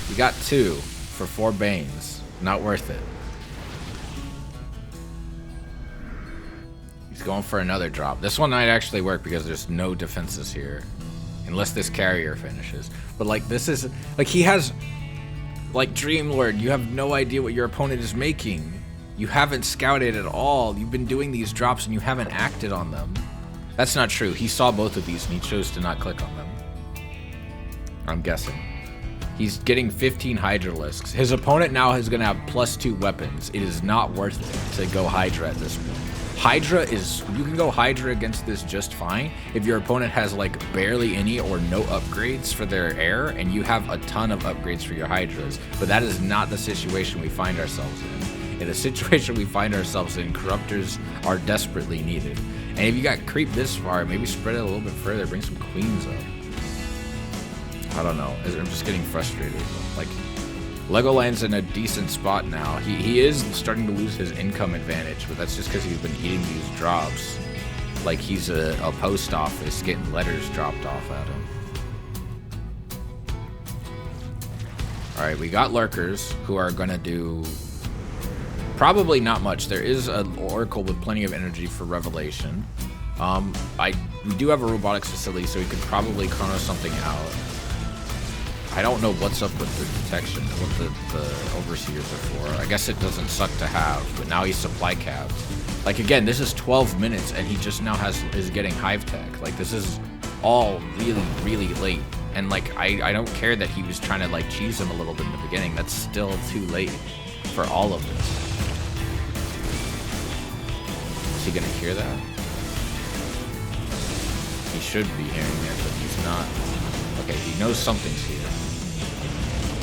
You got 2 for 4 Banes. Not worth it. He's going for another drop. This one might actually work because there's no defenses here. Unless this carrier finishes. But, like, this is... Like, he has... Like, Dreamlord, you have no idea what your opponent is making. You haven't scouted at all. You've been doing these drops and you haven't acted on them. That's not true. He saw both of these and he chose to not click on them. I'm guessing. He's getting 15 Hydralisks. His opponent now is going to have +2 weapons. It is not worth it to go Hydra at this point. Hydra is... You can go Hydra against this just fine if your opponent has, like, barely any or no upgrades for their air, and you have a ton of upgrades for your Hydras. But that is not the situation we find ourselves in. In the situation we find ourselves in, Corruptors are desperately needed. And if you got creep this far, maybe spread it a little bit further, bring some queens up. I don't know. I'm just getting frustrated. Like, Legoland's in a decent spot now. He is starting to lose his income advantage, but that's just because he's been eating these drops. Like he's a post office getting letters dropped off at him. Alright, we got lurkers who are gonna do probably not much. There is an oracle with plenty of energy for revelation. We do have a robotics facility, so we could probably chrono something out. I don't know what's up with the detection, what the overseers are for. I guess it doesn't suck to have, but now he's supply capped. Like again, this is 12 minutes and he just now is getting hive tech. Like this is all really, really late. And like I don't care that he was trying to like cheese him a little bit in the beginning. That's still too late for all of this. Is he gonna hear that? He should be hearing it, but he's not. Okay, he knows something's here.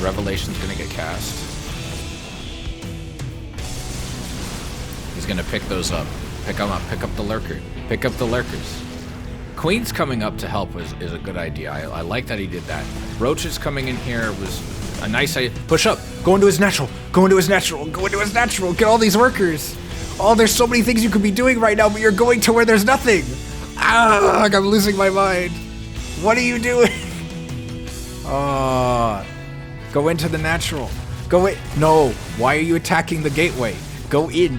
Revelation's gonna get cast. He's gonna pick those up. Pick them up. Pick up the lurker. Pick up the lurkers. Queen's coming up to help is a good idea. I like that he did that. Roach's coming in here was a nice idea. Push up. Go into his natural. Go into his natural. Go into his natural. Get all these workers. Oh, there's so many things you could be doing right now, but you're going to where there's nothing. Ah, I'm losing my mind. What are you doing? Oh. Go into the natural. Go in. No. Why are you attacking the gateway? Go in.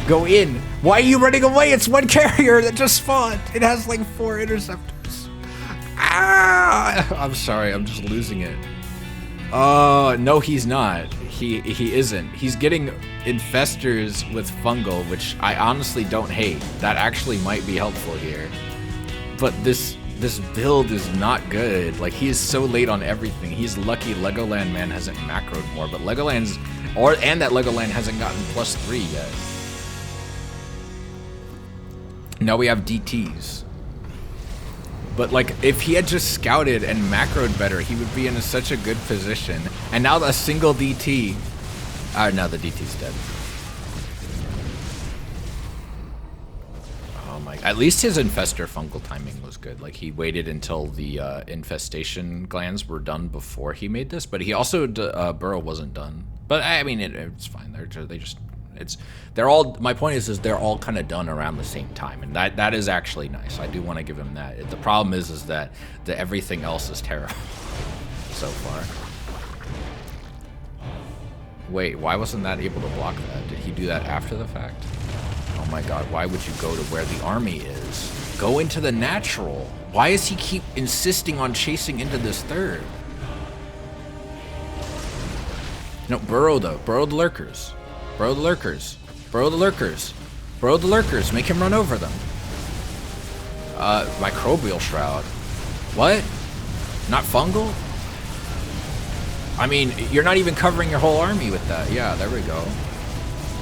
Go in. Why are you running away? It's one carrier that just spawned. It has like 4 interceptors. Ah! I'm sorry. I'm just losing it. No, he's not. He isn't. He's getting infestors with fungal, which I honestly don't hate. That actually might be helpful here. But this build is not good. Like, he is so late on everything. He's lucky Legoland Man hasn't macroed more, but Legoland's and that Legoland hasn't gotten +3 yet. Now we have DTs. But like, if he had just scouted and macroed better, he would be in such a good position. And now a single DT. Now the DT's dead. At least his infestor fungal timing was good. Like, he waited until the infestation glands were done before he made this, but he also burrow wasn't done. But I mean, it's fine. They're all. My point is they're all kind of done around the same time, and that is actually nice. I do want to give him that. The problem is that everything else is terrible so far. Wait, why wasn't that able to block that? Did he do that after the fact? Oh my god, why would you go to where the army is? Go into the natural. Why does he keep insisting on chasing into this third? No, burrow though. Burrow the lurkers. Burrow the lurkers. Burrow the lurkers. Burrow the lurkers. Make him run over them. Microbial shroud. What? Not fungal? I mean, you're not even covering your whole army with that. Yeah, there we go.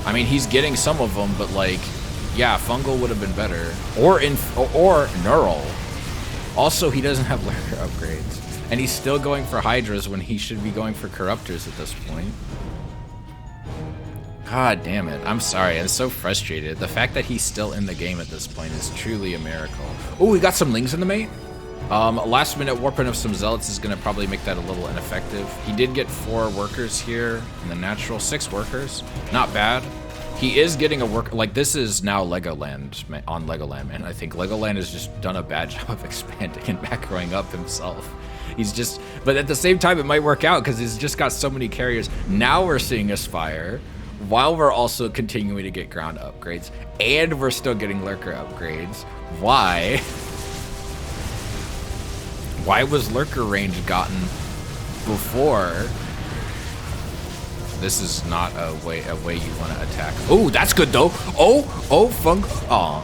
I mean, he's getting some of them, but like, yeah, fungal would have been better. Or neural. Also, he doesn't have lurker upgrades. And he's still going for hydras when he should be going for corruptors at this point. God damn it. I'm sorry. I'm so frustrated. The fact that he's still in the game at this point is truly a miracle. Oh, we got some lings in the mate. Last minute warping of some zealots is going to probably make that a little ineffective. He did get 4 workers here in the natural, 6 workers. Not bad. He is getting a work. Like, this is now Legoland on Legoland, man. I think Legoland has just done a bad job of expanding and macroing up himself. He's just, but at the same time, it might work out because he's just got so many carriers. Now we're seeing Aspire, while we're also continuing to get ground upgrades, and we're still getting lurker upgrades. Why? Why was lurker range gotten before? This is not a way you want to attack. Oh, that's good though. Oh, fungal. Aw.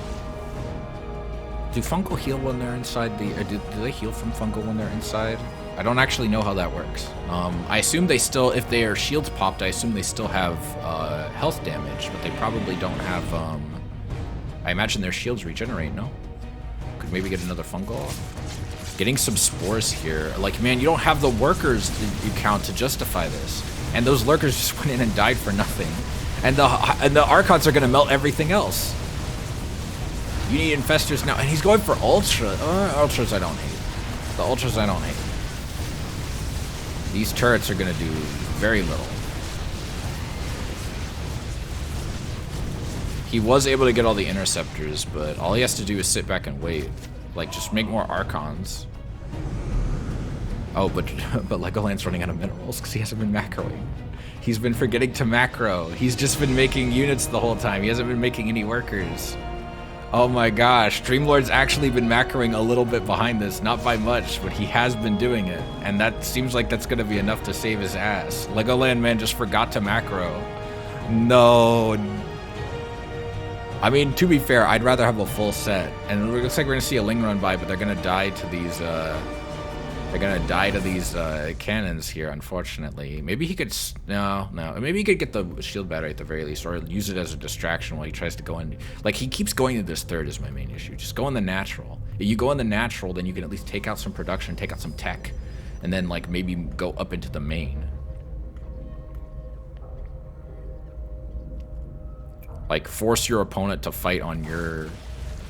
Do fungal heal when they're inside the? Do they heal from fungal when they're inside? I don't actually know how that works. I assume they still, if they are shields popped, I assume they still have health damage, but they probably don't have. I imagine their shields regenerate. No. Could maybe get another fungal off. Getting some spores here. Like, man, you don't have the workers you count to justify this. And those lurkers just went in and died for nothing. And the Archons are going to melt everything else. You need infestors now. And he's going for Ultra. Ultras I don't hate. The Ultras I don't hate. These turrets are going to do very little. He was able to get all the interceptors, but all he has to do is sit back and wait. Like, just make more Archons. Oh, but Legoland's running out of minerals because he hasn't been macroing. He's been forgetting to macro. He's just been making units the whole time. He hasn't been making any workers. Oh my gosh, Dreamlord's actually been macroing a little bit behind this, not by much, but he has been doing it. And that seems like that's gonna be enough to save his ass. Legoland man just forgot to macro. No. I mean, to be fair, I'd rather have a full set. And it looks like we're gonna see a Ling run by, but they're gonna die to these, cannons here, unfortunately. Maybe he could... No. Maybe he could get the shield battery at the very least, or use it as a distraction while he tries to go in. Like, he keeps going to this third is my main issue. Just go in the natural. If you go in the natural, then you can at least take out some production, take out some tech, and then, like, maybe go up into the main. Like, force your opponent to fight on your...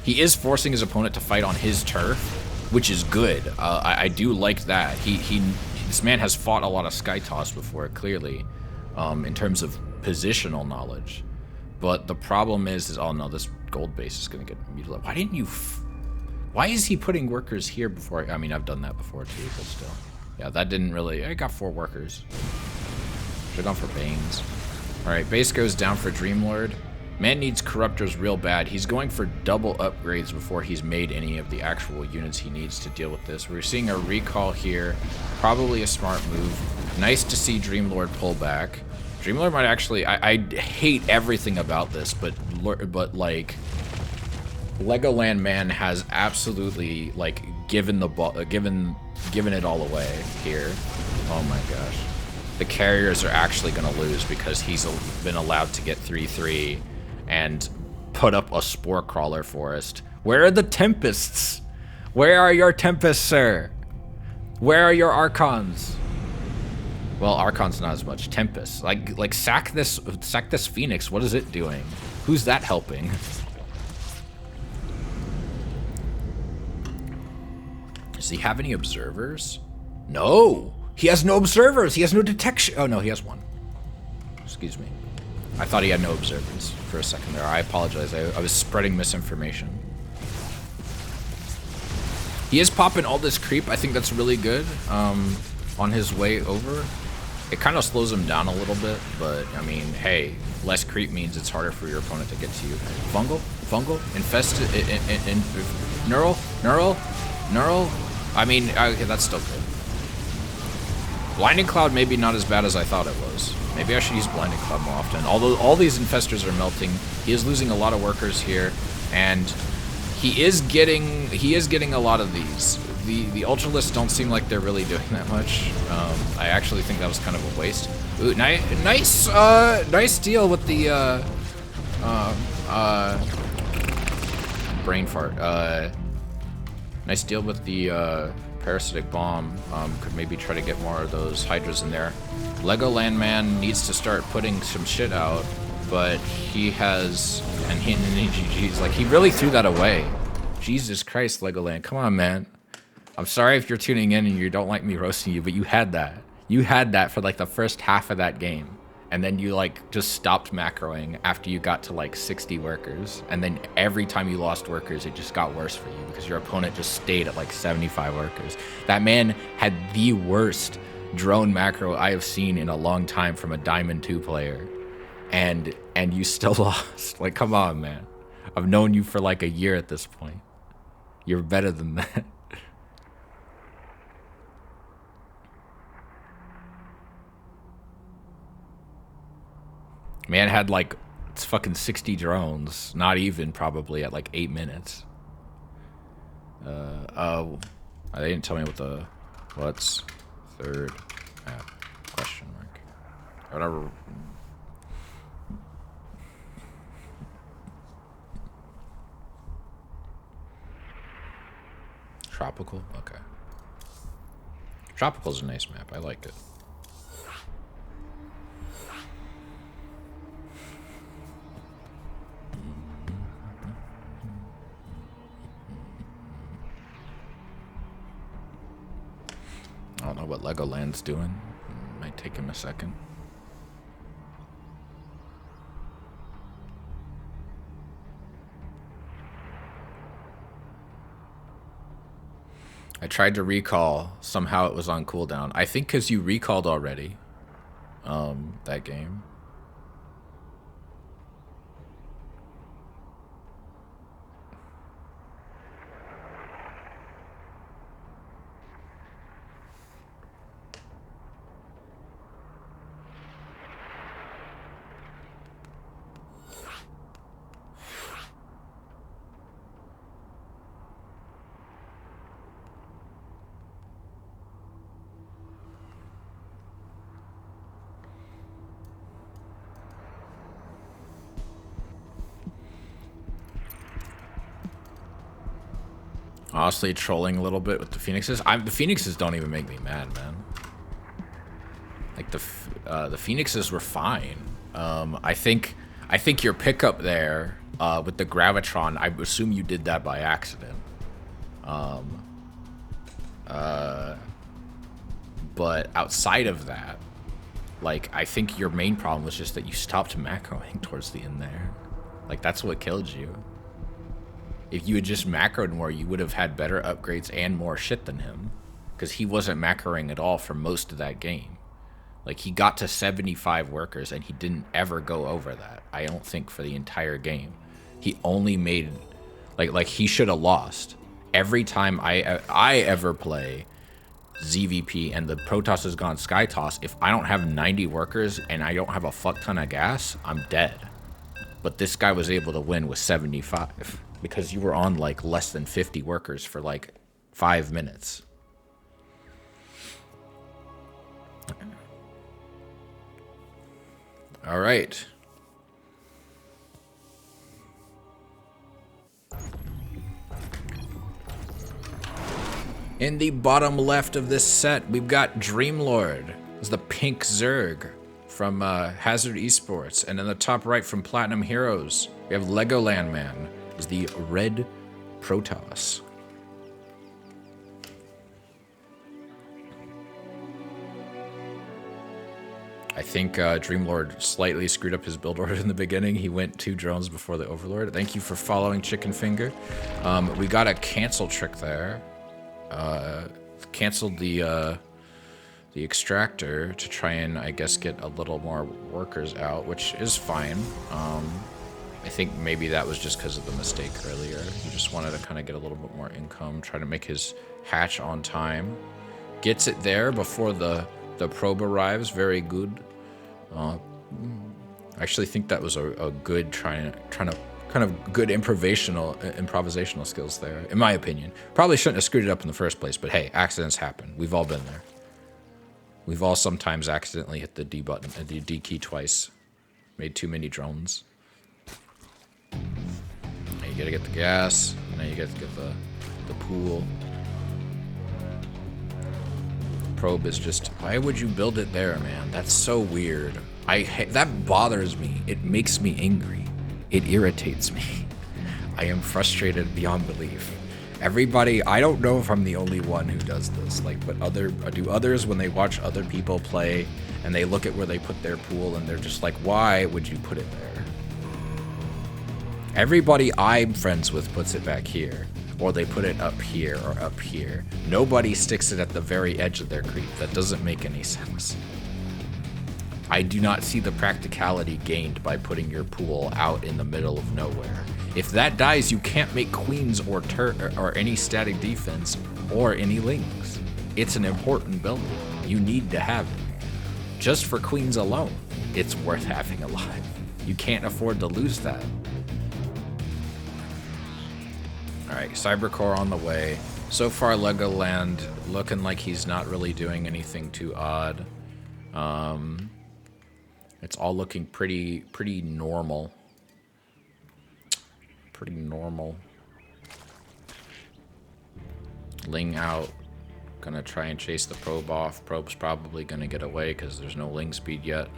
He is forcing his opponent to fight on his turf, which is good. I do like that. This man has fought a lot of Sky Toss before, clearly, in terms of positional knowledge. But the problem is oh no, this gold base is gonna get mutilated. Why didn't you? Why is he putting workers here before? I mean, I've done that before too, but still. Yeah, that didn't really. I got 4 workers. Should've gone for Banes. All right, base goes down for Dreamlord. Man needs Corruptors real bad. He's going for double upgrades before he's made any of the actual units he needs to deal with this. We're seeing a recall here. Probably a smart move. Nice to see Dreamlord pull back. Dreamlord might actually... I hate everything about this, but like... Legoland Man has absolutely, like, given the ball... given it all away here. Oh my gosh. The carriers are actually going to lose because he's been allowed to get 3-3 and put up a Spore Crawler Forest. Where are the Tempests? Where are your Tempests, sir? Where are your Archons? Well, Archon's not as much. Tempests. Like sack this Phoenix. What is it doing? Who's that helping? Does he have any observers? No! He has no observers! He has no detection! Oh no, he has one. Excuse me. I thought he had no observers for a second there. I apologize. I was spreading misinformation. He is popping all this creep. I think that's really good on his way over. It kind of slows him down a little bit, but I mean, hey, less creep means it's harder for your opponent to get to you. Fungal, infested, neural. I mean, okay, that's still good. Blinding Cloud maybe not as bad as I thought it was. Maybe I should use Blinding Cloud more often. Although all these infestors are melting, he is losing a lot of workers here, and he is getting a lot of these. The Ultralists don't seem like they're really doing that much. I actually think that was kind of a waste. Ooh, nice deal with the brain fart. Nice deal with the Parasitic Bomb. Could maybe try to get more of those Hydras in there. Legoland Man needs to start putting some shit out, but he has, and he's like, he really threw that away. Jesus Christ, Legoland, come on, man. I'm sorry if you're tuning in and you don't like me roasting you, but you had that. You had that for like the first half of that game. And then you like just stopped macroing after you got to like 60 workers. And then every time you lost workers, it just got worse for you because your opponent just stayed at like 75 workers. That man had the worst drone macro I have seen in a long time from a Diamond 2 player. And you still lost. Like, come on, man. I've known you for like a year at this point. You're better than that. Man had like, it's fucking 60 drones. Not even probably at like 8 minutes. They didn't tell me what the, what's third map, question mark. Whatever. Tropical? Okay. Tropical's a nice map. I like it. I don't know what Legoland's doing. Might take him a second. I tried to recall. Somehow it was on cooldown. I think because you recalled already. That game. Honestly, trolling a little bit with the Phoenixes. The Phoenixes don't even make me mad, man. Like the Phoenixes were fine. I think your pickup there with the Gravitron. I assume you did that by accident. But outside of that, like I think your main problem was just that you stopped macroing towards the end there. Like that's what killed you. If you had just macroed more, you would have had better upgrades and more shit than him. Because he wasn't macroing at all for most of that game. Like, he got to 75 workers, and he didn't ever go over that. I don't think for the entire game. He only made... Like he should have lost. Every time I ever play ZVP and the Protoss has gone Skytoss, if I don't have 90 workers and I don't have a fuck ton of gas, I'm dead. But this guy was able to win with 75. Because you were on like less than 50 workers for like 5 minutes. All right. In the bottom left of this set, we've got Dreamlord. It's the pink Zerg from Hazard Esports. And in the top right from Platinum Heroes, we have Legoland Man. Is the red Protoss. I think Dreamlord slightly screwed up his build order in the beginning. He went 2 drones before the Overlord. Thank you for following Chicken Finger. We got a cancel trick there. Canceled the extractor to try and, I guess, get a little more workers out, which is fine. I think maybe that was just because of the mistake earlier. He just wanted to kind of get a little bit more income, try to make his hatch on time. Gets it there before the probe arrives. Very good. I actually think that was a good trying to kind of good improvisational skills there, in my opinion. Probably shouldn't have screwed it up in the first place, but hey, accidents happen. We've all been there. We've all sometimes accidentally hit the D button, the D key twice. Made too many drones. Now you gotta get the gas. Now you gotta get the pool. Probe is just... Why would you build it there, man? That's so weird. That bothers me. It makes me angry. It irritates me. I am frustrated beyond belief. Everybody... I don't know if I'm the only one who does this. Like, but do others, when they watch other people play and they look at where they put their pool and they're just like, why would you put it there? Everybody I'm friends with puts it back here, or they put it up here or up here. Nobody sticks it at the very edge of their creep. That doesn't make any sense. I do not see the practicality gained by putting your pool out in the middle of nowhere. If that dies, you can't make queens or any static defense or any lings. It's an important build. You need to have it. Just for queens alone, it's worth having alive. You can't afford to lose that. Alright, Cybercore on the way. So far, Legoland looking like he's not really doing anything too odd. It's all looking pretty normal. Pretty normal. Ling out. Gonna try and chase the probe off. Probe's probably gonna get away because there's no Ling speed yet.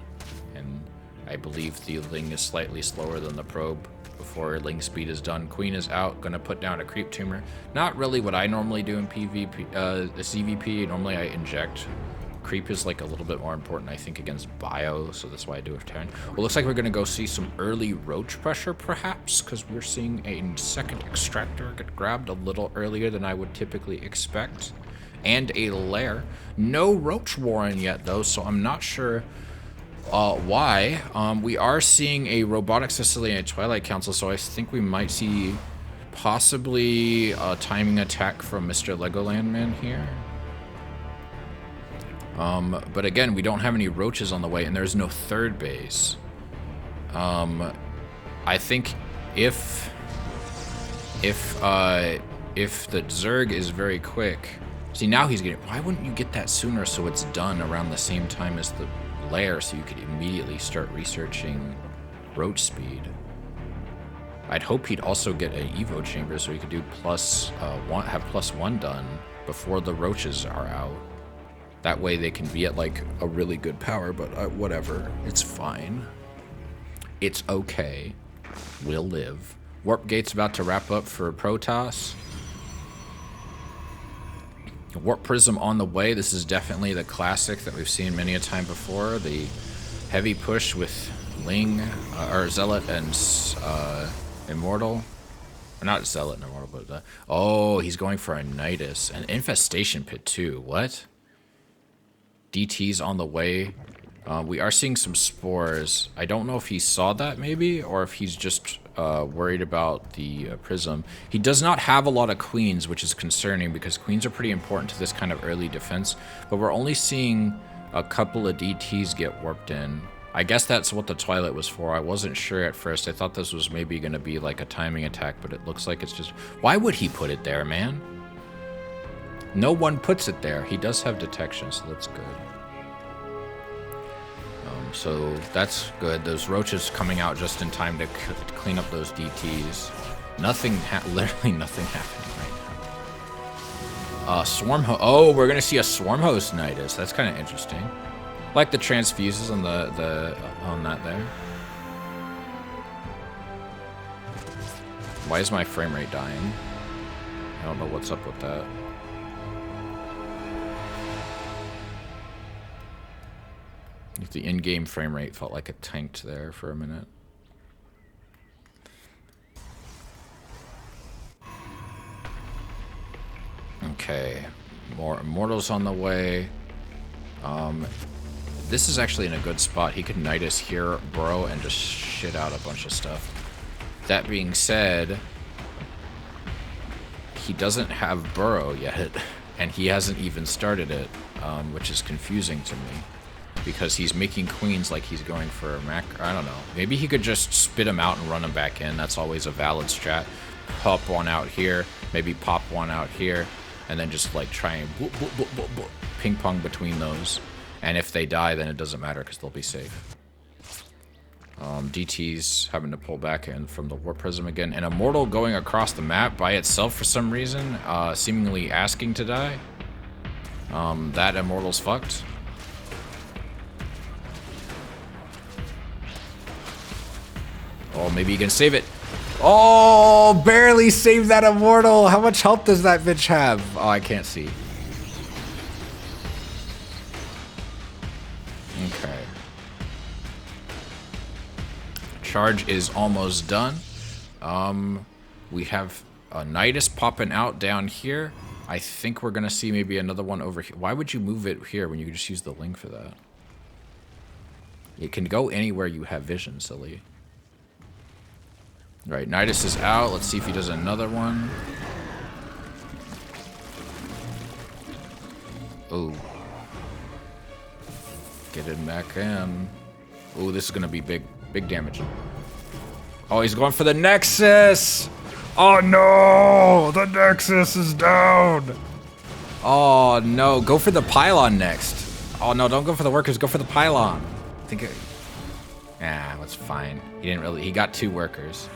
And I believe the Ling is slightly slower than the probe. Before Ling speed is done, Queen is out, gonna put down a creep tumor. Not really what I normally do in PvP, the CVP. Normally I inject creep is like a little bit more important, I think, against bio, so that's why I do with Terran. Well, looks like we're gonna go see some early roach pressure, perhaps, because we're seeing a second extractor get grabbed a little earlier than I would typically expect, and a lair. No roach warren yet, though, so I'm not sure why. We are seeing a robotics facility and a Twilight Council, so I think we might see possibly a timing attack from Mr. Legoland Man here. But again, we don't have any roaches on the way, and there's no third base. I think if the Zerg is very quick, see now he's getting. Why wouldn't you get that sooner so it's done around the same time as the lair, so you could immediately start researching roach speed? I'd hope he'd also get an Evo chamber so he could do have +1 done before the roaches are out. That way they can be at like a really good power, but whatever, it's fine. It's okay. We'll live. Warp gate's about to wrap up for Protoss. Warp prism on the way. This is definitely the classic that we've seen many a time before. The heavy push with Ling, or Zealot and Immortal. Or not Zealot and Immortal, but oh, he's going for a Nidus. An Infestation Pit too. What? DT's on the way. We are seeing some spores. I don't know if he saw that maybe, or if he's just worried about the prism. He does not have a lot of queens, which is concerning because queens are pretty important to this kind of early defense, but we're only seeing a couple of DTs get warped in. I guess that's what the Twilight was for. I wasn't sure at first. I thought this was maybe going to be like a timing attack, but it looks like it's just... Why would he put it there, man? No one puts it there. He does have detection, so that's good. So that's good. Those roaches coming out just in time to clean up those DTs. Literally nothing happening right now. Swarm host. Oh, we're gonna see a swarm host Nidus. That's kind of interesting. Like the transfuses on on that there. Why is my frame rate dying? I don't know what's up with that. The in-game frame rate felt like it tanked there for a minute. Okay, more Immortals on the way. This is actually in a good spot. He could Nidus here, burrow, and just shit out a bunch of stuff. That being said, he doesn't have burrow yet, and he hasn't even started it, which is confusing to me. Because he's making queens like he's going for a mac. I don't know. Maybe he could just spit them out and run them back in. That's always a valid strat. Pop one out here, maybe pop one out here, and then just like try and ping pong between those. And if they die, then it doesn't matter because they'll be safe. DT's having to pull back in from the Warp Prism again. And Immortal going across the map by itself for some reason, seemingly asking to die. That Immortal's fucked. Oh, maybe you can save it. Oh, barely saved that Immortal. How much health does that bitch have? Oh, I can't see. Okay. Charge is almost done. We have a Nidus popping out down here. I think we're gonna see maybe another one over here. Why would you move it here when you could just use the link for that? It can go anywhere you have vision, silly. Right, Nidus is out. Let's see if he does another one. Oh. Get him back in. Oh, this is gonna be big damage. Oh, he's going for the Nexus! Oh no! The Nexus is down! Oh no, go for the pylon next. Oh no, don't go for the workers, go for the pylon. I think it... Yeah, that's fine. He got 2 workers.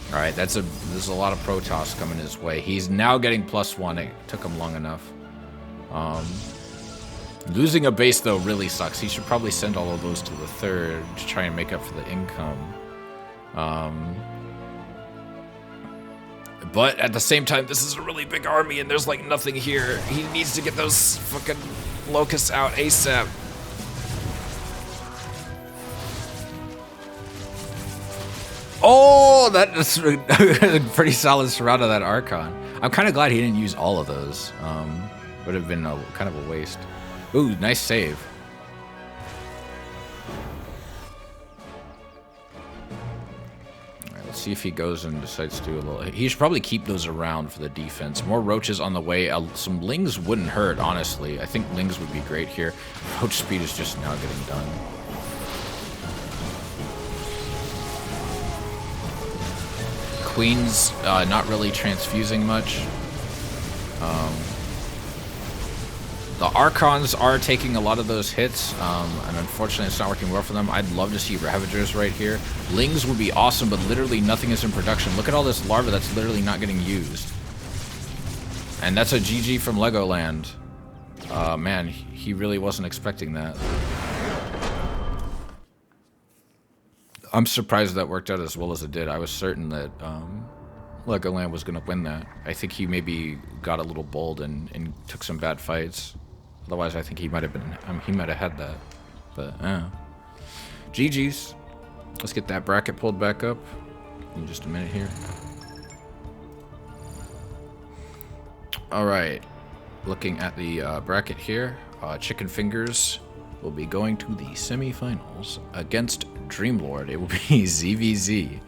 Alright, there's a lot of Protoss coming his way. He's now getting +1. It took him long enough. Losing a base, though, really sucks. He should probably send all of those to the 3rd to try and make up for the income. But at the same time, this is a really big army and there's like nothing here. He needs to get those fucking locusts out ASAP. Oh, that is a pretty solid surround of that Archon. I'm kind of glad he didn't use all of those. Would have been kind of a waste. Ooh, nice save. Let's see if he goes and decides to do a little... He should probably keep those around for the defense. More roaches on the way. Some lings wouldn't hurt, honestly. I think lings would be great here. Roach speed is just now getting done. Queen's not really transfusing much. The Archons are taking a lot of those hits, and unfortunately it's not working well for them. I'd love to see Ravagers right here. Lings would be awesome, but literally nothing is in production. Look at all this larva that's literally not getting used. And that's a GG from Legoland. Man, he really wasn't expecting that. I'm surprised that worked out as well as it did. I was certain that Legoland was going to win that. I think he maybe got a little bold and took some bad fights. Otherwise, I think he might have been. He might have had that. But GG's. Let's get that bracket pulled back up in just a minute here. All right. Looking at the bracket here, Chicken Fingers will be going to the semifinals against Dreamlord. It will be ZVZ.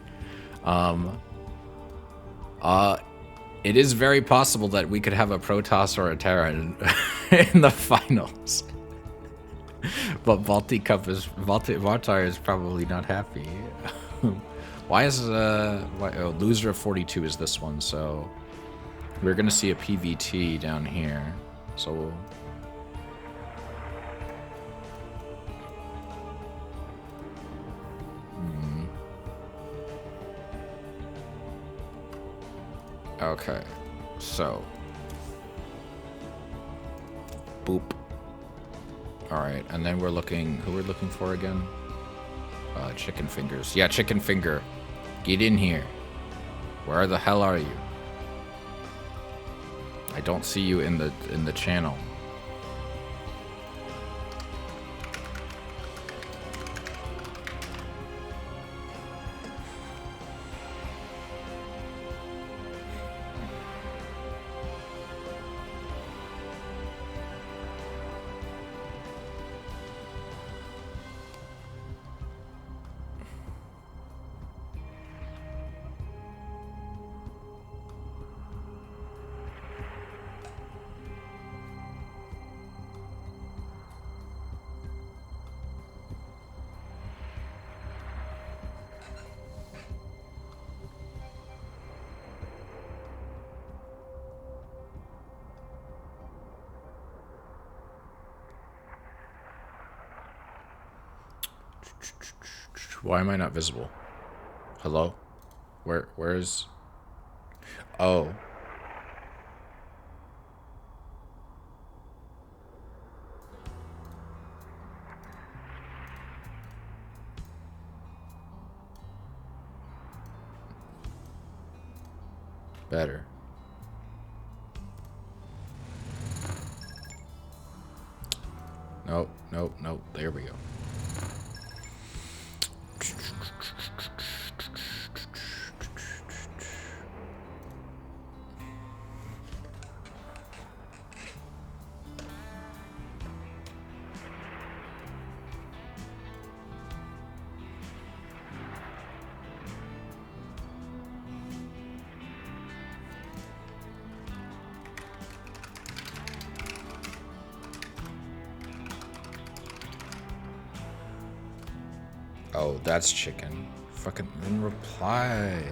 It is very possible that we could have a Protoss or a Terra in the finals. But Valtar is probably not happy. Why is loser of 42 is this one, so we're gonna see a PVT down here. So we'll okay, so boop. All right, and then we're looking. Who we're looking for again? Chicken Fingers. Yeah, Chicken Finger, get in here. Where the hell are you? I don't see you in the channel. Why am I not visible? Hello? Where's... Oh. Better. Nope, nope, nope. There we go. Oh, that's chicken. Fucking then reply.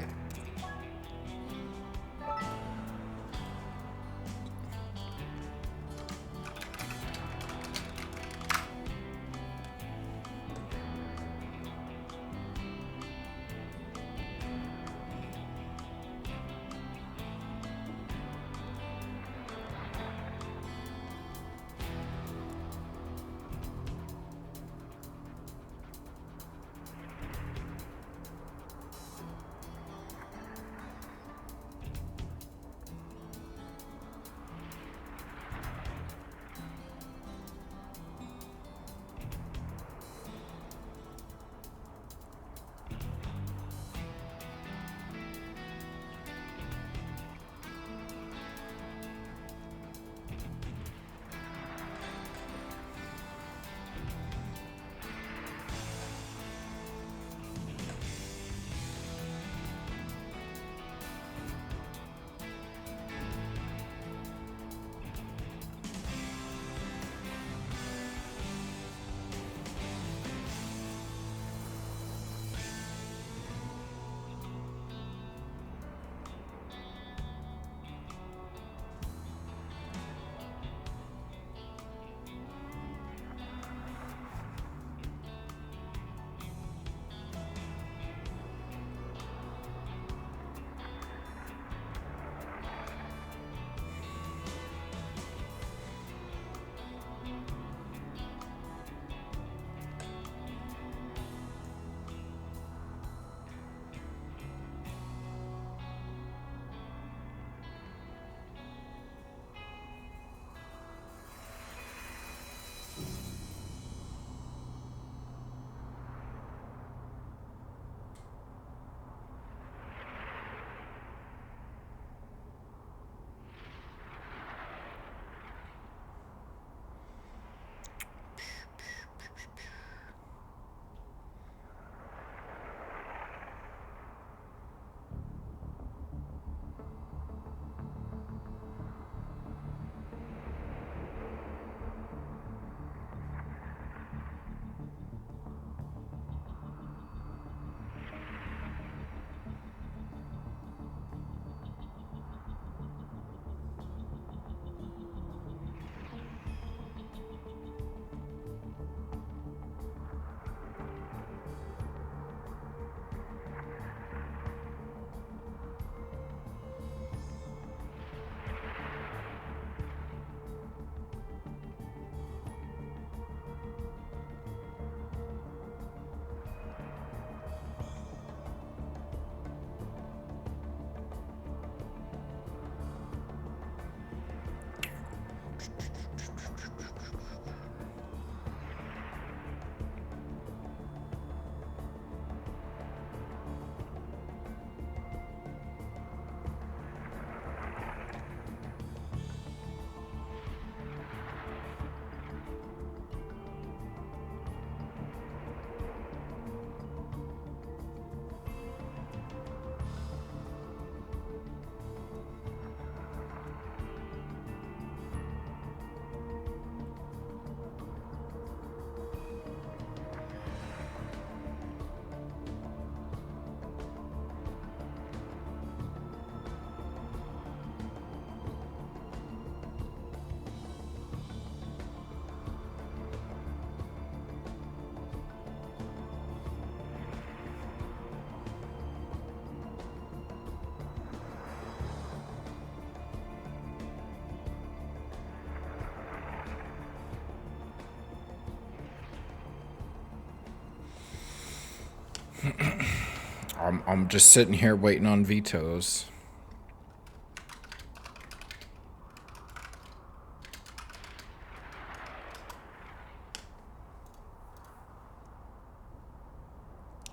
I'm just sitting here waiting on vetoes.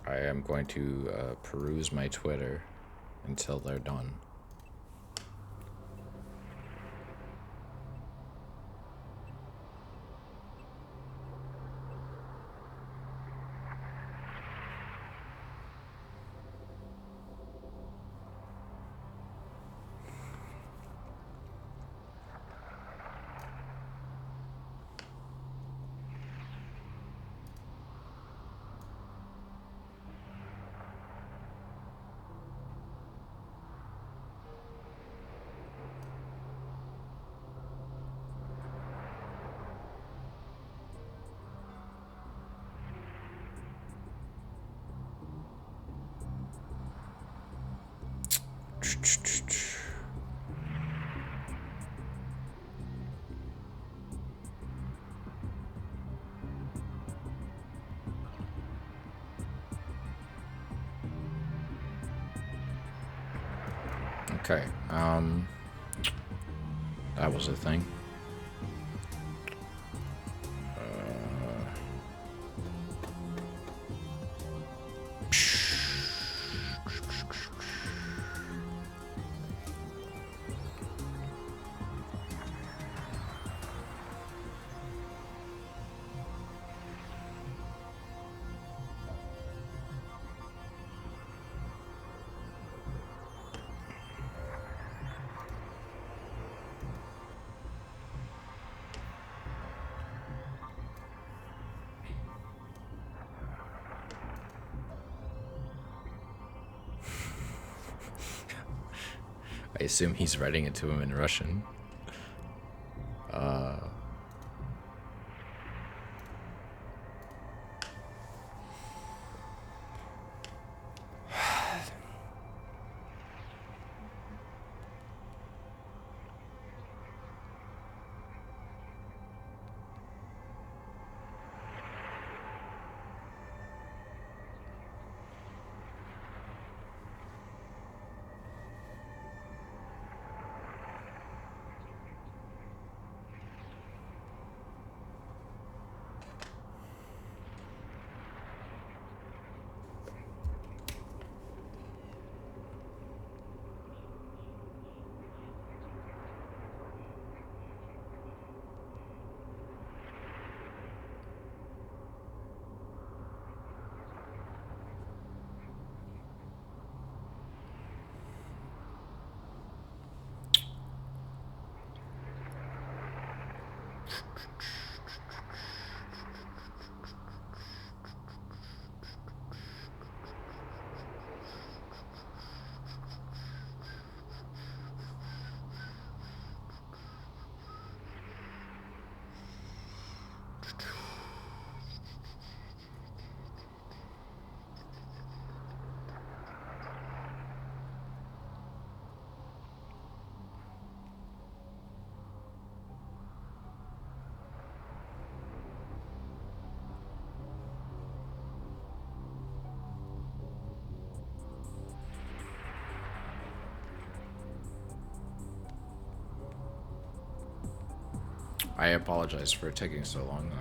I am going to peruse my Twitter until they're done. Okay, that was a thing. I assume he's writing it to him in Russian. I apologize for it taking so long.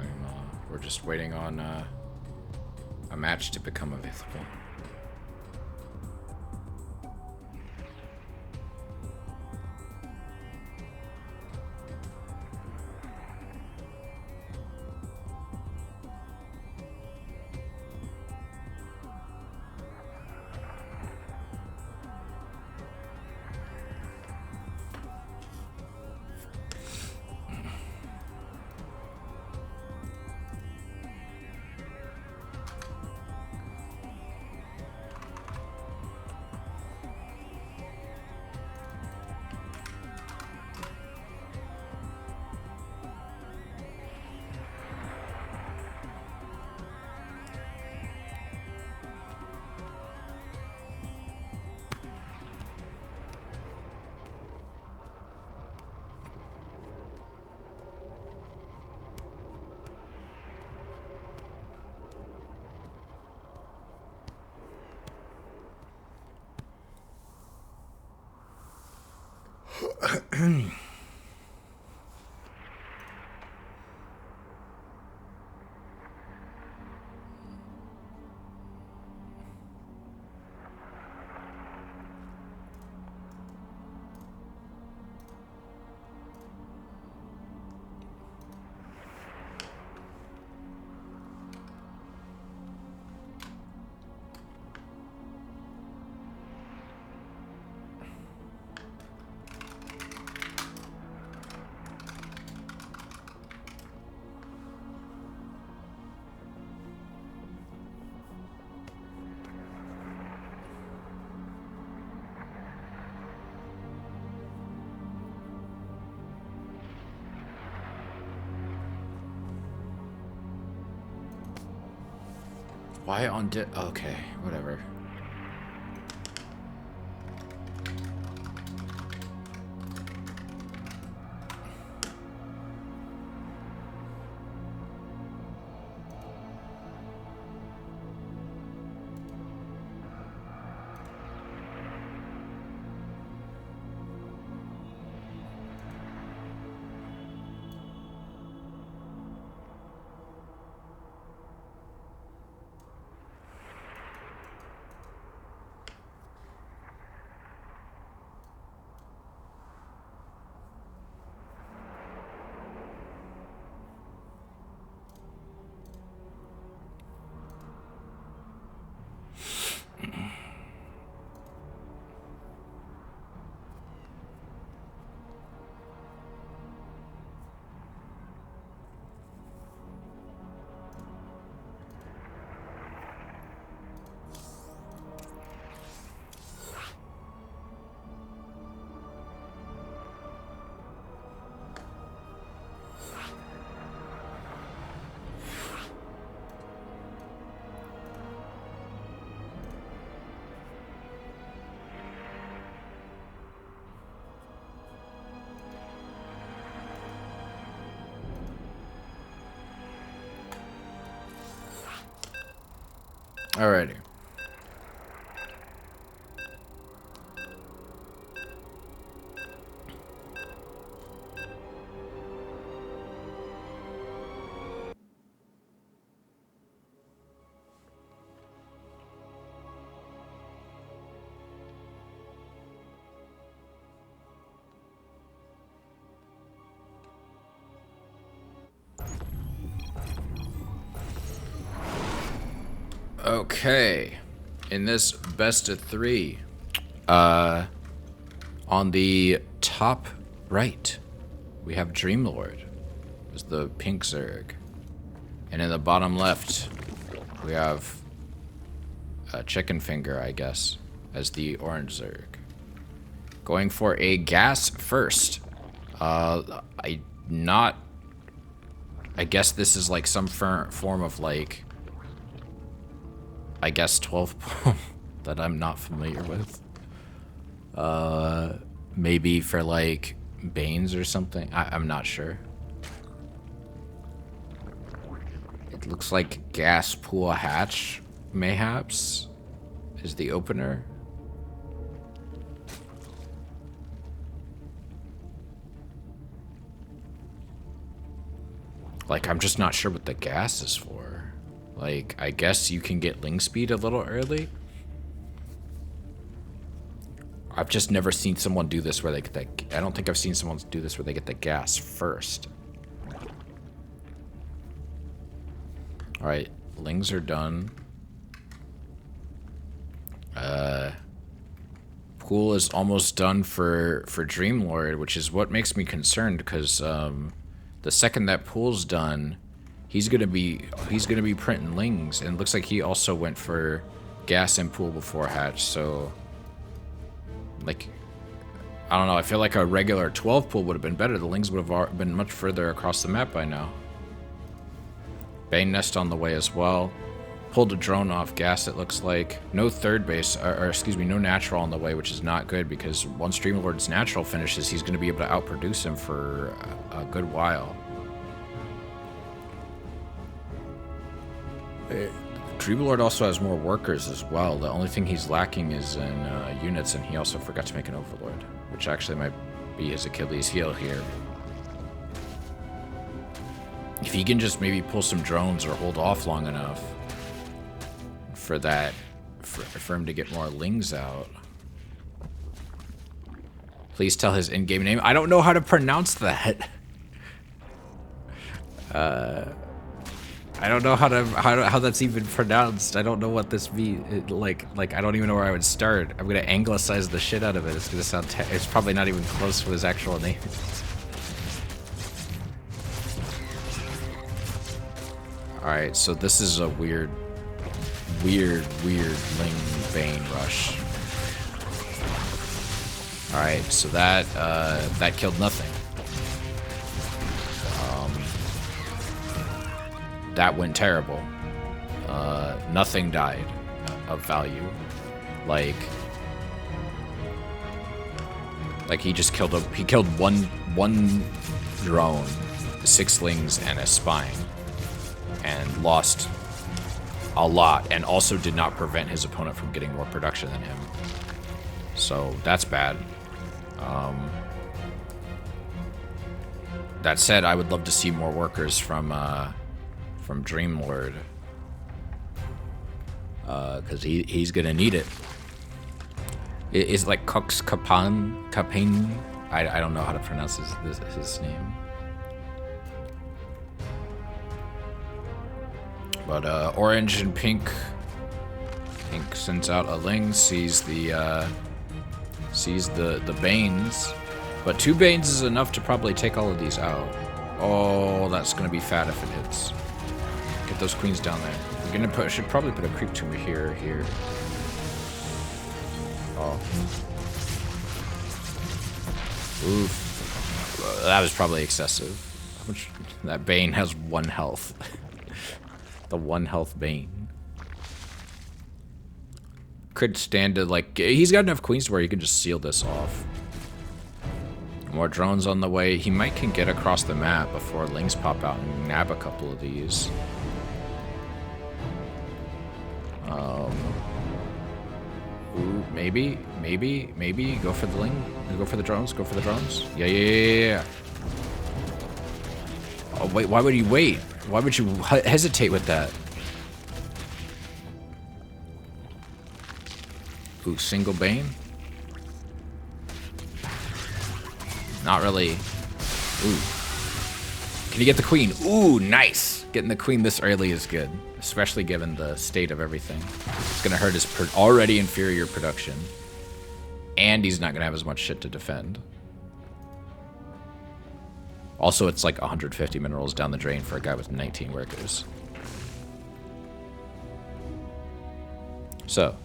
We're just waiting on a match to become available. Why on okay, whatever. Alrighty. Okay, in this best of three, on the top right, we have Dreamlord, is the pink Zerg, and in the bottom left, we have Chicken Finger, I guess, as the orange Zerg. Going for a gas first. I guess this is like some form of like, I guess 12 that I'm not familiar with. Maybe for like Banes or something. I'm not sure. It looks like gas pool hatch, mayhaps, is the opener. Like, I'm just not sure what the gas is for. Like, I guess you can get ling speed a little early. I've just never seen someone do this where they get that. I don't think I've seen someone do this where they get the gas first. Alright, lings are done. Pool is almost done for Dreamlord, which is what makes me concerned, because the second that pool's done, he's gonna be printing lings, and it looks like he also went for gas and pool before hatch. So, like, I don't know. I feel like a regular 12 pool would have been better. The lings would have been much further across the map by now. Bane nest on the way as well. Pulled a drone off gas, it looks like. No third base, or excuse me, no natural on the way, which is not good, because once Dreamlord's natural finishes, he's going to be able to outproduce him for a good while. Dreamlord also has more workers as well. The only thing he's lacking is in units, and he also forgot to make an Overlord, which actually might be his Achilles heel here. If he can just maybe pull some drones or hold off long enough for that, for him to get more lings out. Please tell his in-game name. I don't know how to pronounce that. I don't know how that's even pronounced. I don't know what this means. Like I don't even know where I would start. I'm gonna anglicize the shit out of it. It's gonna sound. It's probably not even close to his actual name. All right, so this is a weird Ling Bane rush. All right, so that killed nothing. That went terrible. Nothing died of value. Like he just killed one drone, 6 lings, and a spine, and lost a lot, and also did not prevent his opponent from getting more production than him. So that's bad. That said, I would love to see more workers from Dreamlord, because he's gonna need it. It's like Cox Capane. I don't know how to pronounce his name. But orange and pink. Pink sends out a ling, sees the Banes. But 2 Banes is enough to probably take all of these out. Oh, that's gonna be fat if it hits. Get those queens down there. We're gonna should probably put a creep tumor here. Oh. Oof. That was probably excessive. How much? That Bane has 1 health. The 1 health Bane. Could stand to, like, he's got enough queens to where he can just seal this off. More drones on the way. He might can get across the map before lings pop out and nab a couple of these. Ooh, maybe. Go for the ling. Go for the drones. Yeah. Oh, wait, why would you wait? Why would you hesitate with that? Ooh, single Bane? Not really. Ooh. Can you get the queen? Ooh, nice! Getting the queen this early is good, especially given the state of everything. It's gonna hurt his already inferior production. And he's not gonna have as much shit to defend. Also, it's like 150 minerals down the drain for a guy with 19 workers. So.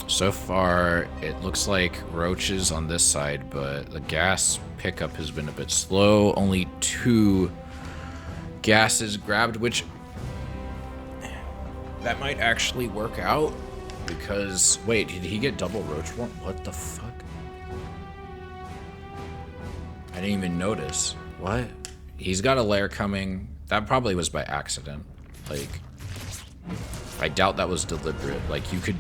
So far, it looks like roaches on this side, but the gas pickup has been a bit slow. Only 2 gases grabbed, which that might actually work out, because wait, did he get double roach one? What the fuck? I didn't even notice. What? He's got a lair coming. That probably was by accident. Like, I doubt that was deliberate. Like, you could...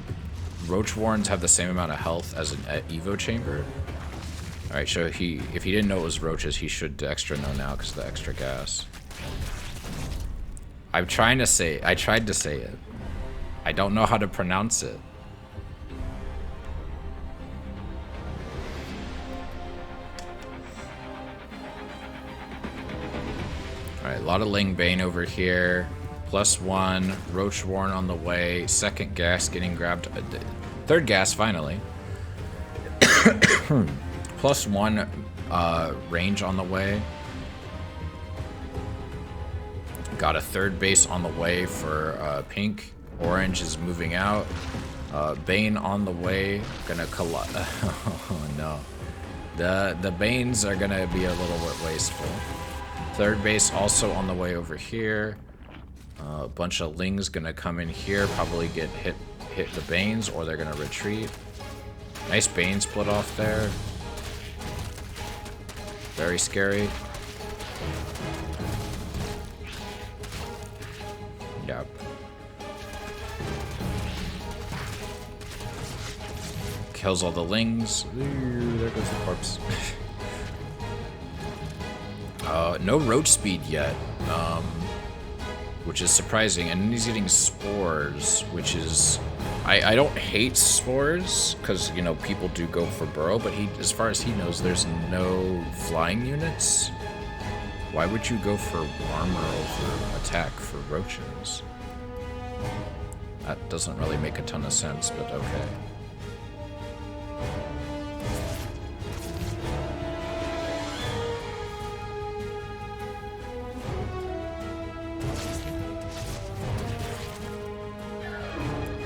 Roach Warrens have the same amount of health as an Evo Chamber. Alright, so if he didn't know it was roaches, he should extra know now because of the extra gas. I tried to say it. I don't know how to pronounce it. Alright, a lot of Ling Bane over here. +1, Roach Warren on the way. Second gas getting grabbed. Third gas, finally. +1 range on the way. Got a third base on the way for pink. Orange is moving out. Bane on the way. Gonna collide. Oh no. The Banes are gonna be a little bit wasteful. Third base also on the way over here. A bunch of Lings gonna come in here, probably get hit the Banes, or they're gonna retreat. Nice Bane split off there. Very scary. Yep. Kills all the Lings. Ooh, there goes the corpse. No roach speed yet, which is surprising. And then he's getting spores, which is... I don't hate spores, because, you know, people do go for burrow, but as far as he knows, there's no flying units. Why would you go for armor over attack for roaches? That doesn't really make a ton of sense, but okay.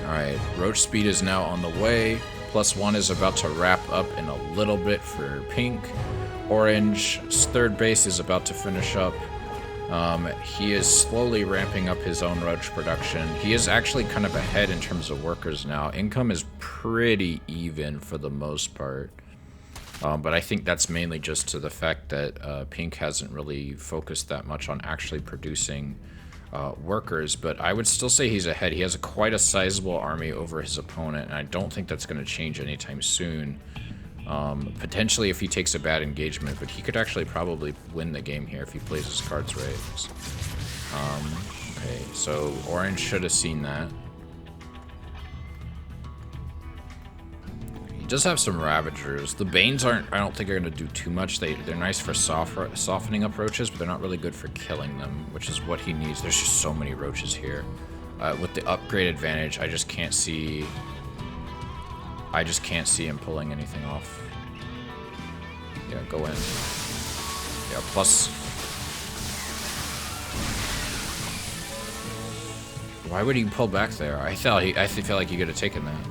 Alright, roach speed is now on the way. +1 is about to wrap up in a little bit for pink. Orange's third base is about to finish up. He is slowly ramping up his own roach production. He is actually kind of ahead in terms of workers now. Income is pretty even for the most part. But I think that's mainly just to the fact that pink hasn't really focused that much on actually producing workers, but I would still say he's ahead. He has quite a sizable army over his opponent, and I don't think that's going to change anytime soon. Potentially if he takes a bad engagement, but he could actually probably win the game here if he plays his cards right. Okay, so Orange should have seen that. He does have some Ravagers. The Banes I don't think are going to do too much. They're nice for softening up roaches, but they're not really good for killing them, which is what he needs. There's just so many roaches here. With the upgrade advantage, I just can't see him pulling anything off. Yeah, go in. Yeah, plus... Why would he pull back there? I feel like he could have taken that.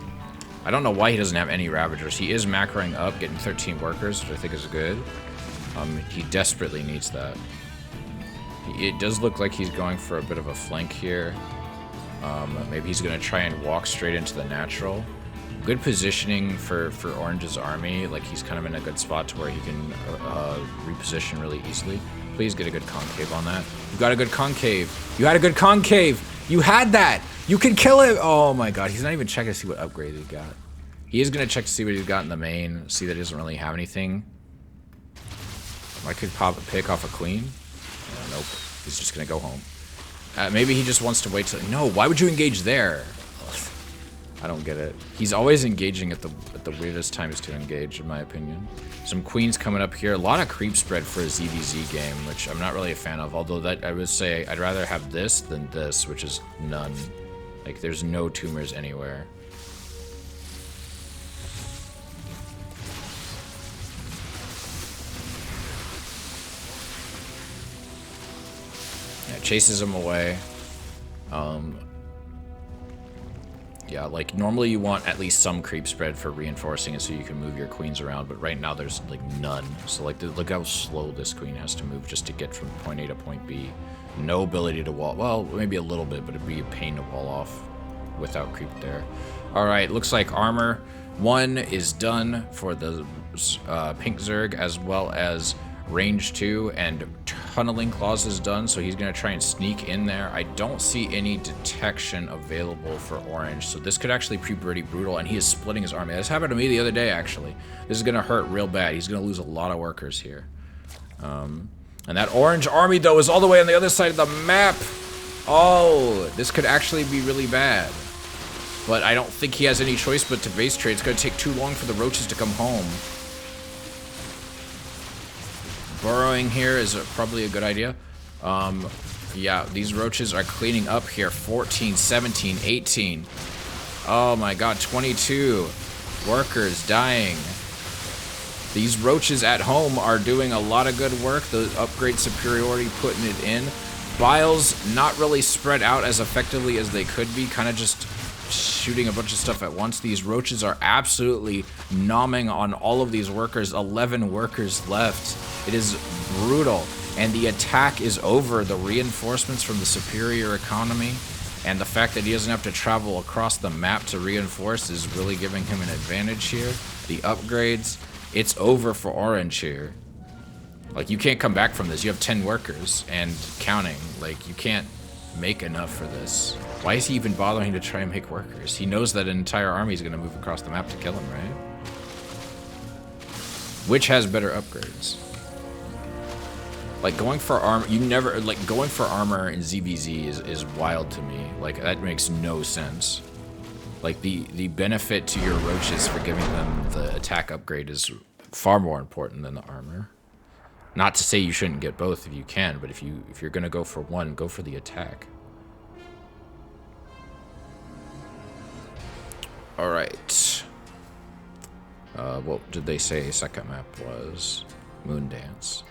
I don't know why he doesn't have any Ravagers. He is macroing up, getting 13 workers, which I think is good. He desperately needs that. It does look like he's going for a bit of a flank here. Maybe he's going to try and walk straight into the natural. Good positioning for Orange's army. Like, he's kind of in a good spot to where he can reposition really easily. Please get a good concave on that. You got a good concave. You had a good concave. You had that. You can kill it. Oh my god. He's not even checking to see what upgrade he got. He is going to check to see what he's got in the main. See that he doesn't really have anything. I could pick off a queen. Nope. He's just going to go home. Maybe he just wants to wait till... No, why would you engage there? I don't get it. He's always engaging at the weirdest times to engage, in my opinion. Some queens coming up here. A lot of creep spread for a ZVZ game, which I'm not really a fan of. Although that I would say I'd rather have this than this, which is none. Like, there's no tumors anywhere. Yeah, chases him away. Yeah, like, normally you want at least some creep spread for reinforcing it so you can move your queens around, but right now there's, like, none. So, like, look how slow this queen has to move just to get from point A to point B. No ability to wall... Well, maybe a little bit, but it'd be a pain to wall off without creep there. Alright, looks like armor 1 is done for the pink Zerg, as well as range 2, and tunneling claws is done, so he's going to try and sneak in there. I don't see any detection available for orange, so this could actually be pretty brutal, and he is splitting his army. This happened to me the other day, actually. This is going to hurt real bad. He's going to lose a lot of workers here. And that orange army, though, is all the way on the other side of the map. Oh, this could actually be really bad. But I don't think he has any choice but to base trade. It's going to take too long for the roaches to come home. Burrowing here is probably a good idea. Yeah, these roaches are cleaning up here. 14, 17, 18. Oh my god, 22 workers dying. These roaches at home are doing a lot of good work. The upgrade superiority putting it in. Biles not really spread out as effectively as they could be, kind of just shooting a bunch of stuff at once. These roaches are absolutely nomming on all of these workers. 11 workers left. It is brutal, and the attack is over. The reinforcements from the superior economy and the fact that he doesn't have to travel across the map to reinforce is really giving him an advantage here. The upgrades, it's over for orange here. Like, you can't come back from this. You have 10 workers and counting. Like, you can't make enough for this. Why is he even bothering to try and make workers? He knows that an entire army is going to move across the map to kill him, right? Which has better upgrades? Like, going for armor, going for armor in ZVZ is wild to me. Like, that makes no sense. Like, the benefit to your roaches for giving them the attack upgrade is far more important than the armor. Not to say you shouldn't get both if you can, but if you're gonna go for one, go for the attack. All right. What did they say second map was? Moondance.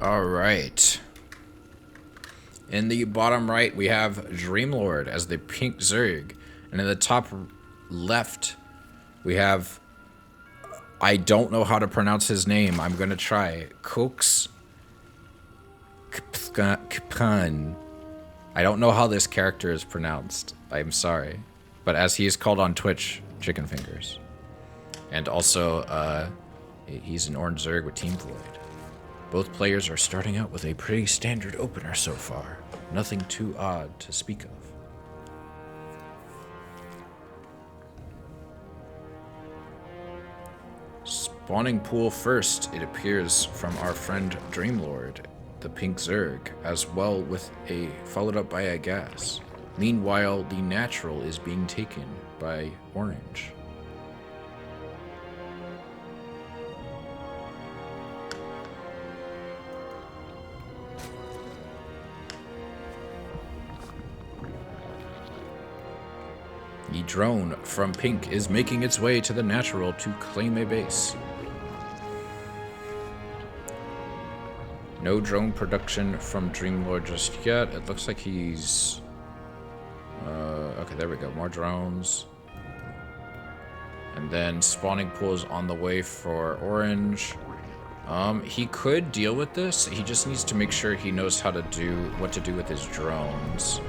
All right. In the bottom right, we have Dreamlord as the pink Zerg. And in the top left, we have... I don't know how to pronounce his name. I'm going to try. Koks Kpan. I don't know how this character is pronounced. I'm sorry. But as he is called on Twitch, Chicken Fingers. And also, he's an orange Zerg with Team Void. Both players are starting out with a pretty standard opener so far. Nothing too odd to speak of. Spawning pool first, it appears, from our friend Dreamlord, the pink Zerg, as well with followed up by a gas. Meanwhile, the natural is being taken by orange. The drone from pink is making its way to the natural to claim a base. No drone production from Dreamlord just yet. It looks like he's... okay, there we go. More drones. And then spawning pool is on the way for orange. He could deal with this. He just needs to make sure he knows how to do what to do with his drones.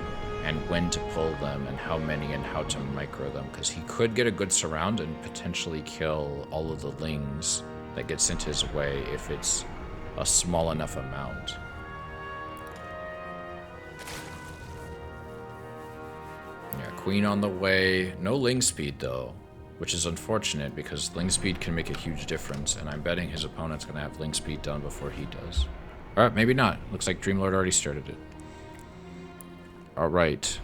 And when to pull them, and how many, and how to micro them. Because he could get a good surround and potentially kill all of the lings that get sent his way if it's a small enough amount. Yeah, Queen on the way. No ling speed, though, which is unfortunate because ling speed can make a huge difference, and I'm betting his opponent's going to have ling speed done before he does. Alright, maybe not. Looks like Dreamlord already started it. Alright.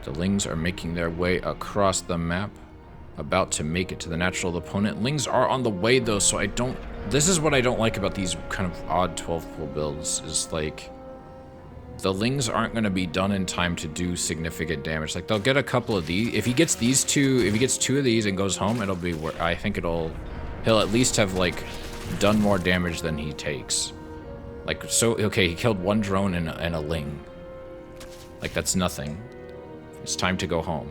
The Lings are making their way across the map. About to make it to the natural opponent. Lings are on the way though, so I don't... This is what I don't like about these kind of odd 12-pull builds, is like... The Lings aren't going to be done in time to do significant damage. Like, they'll get a couple of these. If he gets these two, if he gets 2 of these and goes home, it'll be... I think it'll... He'll at least have, like, done more damage than he takes. Like, so... Okay, he killed 1 drone and a Ling. Like, that's nothing. It's time to go home.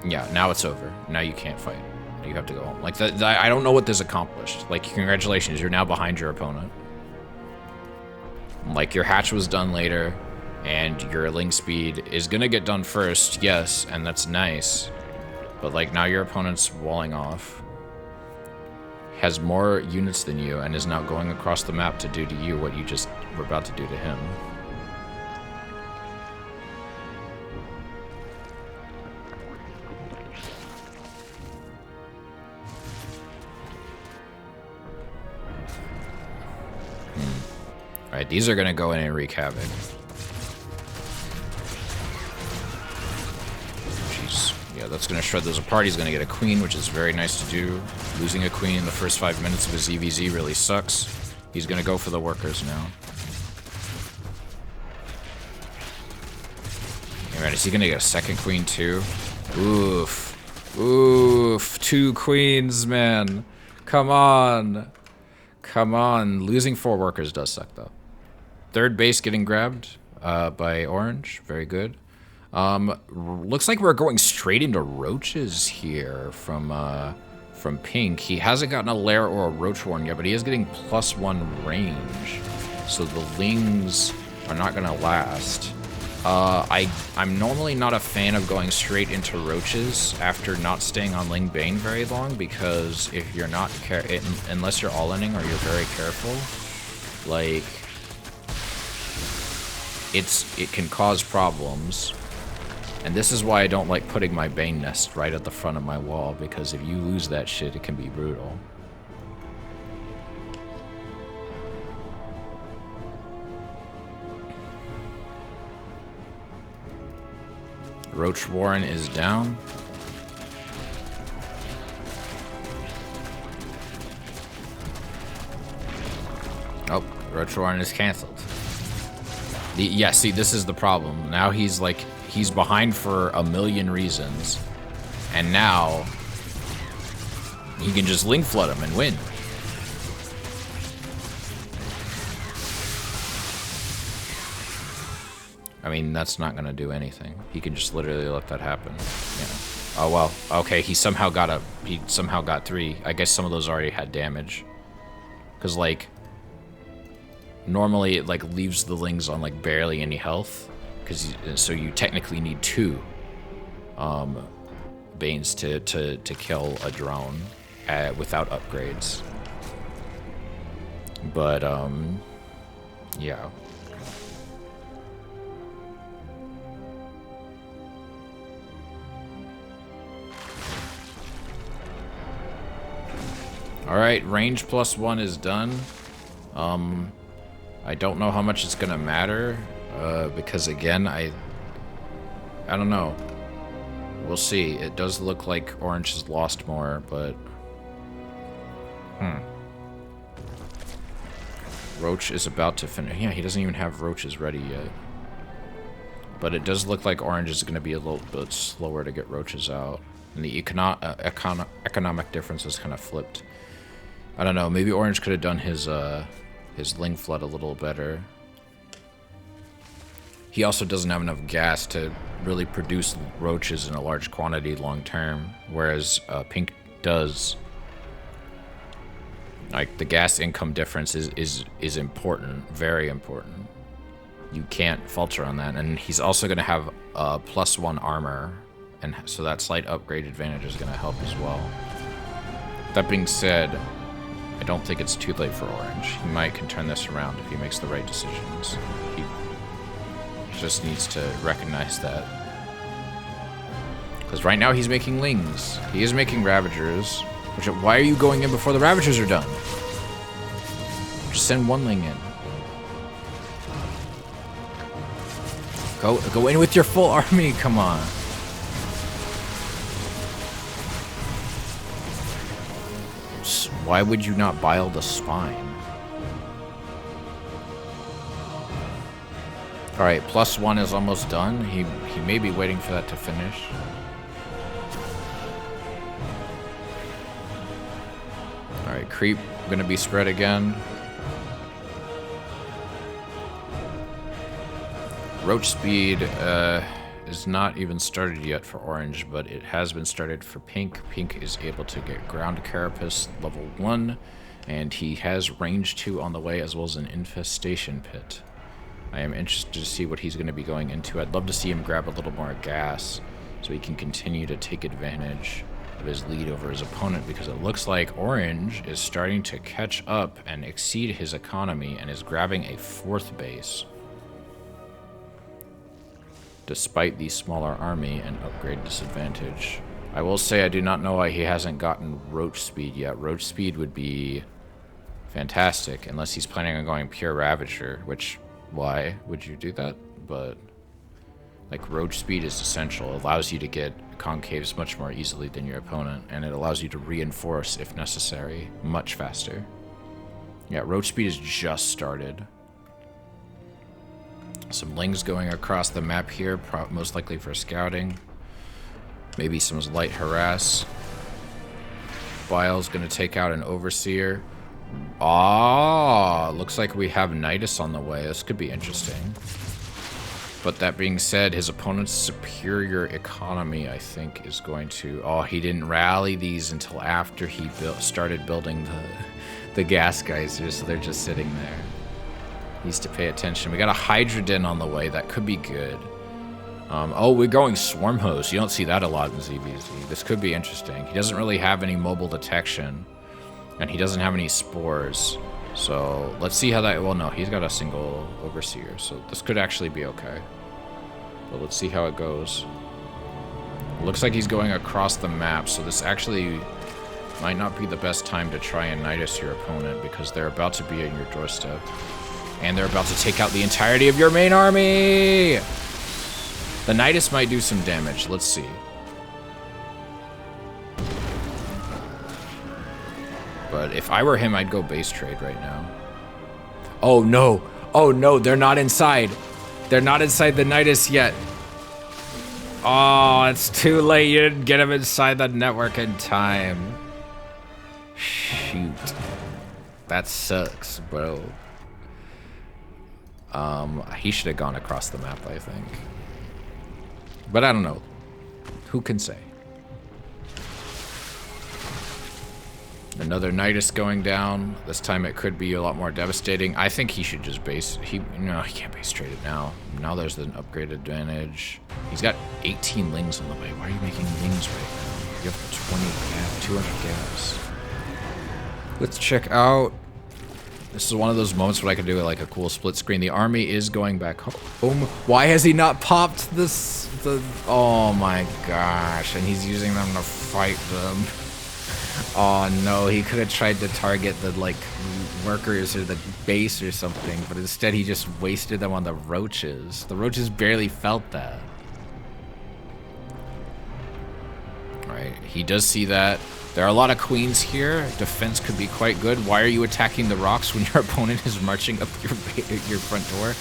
Yeah, now it's over. Now you can't fight. You have to go home. Like, I don't know what this accomplished. Like, congratulations, you're now behind your opponent. Like, your hatch was done later, and your Ling speed is gonna get done first, yes, and that's nice. But, like, now your opponent's walling off. Has more units than you, and is now going across the map to do to you what you just were about to do to him. Alright, these are gonna go in and wreak havoc. Jeez. Yeah, that's gonna shred those apart. He's gonna get a queen, which is very nice to do. Losing a queen in the first 5 minutes of his EVZ really sucks. He's gonna go for the workers now. Alright, is he gonna get a second queen too? Oof. Oof. 2 queens, man. Come on. Come on. Losing 4 workers does suck, though. 3rd base getting grabbed by Orange. Very good. Looks like we're going straight into roaches here from Pink. He hasn't gotten a lair or a roach warren yet, but he is getting +1 range. So the Lings are not going to last. I'm normally not a fan of going straight into roaches after not staying on Ling Bane very long, because if you're not unless you're all-inning or you're very careful, like, it can cause problems. And this is why I don't like putting my Bane nest right at the front of my wall, because if you lose that shit, it can be brutal. Roach Warren is down. Oh, Roach Warren is canceled. Yeah, see, this is the problem. Now he's like, he's behind for a million reasons. And now he can just link flood him and win. I mean, that's not gonna do anything. He can just literally let that happen. Yeah. Oh well. Okay, he somehow got 3. I guess some of those already had damage. Cause like, normally it like leaves the Lings on like barely any health. So you technically need 2 Banes to kill a drone without upgrades. But yeah. Alright, range +1 is done. I don't know how much it's gonna matter, because again, I don't know. We'll see. It does look like Orange has lost more, but... Roach is about to finish. Yeah, he doesn't even have roaches ready yet. But it does look like Orange is gonna be a little bit slower to get roaches out. And the economic difference is kind of flipped. I don't know, maybe Orange could have done his Ling Flood a little better. He also doesn't have enough gas to really produce roaches in a large quantity long term, whereas Pink does. Like, the gas income difference is important, very important. You can't falter on that, and he's also going to have +1 armor, and so that slight upgrade advantage is going to help as well. That being said, I don't think it's too late for Orange. He can turn this around if he makes the right decisions. He just needs to recognize that. Because right now he's making Lings. He is making Ravagers. Why are you going in before the Ravagers are done? Just send one Ling in. Go in with your full army, come on. Why would you not bile the spine? Alright, +1 is almost done. He may be waiting for that to finish. Alright, creep gonna be spread again. Roach speed is not even started yet for orange, but it has been started for pink. Pink is able to get ground carapace level 1, and he has range 2 on the way, as well as an infestation pit. I am interested to see what he's going to be going into. I'd love to see him grab a little more gas so he can continue to take advantage of his lead over his opponent, because it looks like orange is starting to catch up and exceed his economy and is grabbing a 4th base. Despite the smaller army and upgrade disadvantage. I will say I do not know why he hasn't gotten Roach Speed yet. Roach Speed would be fantastic, unless he's planning on going pure Ravager, which, why would you do that? But, like, Roach Speed is essential. It allows you to get concaves much more easily than your opponent, and it allows you to reinforce, if necessary, much faster. Yeah, Roach Speed is just started. Some Lings going across the map here, most likely for scouting. Maybe some light harass. Bile's gonna take out an Overseer. Ah, looks like we have Nidus on the way. This could be interesting. But that being said, his opponent's superior economy, I think, is going to... Oh, he didn't rally these until after he started building the gas geysers, so they're just sitting there. Needs to pay attention. We got a Hydrodin on the way. That could be good. Oh, we're going Swarm Hose. You don't see that a lot in ZVZ. This could be interesting. He doesn't really have any mobile detection. And he doesn't have any spores. So, let's see how that... Well, no, he's got a single Overseer. So, this could actually be okay. But let's see how it goes. Looks like he's going across the map. So, this actually might not be the best time to try and Nidus your opponent, because they're about to be in your doorstep. And they're about to take out the entirety of your main army! The Nidus might do some damage. Let's see. But if I were him, I'd go base trade right now. Oh, no. Oh, no. They're not inside. They're not inside the Nidus yet. Oh, it's too late. You didn't get him inside the network in time. Shoot. That sucks, bro. He should have gone across the map, I think. But I don't know. Who can say? Another Nidus going down. This time it could be a lot more devastating. I think he should just base... No, he can't base trade it now. Now there's an upgrade advantage. He's got 18 Lings on the way. Why are you making Lings right now? You have 20 gas, 200 gas. Let's check out... This is one of those moments where I could do like a cool split screen. The army is going back home. Why has he not popped this? Oh my gosh. And he's using them to fight them. Oh no, he could have tried to target the like workers or the base or something, but instead he just wasted them on the roaches. The roaches barely felt that. Alright, he does see that. There are a lot of queens here. Defense could be quite good. Why are you attacking the rocks when your opponent is marching up your front door?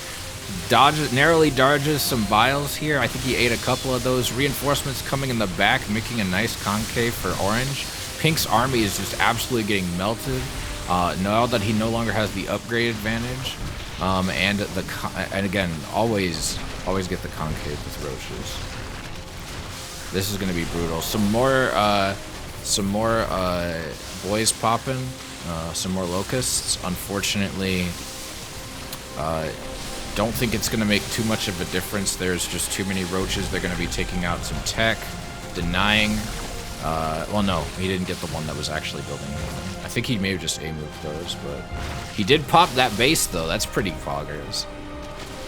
Narrowly dodges some biles here. I think he ate a couple of those. Reinforcements coming in the back, making a nice concave for orange. Pink's army is just absolutely getting melted. Now that he no longer has the upgrade advantage. And again, always get the concave with roaches. This is going to be brutal. Some more boys popping, some more locusts. Unfortunately, don't think it's going to make too much of a difference. There's just too many roaches. They're going to be taking out some tech, denying. Well, no, he didn't get the one that was actually building anything. I think he may have just A-moved those, but he did pop that base, though. That's pretty poggers.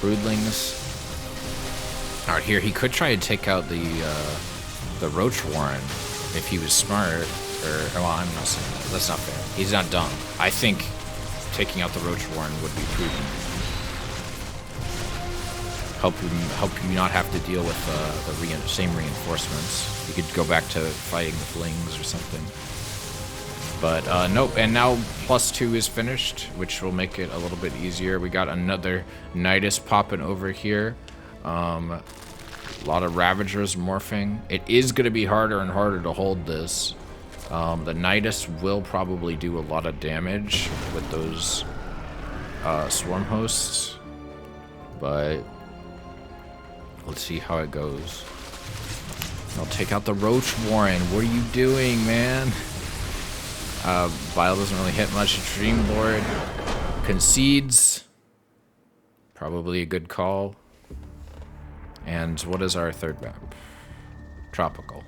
Broodlings. All right, here, he could try and take out the the Roach Warren if he was smart. Well, I'm not saying that. That's not fair. He's not dumb. I think taking out the Roach Warren would be prudent. Help you not have to deal with the same reinforcements. You could go back to fighting the Flings or something. But nope, and now +2 is finished, which will make it a little bit easier. We got another Nidus popping over here. A lot of Ravagers morphing. It is going to be harder and harder to hold this. The Nidus will probably do a lot of damage with those Swarm Hosts. But let's see how it goes. I'll take out the Roach Warren. What are you doing, man? Bile doesn't really hit much. Dreamlord concedes. Probably a good call. And what is our third map? Tropical.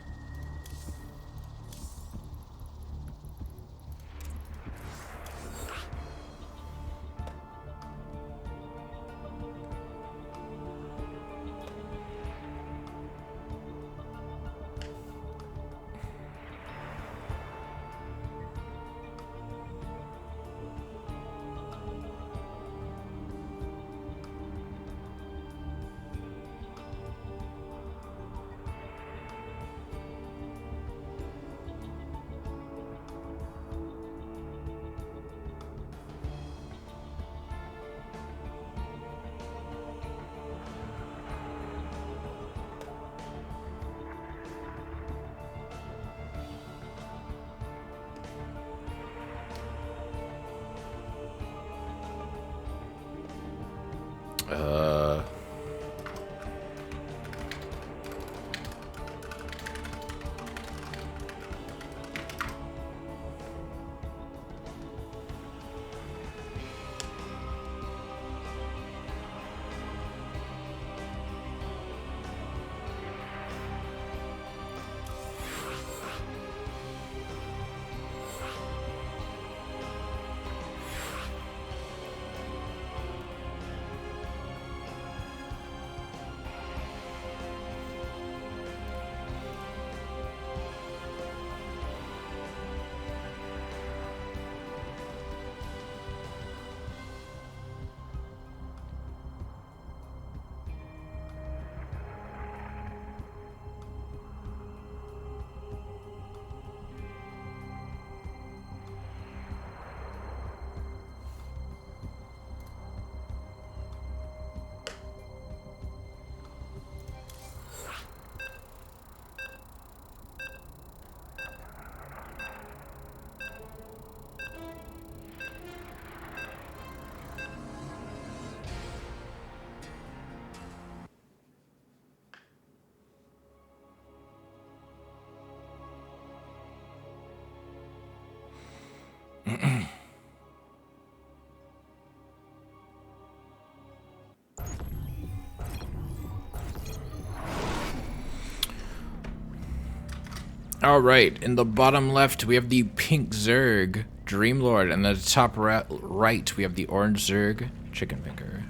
All right, in the bottom left, we have the pink Zerg, Dreamlord, and the top right, we have the orange Zerg, Chicken Finger.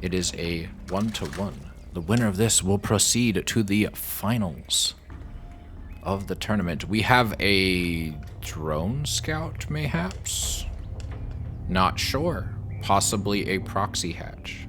It is a 1-to-1. The winner of this will proceed to the finals of the tournament. We have a drone scout, mayhaps? Not sure. Possibly a proxy hatch.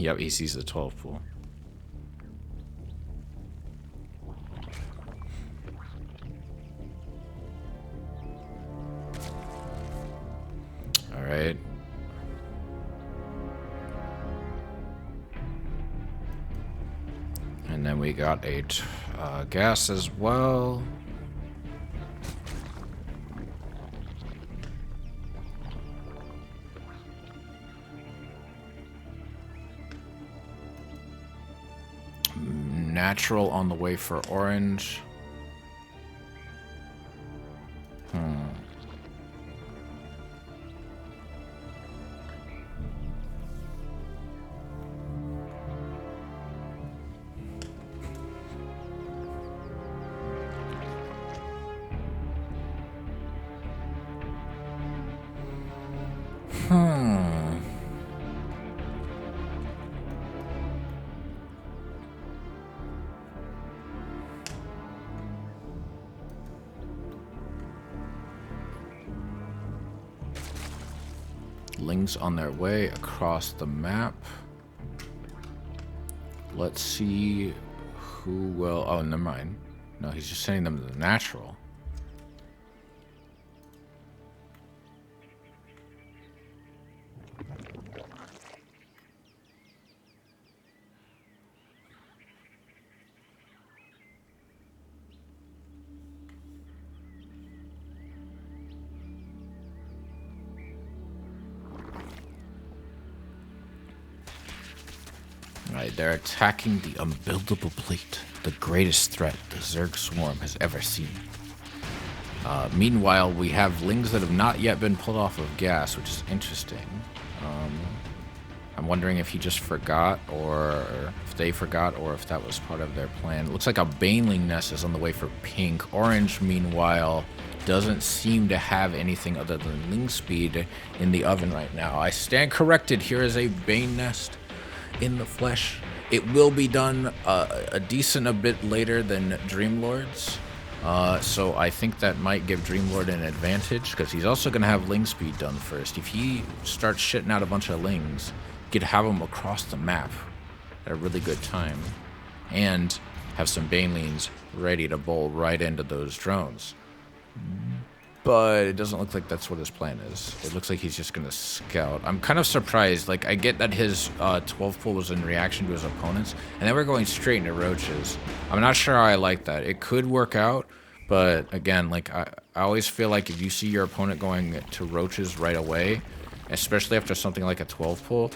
Yep, he sees the 12 pool. All right. And then we got a gas as well. Natural on the way for orange. Lings on their way across the map. Let's see who will... Oh, never mind. No, he's just sending them to the natural. Alright, they're attacking the unbuildable plate, the greatest threat the Zerg swarm has ever seen. Meanwhile, we have Lings that have not yet been pulled off of gas, which is interesting. I'm wondering if he just forgot, or if they forgot, or if that was part of their plan. It looks like a Baneling nest is on the way for pink. Orange, meanwhile, doesn't seem to have anything other than Ling speed in the oven right now. I stand corrected. Here is a Bane nest in the flesh. It will be done a bit later than Dreamlord's. So I think that might give Dreamlord an advantage, because he's also going to have Ling speed done first. If he starts shitting out a bunch of Lings, you could have him across the map at a really good time, and have some Banelings ready to bowl right into those drones. But it doesn't look like that's what his plan is. It looks like he's just going to scout. I'm kind of surprised. Like, I get that his 12 pull was in reaction to his opponents, and then we're going straight into roaches. I'm not sure how I like that. It could work out, but again, like, I always feel like if you see your opponent going to roaches right away, especially after something like a 12 pull,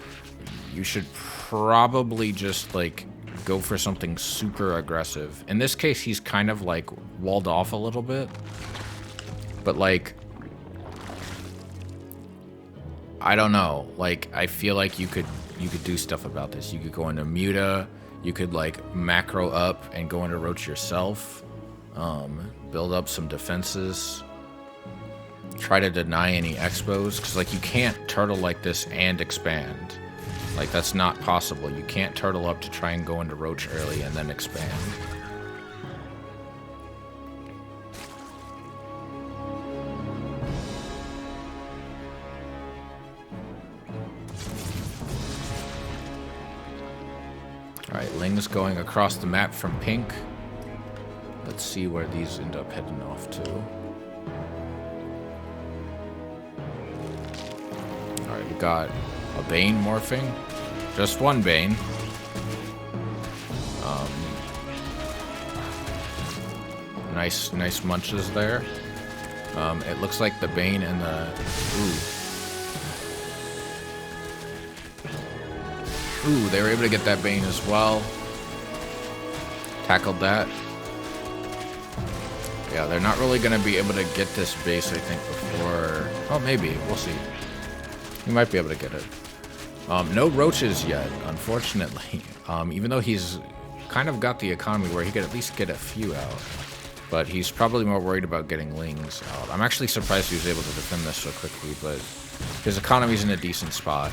you should probably just, like, go for something super aggressive. In this case, he's kind of, like, walled off a little bit. But, like, I don't know. Like, I feel like you could do stuff about this. You could go into Muta. You could, like, macro up and go into Roach yourself. Build up some defenses. Try to deny any expos. Because, like, you can't turtle like this and expand. Like, that's not possible. You can't turtle up to try and go into Roach early and then expand. Alright, Ling's going across the map from pink. Let's see where these end up heading off to. Alright, we got a Bane morphing. Just one Bane. Nice munches there. It looks like the Bane and the... Ooh, they were able to get that Bane as well. Tackled that. Yeah, they're not really going to be able to get this base, I think, before... Oh, maybe. We'll see. We might be able to get it. No roaches yet, unfortunately. Even though he's kind of got the economy where he could at least get a few out. But he's probably more worried about getting Lings out. I'm actually surprised he was able to defend this so quickly, but his economy's in a decent spot.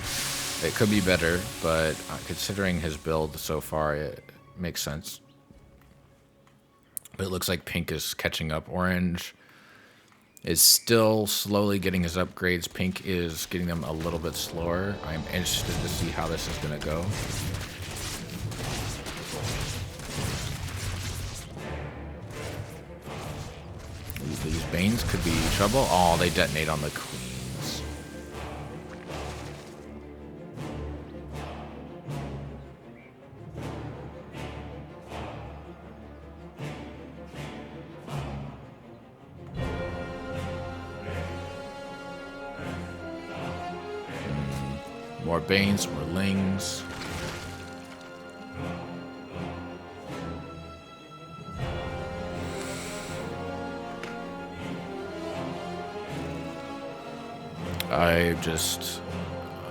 It could be better, but considering his build so far, it makes sense. But it looks like pink is catching up. Orange is still slowly getting his upgrades. Pink is getting them a little bit slower. I'm interested to see how this is going to go. Ooh, these Banes could be trouble. Oh, they detonate on the Queens. More Banes, more Lings.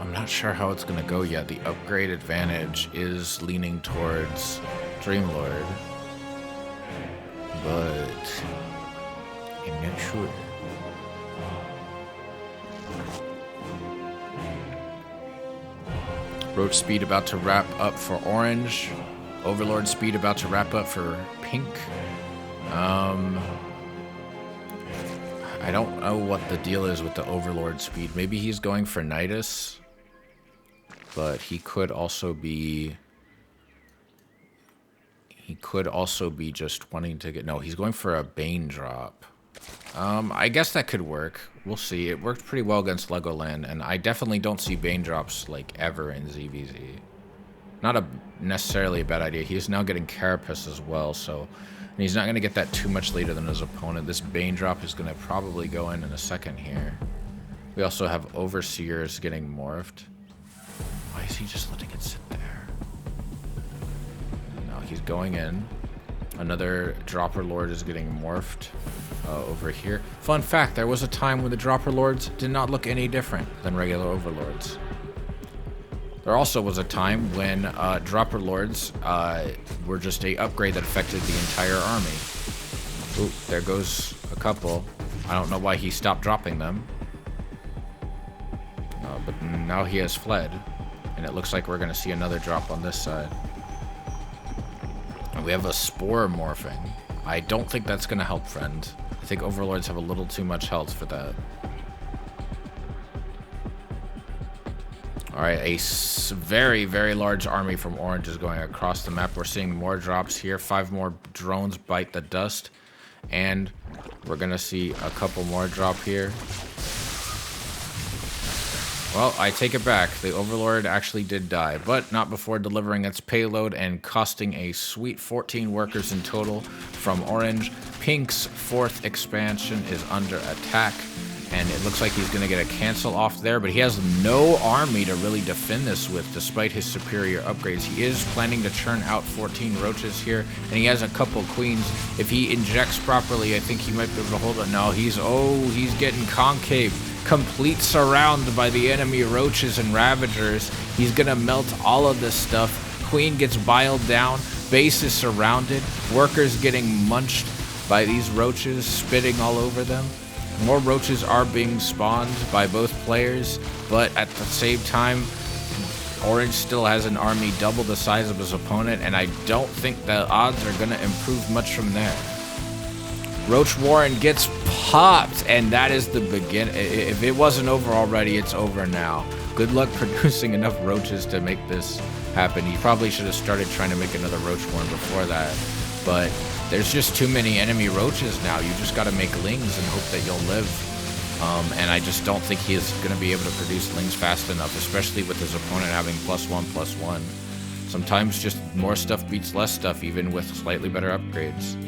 I'm not sure how it's going to go yet. The upgrade advantage is leaning towards Dreamlord, but I'm not sure. Roach speed about to wrap up for orange. Overlord speed about to wrap up for pink. I don't know what the deal is with the Overlord speed. Maybe he's going for Nidus, but he could also be... He could also be just wanting to get... No, he's going for a Bane drop. I guess that could work. We'll see. It worked pretty well against Legoland, and I definitely don't see Bane drops, like, ever in ZVZ. Not necessarily a bad idea. He is now getting Carapace as well, so... And he's not going to get that too much later than his opponent. This Bane drop is going to probably go in a second here. We also have Overseers getting morphed. Why is he just letting it sit there? No, he's going in. Another Dropper Lord is getting morphed over here. Fun fact, there was a time when the Dropper Lords did not look any different than regular Overlords. There also was a time when Dropper Lords were just a upgrade that affected the entire army. Ooh, there goes a couple. I don't know why he stopped dropping them. But now he has fled. And it looks like we're going to see another drop on this side. And we have a Spore morphing. I don't think that's going to help, friend. I think Overlords have a little too much health for that. Alright, a very, very large army from Orange is going across the map. We're seeing more drops here. 5 more drones bite the dust. And we're going to see a couple more drop here. Well, I take it back. The Overlord actually did die, but not before delivering its payload and costing a sweet 14 workers in total from Orange. Pink's 4th expansion is under attack, and it looks like he's going to get a cancel off there, but he has no army to really defend this with, despite his superior upgrades. He is planning to churn out 14 roaches here, and he has a couple queens. If he injects properly, I think he might be able to hold it. No, he's getting concave. Complete surround by the enemy roaches and ravagers. He's gonna melt all of this stuff. Queen gets biled down. Base is surrounded. Workers getting munched by these roaches, spitting all over them. More roaches are being spawned by both players, but at the same time, Orange still has an army double the size of his opponent, and I don't think the odds are gonna improve much from there. Roach Warren gets popped, and that is the begin. If it wasn't over already, it's over now. Good luck producing enough roaches to make this happen. He probably should have started trying to make another Roach Warren before that, but there's just too many enemy roaches now. You just got to make lings and hope that you'll live. And I just don't think he is going to be able to produce lings fast enough, especially with his opponent having +1/+1. Sometimes just more stuff beats less stuff, even with slightly better upgrades.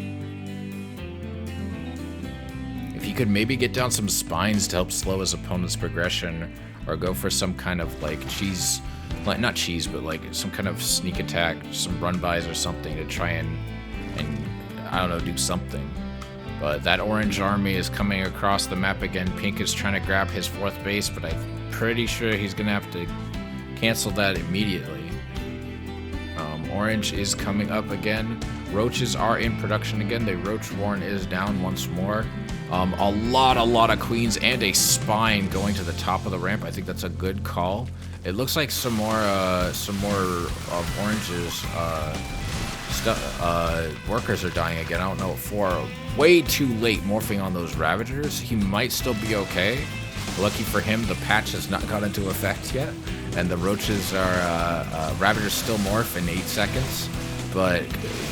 If he could maybe get down some spines to help slow his opponent's progression, or go for some kind of like cheese, like not cheese, but like some kind of sneak attack, some run-bys or something to try and I don't know, do something. But that Orange army is coming across the map again. Pink is trying to grab his 4th base, but I'm pretty sure he's gonna have to cancel that immediately. Orange is coming up again. Roaches are in production again. The Roach Warren is down once more. A lot of queens and a spine going to the top of the ramp. I think that's a good call. It looks like some more of Orange's workers are dying again. I don't know, for way too late morphing on those Ravagers. He might still be okay. Lucky for him, the patch has not gone into effect yet, and the roaches are Ravagers still morph in 8 seconds, but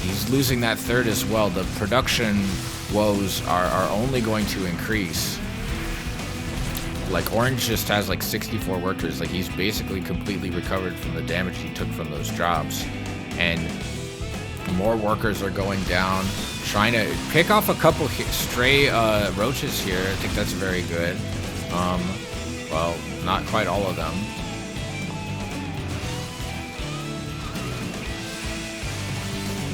he's losing that 3rd as well. The production woes are only going to increase. Like, Orange just has like 64 workers. Like, he's basically completely recovered from the damage he took from those drops, and more workers are going down, trying to pick off a couple stray roaches here. I think that's very good. Well, not quite all of them.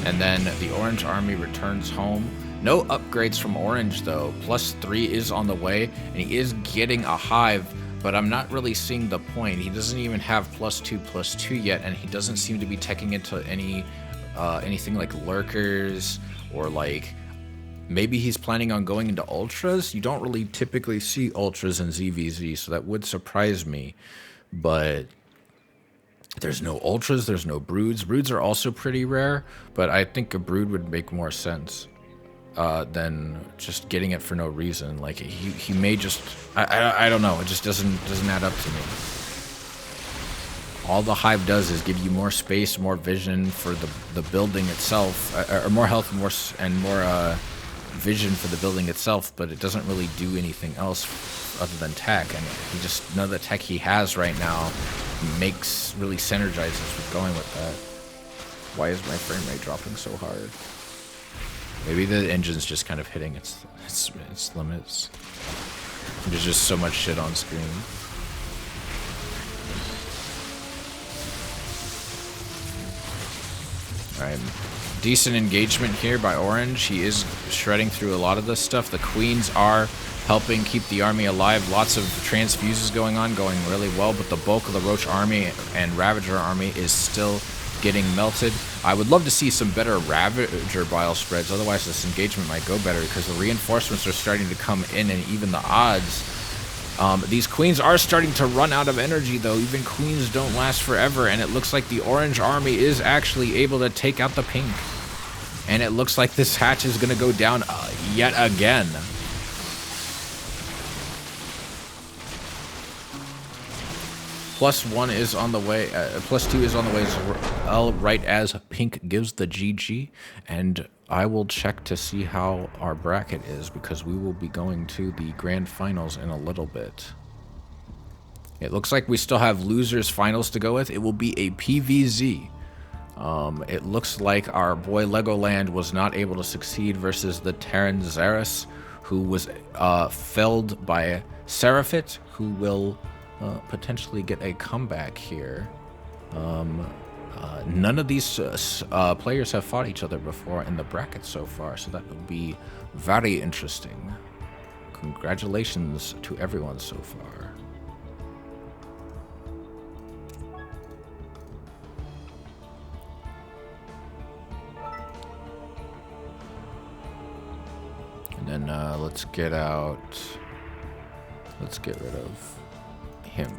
And then the Orange army returns home. No upgrades from Orange though. +3 is on the way, and he is getting a hive, but I'm not really seeing the point. He doesn't even have +2/+2 yet, and he doesn't seem to be teching into anything like lurkers, or like maybe he's planning on going into ultras. You don't really typically see ultras in ZVZ, so that would surprise me. But there's no ultras, there's no broods. Broods are also pretty rare, but I think a brood would make more sense. than just getting it for no reason. Like he may just I don't know. It just doesn't add up to me. All the hive does is give you more space, more vision for the building itself, or more health, more vision for the building itself. But it doesn't really do anything else other than tech. And he just none of the tech he has right now really synergizes with going with that. Why is my frame rate dropping so hard? Maybe the engine's just kind of hitting its limits. There's just so much shit on screen. Alright, decent engagement here by Orange. He is shredding through a lot of this stuff. The Queens are helping keep the army alive. Lots of transfuses going really well, but the bulk of the Roach army and Ravager army is still getting melted. I would love to see some better Ravager bile spreads, otherwise this engagement might go better because the reinforcements are starting to come in and even the odds. These Queens are starting to run out of energy, though. Even Queens don't last forever, and it looks like the Orange army is actually able to take out the Pink. And it looks like this hatch is going to go down yet again. +1 is on the way. +2 is on the way as well, right as Pink gives the GG. And I will check to see how our bracket is because we will be going to the grand finals in a little bit. It looks like we still have losers finals to go with. It will be a PVZ. It looks like our boy Legoland was not able to succeed versus the Terran Zaris, who was felled by Seraphit, who will potentially get a comeback here. None of these players have fought each other before in the bracket so far, so that will be very interesting. Congratulations to everyone so far. And then let's get rid of him.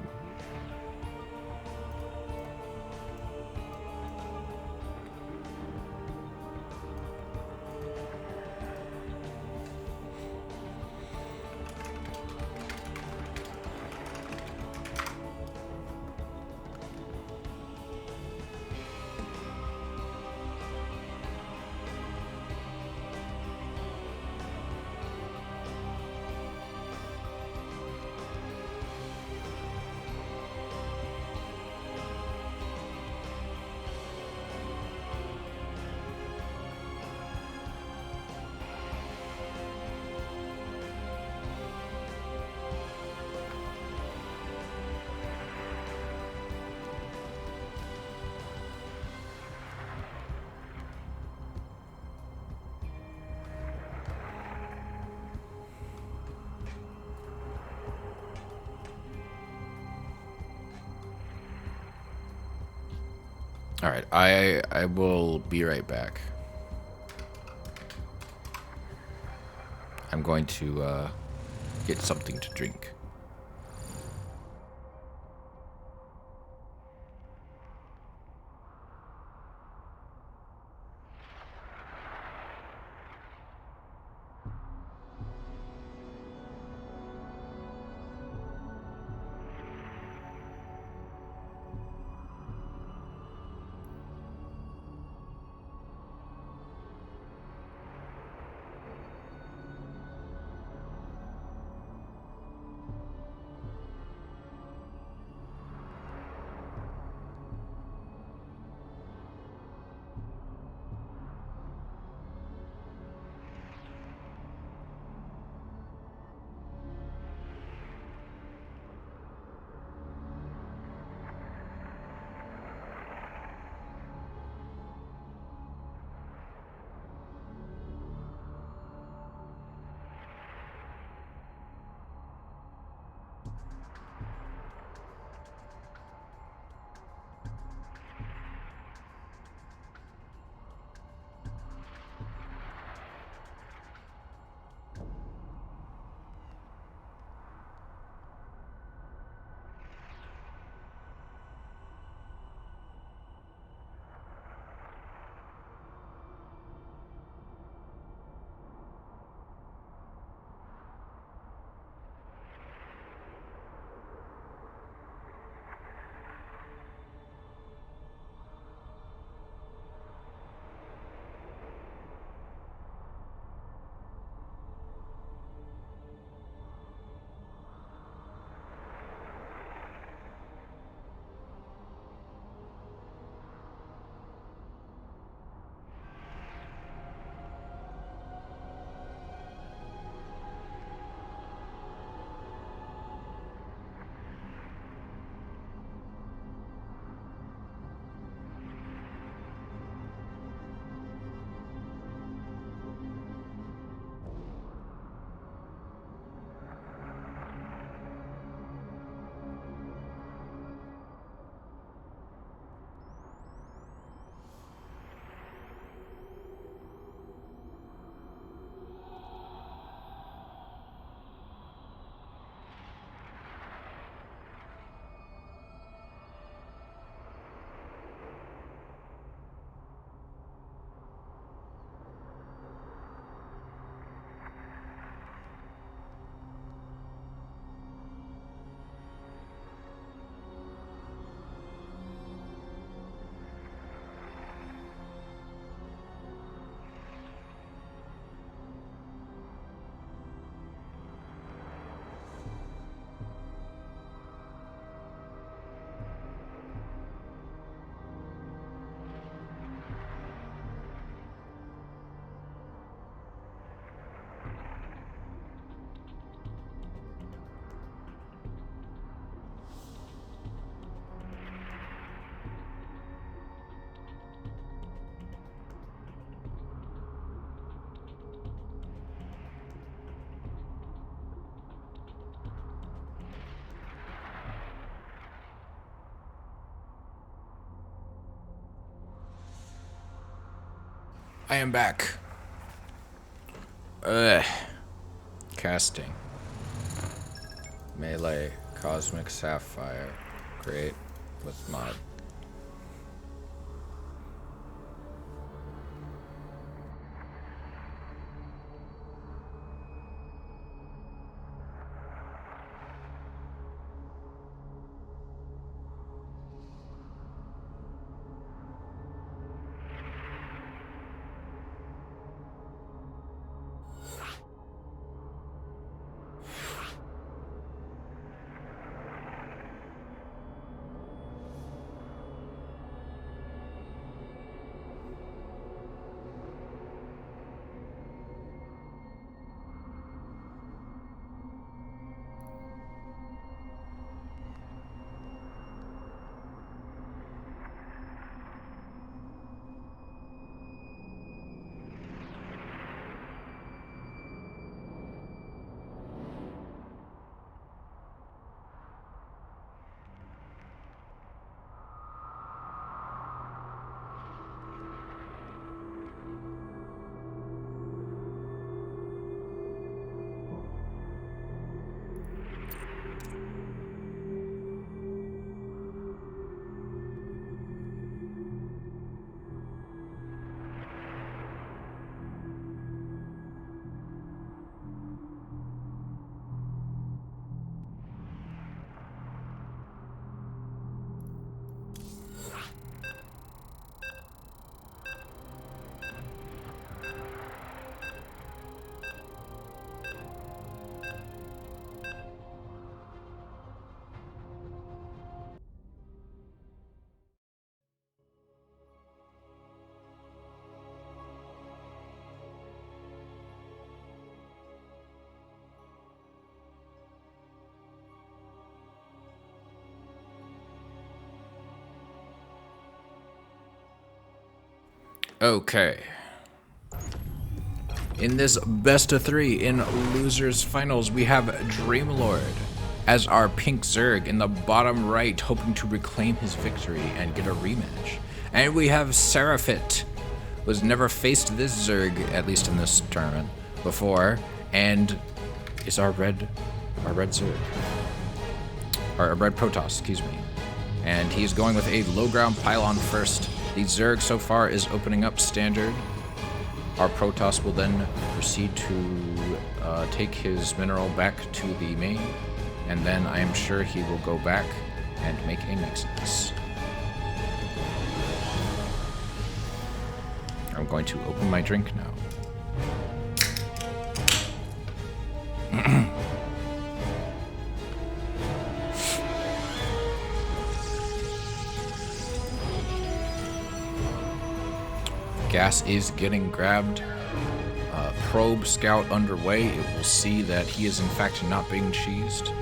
All right, I will be right back. I'm going to get something to drink. I am back. Ugh. Casting. Melee. Cosmic Sapphire. Great. With mod. Okay. In this best of 3 in losers finals, we have Dreamlord as our pink Zerg in the bottom right, hoping to reclaim his victory and get a rematch. And we have Seraphit, who's never faced this Zerg, at least in this tournament, before, and is our red Zerg. Or a red Protoss, excuse me. And he's going with a low ground pylon first. The Zerg so far is opening up standard. Our Protoss will then proceed to take his mineral back to the main, and then I am sure he will go back and make a Nexus. I'm going to open my drink now. Gas is getting grabbed. Probe scout underway. It will see that he is in fact not being cheesed.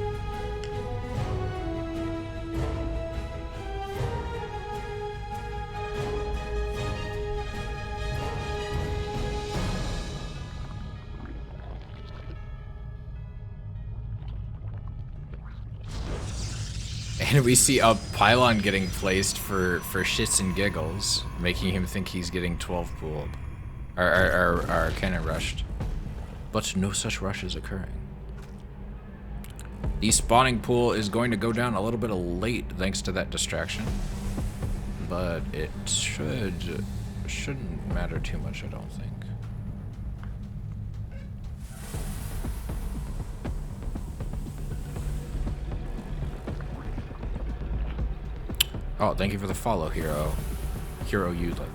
And we see a pylon getting placed for shits and giggles, making him think he's getting 12 pooled. Or cannon rushed. But no such rush is occurring. The spawning pool is going to go down a little bit late thanks to that distraction. But it shouldn't matter too much, I don't think. Oh, thank you for the follow, Hero. Hero, you like...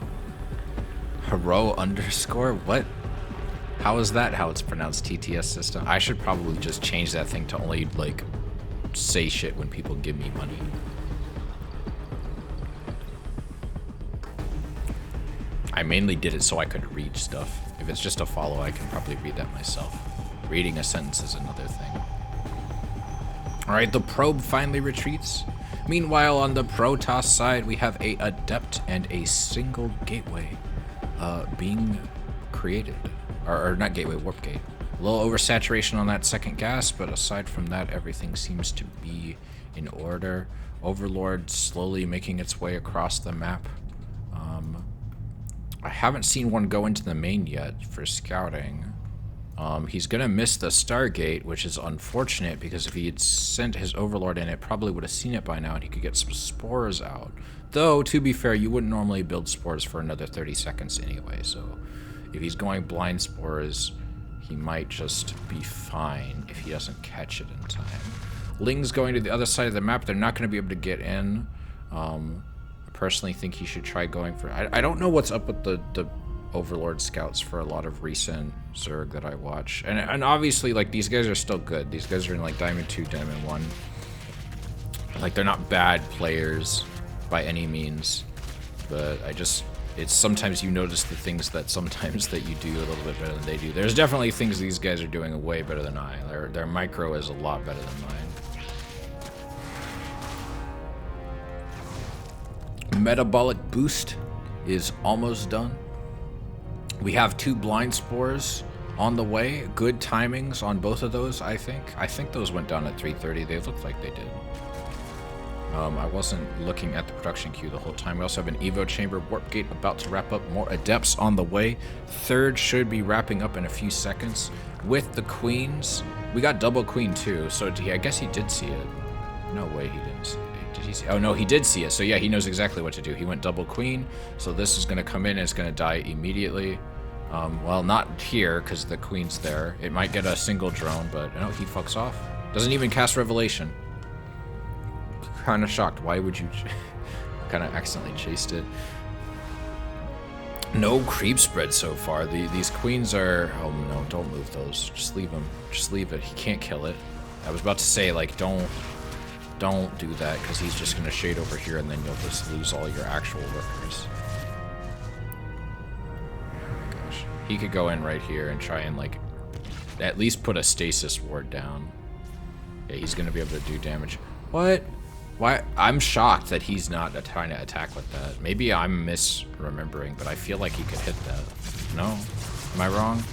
Hero underscore? What? How is that how it's pronounced, TTS system? I should probably just change that thing to only, like, say shit when people give me money. I mainly did it so I could read stuff. If it's just a follow, I can probably read that myself. Reading a sentence is another thing. Alright, the probe finally retreats. Meanwhile, on the Protoss side, we have a Adept and a single gateway being created. Or not gateway, warp gate. A little oversaturation on that second gas, but aside from that, everything seems to be in order. Overlord slowly making its way across the map. I haven't seen one go into the main yet for scouting. He's gonna miss the Stargate, which is unfortunate because if he had sent his Overlord in, it probably would have seen it by now and he could get some spores out. Though, to be fair, you wouldn't normally build spores for another 30 seconds anyway, so if he's going blind spores, he might just be fine if he doesn't catch it in time. Ling's going to the other side of the map. They're not going to be able to get in. I personally think he should try going for... I don't know what's up with the Overlord scouts for a lot of recent Zerg that I watch. And obviously, like, these guys are still good. These guys are in, like, Diamond 2, Diamond 1. Like, they're not bad players by any means. But it's sometimes you notice the things that sometimes that you do a little bit better than they do. There's definitely things these guys are doing way better than I. Their micro is a lot better than mine. Metabolic boost is almost done. We have 2 blind spores on the way. Good timings on both of those, I think. I think those went down at 3:30. They looked like they did. I wasn't looking at the production queue the whole time. We also have an Evo chamber warp gate about to wrap up. More adepts on the way. 3rd should be wrapping up in a few seconds. With the queens, we got double queen too. So yeah, I guess he did see it. No way he didn't see it. Did he see it? Oh no, he did see it. So yeah, he knows exactly what to do. He went double queen. So this is gonna come in and it's gonna die immediately. Well, not here because the queen's there. It might get a single drone, but no, he fucks off. Doesn't even cast Revelation. Kind of shocked. Why would you? Kind of accidentally chased it. No creep spread so far. These queens are... Oh no, don't move those. Just leave them. Just leave it. He can't kill it. I was about to say, like, don't do that because he's just gonna shade over here and then you'll just lose all your actual workers. Oh my gosh. He could go in right here and try and, like, at least put a stasis ward down. Yeah, he's gonna be able to do damage. What? Why? I'm shocked that he's not trying to attack with that. Maybe I'm misremembering, but I feel like he could hit that. No? Am I wrong?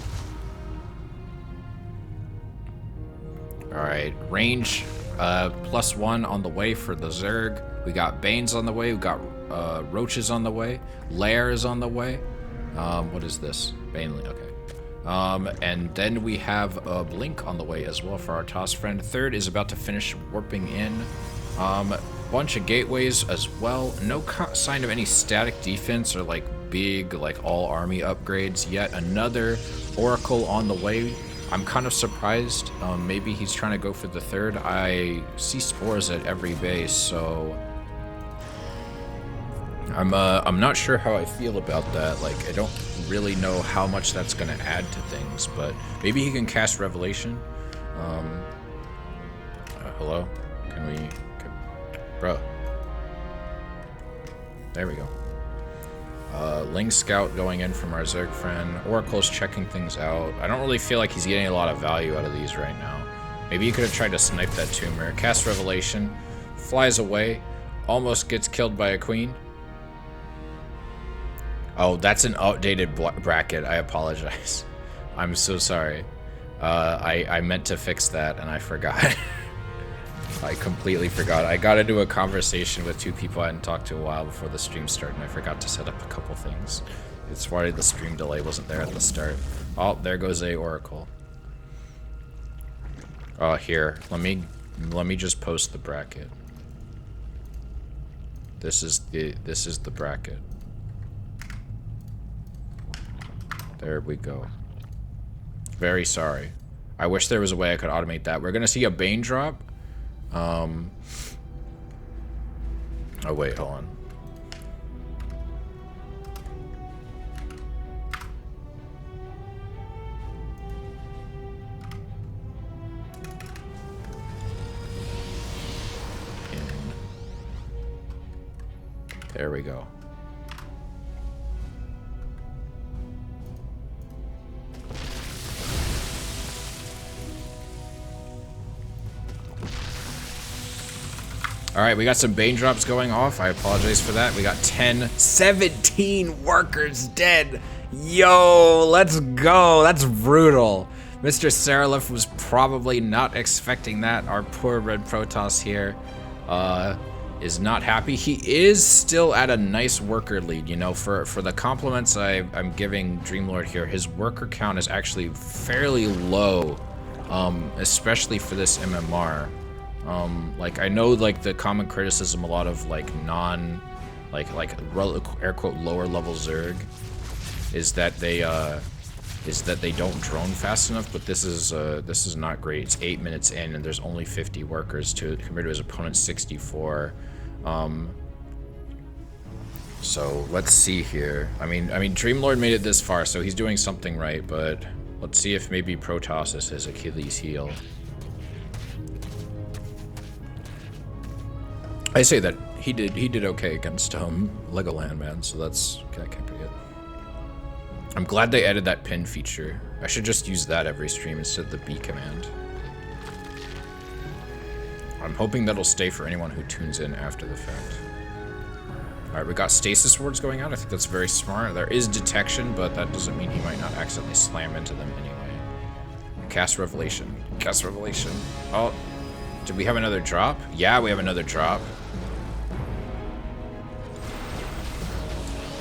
Alright, range +1 on the way for the Zerg. We got Banes on the way, we got Roaches on the way, Lair is on the way. What is this? Banely, okay. And then we have a Blink on the way as well for our Toss friend. 3rd is about to finish warping in. Bunch of gateways as well. No sign of any static defense or like big like all army upgrades yet. Another Oracle on the way. I'm kind of surprised. Maybe he's trying to go for the 3rd. I see spores at every base, so I'm not sure how I feel about that. Like, I don't really know how much that's gonna add to things, but maybe he can cast Revelation. Hello? Can we... Bro. There we go. Ling Scout going in from our Zerg friend. Oracle's checking things out. I don't really feel like he's getting a lot of value out of these right now. Maybe he could have tried to snipe that tumor. Cast Revelation. Flies away. Almost gets killed by a queen. Oh, that's an outdated bracket. I apologize. I'm so sorry. I meant to fix that and I forgot. I completely forgot. I got into a conversation with 2 people I hadn't talked to a while before the stream started, and I forgot to set up a couple things. It's why the stream delay wasn't there at the start. Oh, there goes a Oracle. Here. Let me just post the bracket. This is the bracket. There we go. Very sorry. I wish there was a way I could automate that. We're gonna see a Bane drop. Oh wait, hold on. There we go. Alright, we got some Bane drops going off. I apologize for that. We got 17 workers dead. Yo, let's go. That's brutal. Mr. Seralif was probably not expecting that. Our poor red Protoss here. is not happy. He is still at a nice worker lead, you know, for the compliments I'm giving Dreamlord here. His worker count is actually fairly low, especially for this MMR. Like, I know, like, the common criticism a lot of, like, air quote lower level Zerg is that they don't drone fast enough, but this is not great. It's 8 minutes in and there's only 50 workers compared to his opponent's 64. So let's see here. I mean Dreamlord made it this far, so he's doing something right, but let's see if maybe Protoss is his Achilles heel. I say that he did okay against Legoland, man, so that can't be it. I'm glad they added that pin feature. I should just use that every stream instead of the B command. I'm hoping that'll stay for anyone who tunes in after the fact. Alright, we got stasis wards going out. I think that's very smart. There is detection, but that doesn't mean he might not accidentally slam into them anyway. Cast Revelation. Cast Revelation. Oh, did we have another drop? Yeah, we have another drop.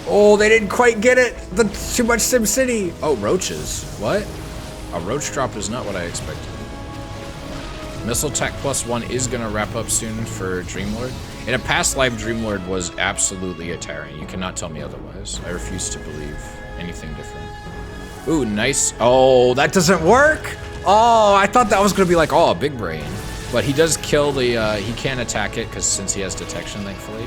Oh, they didn't quite get it. Too much SimCity. Oh, roaches. What? A roach drop is not what I expected. Missile Tech +1 is going to wrap up soon for Dreamlord. In a past life, Dreamlord was absolutely a Terran. You cannot tell me otherwise. I refuse to believe anything different. Ooh, nice. Oh, that doesn't work. Oh, I thought that was going to be like, oh, a big brain. But he does kill the, he can't attack it since he has detection, thankfully.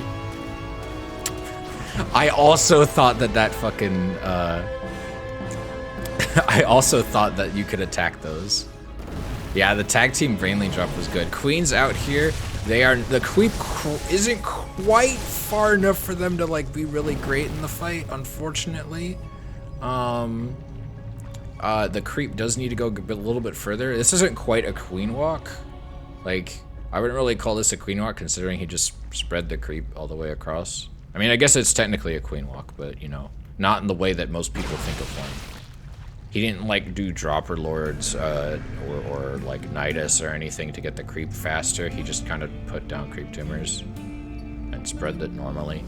I also thought that fucking, I also thought that you could attack those. Yeah, the tag team Brainly drop was good. Queen's out here. The creep isn't quite far enough for them to, like, be really great in the fight, unfortunately. The creep does need to go a little bit further. This isn't quite a queen walk. Like, I wouldn't really call this a queen walk considering he just spread the creep all the way across. I mean, I guess it's technically a queen walk, but, you know, not in the way that most people think of one. He didn't, like, do dropper lords or like Nidus or anything to get the creep faster. He just kind of put down creep tumors and spread it normally.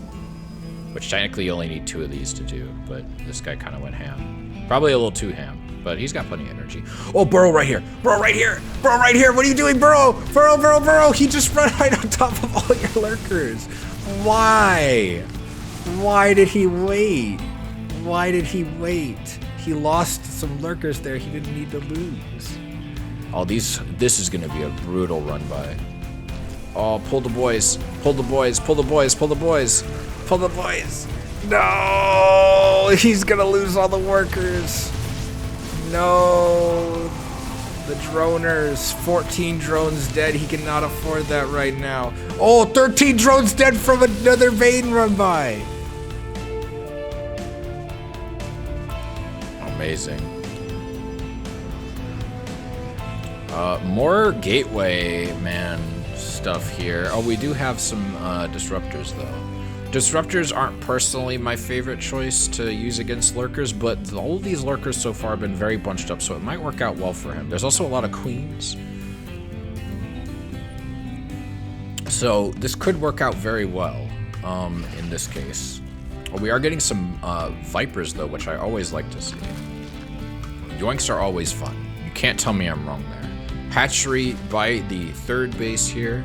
Which technically you only need 2 of these to do, but this guy kind of went ham. Probably a little too ham, but he's got plenty of energy. Oh, Burrow right here! Burrow right here! Burrow right here! What are you doing, Burrow? Burrow, Burrow, Burrow! He just ran right on top of all your lurkers! Why? Why did he wait? Why did he wait? He lost some lurkers there he didn't need to lose. Oh, this is gonna be a brutal run by. Oh, pull the boys. Pull the boys. Pull the boys. Pull the boys. Pull the boys. No! He's gonna lose all the workers. No. The droners. 14 drones dead. He cannot afford that right now. Oh, 13 drones dead from another vein run by. Amazing. More gateway man stuff here. Oh, we do have some disruptors though. Disruptors aren't personally my favorite choice to use against lurkers, but all of these lurkers so far have been very bunched up, so it might work out well for him. There's also a lot of queens. So this could work out very well in this case. We are getting some Vipers though, which I always like to see. Yoinks are always fun. You can't tell me I'm wrong there. Hatchery by the 3rd base here.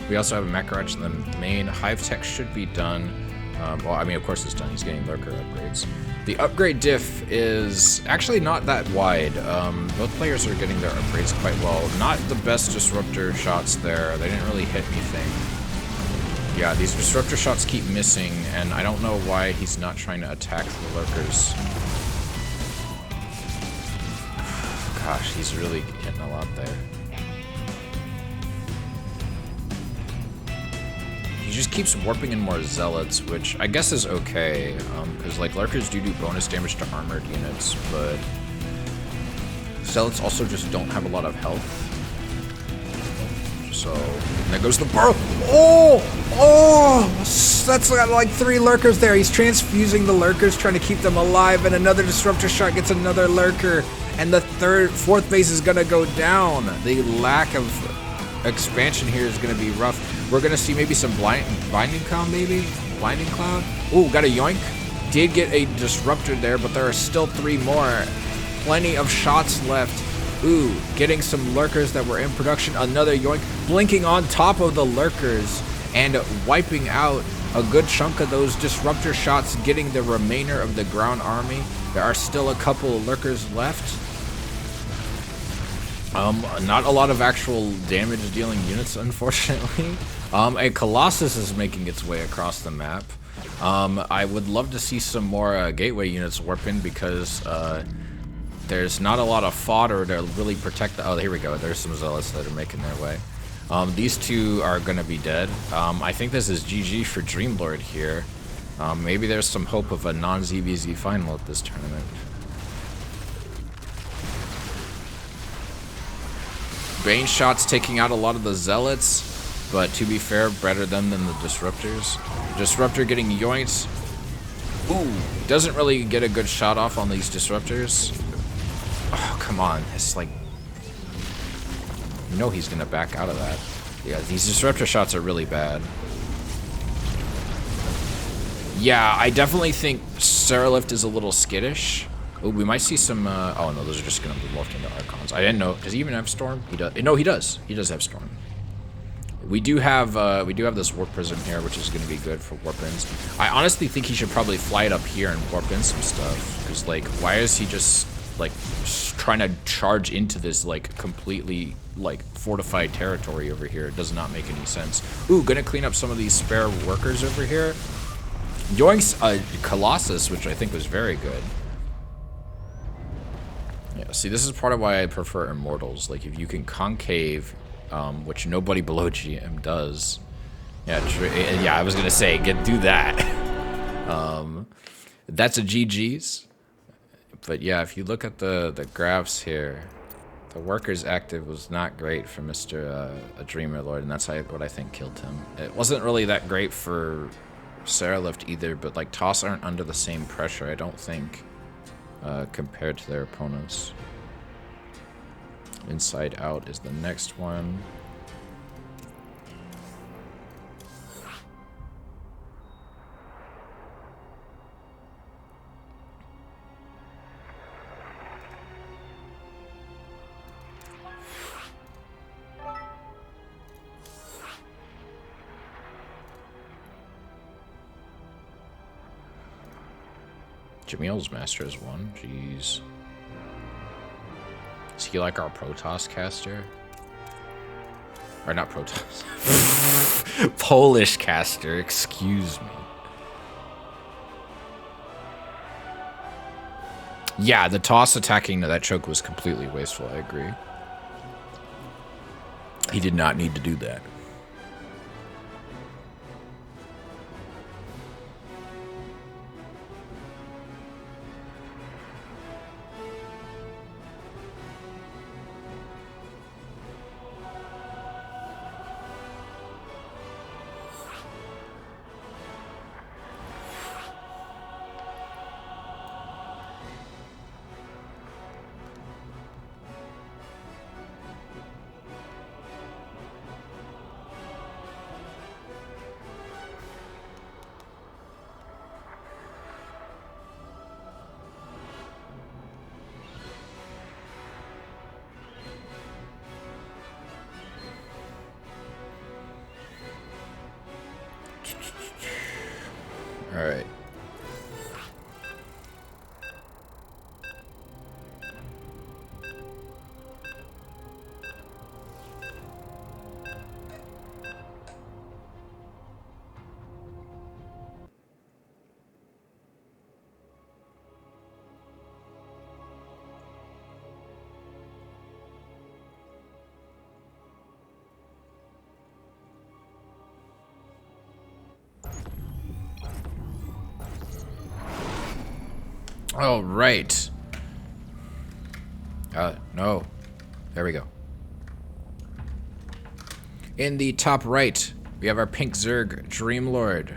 We also have a Makarach in the main. Hive Tech should be done. Well, I mean, of course it's done. He's getting lurker upgrades. The upgrade diff is actually not that wide. Both players are getting their upgrades quite well. Not the best disruptor shots there. They didn't really hit anything. Yeah, these disruptor shots keep missing, and I don't know why he's not trying to attack the lurkers. Gosh, he's really hitting a lot there. He just keeps warping in more zealots, which I guess is okay, because like lurkers do bonus damage to armored units, but zealots also just don't have a lot of health. So, and there goes the burrow. Oh! Oh! That's got like 3 lurkers there. He's transfusing the lurkers, trying to keep them alive, and another disruptor shot gets another lurker. And the 4th base is gonna go down. The lack of expansion here is going to be rough. We're going to see maybe some Binding Cloud, maybe? Blinding Cloud? Ooh, got a Yoink. Did get a Disruptor there, but there are still 3 more. Plenty of shots left. Ooh, getting some Lurkers that were in production. Another Yoink. Blinking on top of the Lurkers and wiping out a good chunk of those Disruptor shots, getting the remainder of the ground army. There are still a couple of Lurkers left. Not a lot of actual damage dealing units, unfortunately. A Colossus is making its way across the map. I would love to see some more gateway units warp in because there's not a lot of fodder to really protect the... Oh, here we go. There's some Zealots that are making their way. These 2 are going to be dead. I think this is GG for Dreamlord here. Maybe there's some hope of a non-ZVZ final at this tournament. Bane shots taking out a lot of the Zealots, but to be fair, better them than the Disruptors. Disruptor getting yoinked. Ooh, doesn't really get a good shot off on these Disruptors. Oh, come on. It's like... You know he's going to back out of that. Yeah, these Disruptor shots are really bad. Yeah, I definitely think Seralift is a little skittish. Oh, we might see some, oh no, those are just gonna be morphed into Archons. I didn't know, does he even have Storm? He does, no, he does. He does have Storm. We do have this Warp Prism here, which is gonna be good for Warp Ins. I honestly think he should probably fly it up here and warp in some stuff. Because, like, why is he just, like, trying to charge into this, like, completely, like, fortified territory over here? It does not make any sense. Ooh, gonna clean up some of these spare workers over here. Yoink's Colossus, which I think was very good. Yeah, see, this is part of why I prefer Immortals. Like, if you can concave, which nobody below GM does. Yeah, yeah, I was gonna say, do that. That's a GG's. But yeah, if you look at the graphs here, the workers active was not great for Mr. Dreamer Lord, and that's what I think killed him. It wasn't really that great for Seralift either, but like Toss aren't under the same pressure, I don't think. Compared to their opponents. Inside Out is the next one. Jamil's Master is one. Jeez. Is he like our Protoss caster? Or not Protoss. Polish caster, excuse me. Yeah, the toss attacking that choke was completely wasteful, I agree. He did not need to do that. All right. Oh, right. No. There we go. In the top right, we have our pink Zerg Dreamlord.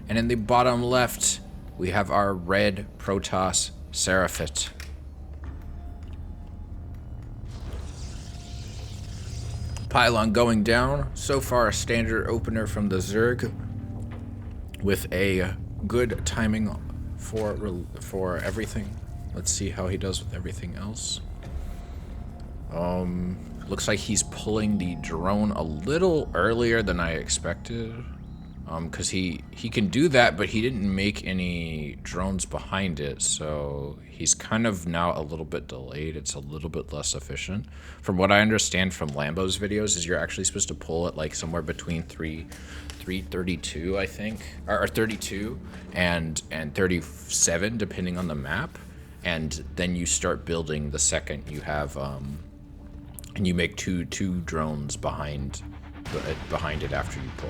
And in the bottom left, we have our red Protoss Seraphit. Pylon going down. So far, a standard opener from the Zerg with a good timing for everything. Let's see how he does with everything else. Looks like he's pulling the drone a little earlier than I expected. Because he can do that, but he didn't make any drones behind it, so he's kind of now a little bit delayed. It's a little bit less efficient. From what I understand from Lambo's videos, is you're actually supposed to pull it like somewhere between 332, I think, or 32 and 37, depending on the map, and then you start building the second you have, and you make two drones behind it after you pull.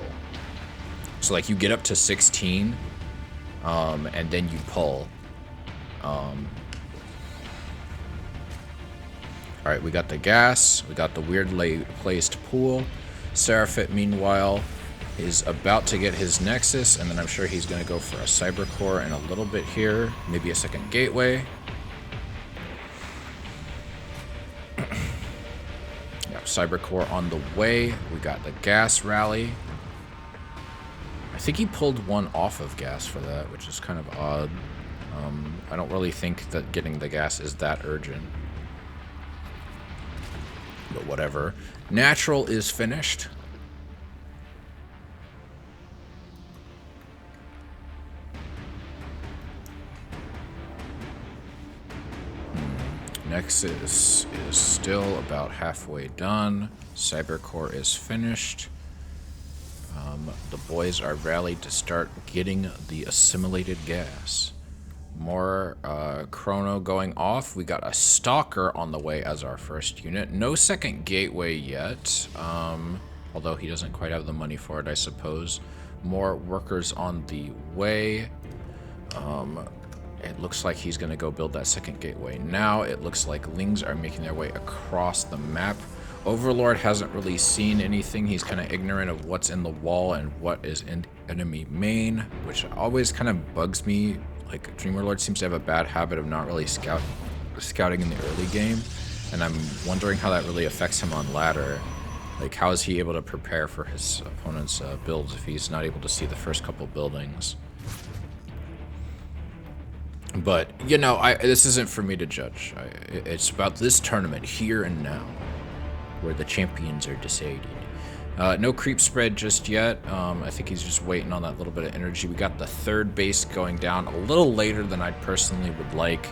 So like you get up to 16, and then you pull. All right, we got the gas, we got the weirdly placed pool. Seraphit, meanwhile, is about to get his Nexus, and then I'm sure he's going to go for a Cyber Core in a little bit here, maybe a second gateway. Got Cyber Core on the way. We got the gas rally. I think he pulled one off of gas for that, which is kind of odd. I don't really think that getting the gas is that urgent. But whatever. Natural is finished. Nexus is still about halfway done. Cyber Core is finished. The boys are rallied to start getting the assimilated gas. More chrono going off. We got a stalker on the way as our first unit. No second gateway yet, although he doesn't quite have the money for it, I suppose. More workers on the way. It looks like he's going to go build that second gateway now. It looks like Lings are making their way across the map. Overlord hasn't really seen anything. He's kind of ignorant of what's in the wall and what is in enemy main, which always kind of bugs me. Like, Dreamerlord seems to have a bad habit of not really scouting in the early game, and I'm wondering how that really affects him on ladder. Like, how is he able to prepare for his opponent's builds if he's not able to see the first couple buildings? But, you know, this isn't for me to judge. It's about this tournament here and now, where the champions are decided. No creep spread just yet. I think he's just waiting on that little bit of energy. We got the third base going down a little later than I personally would like.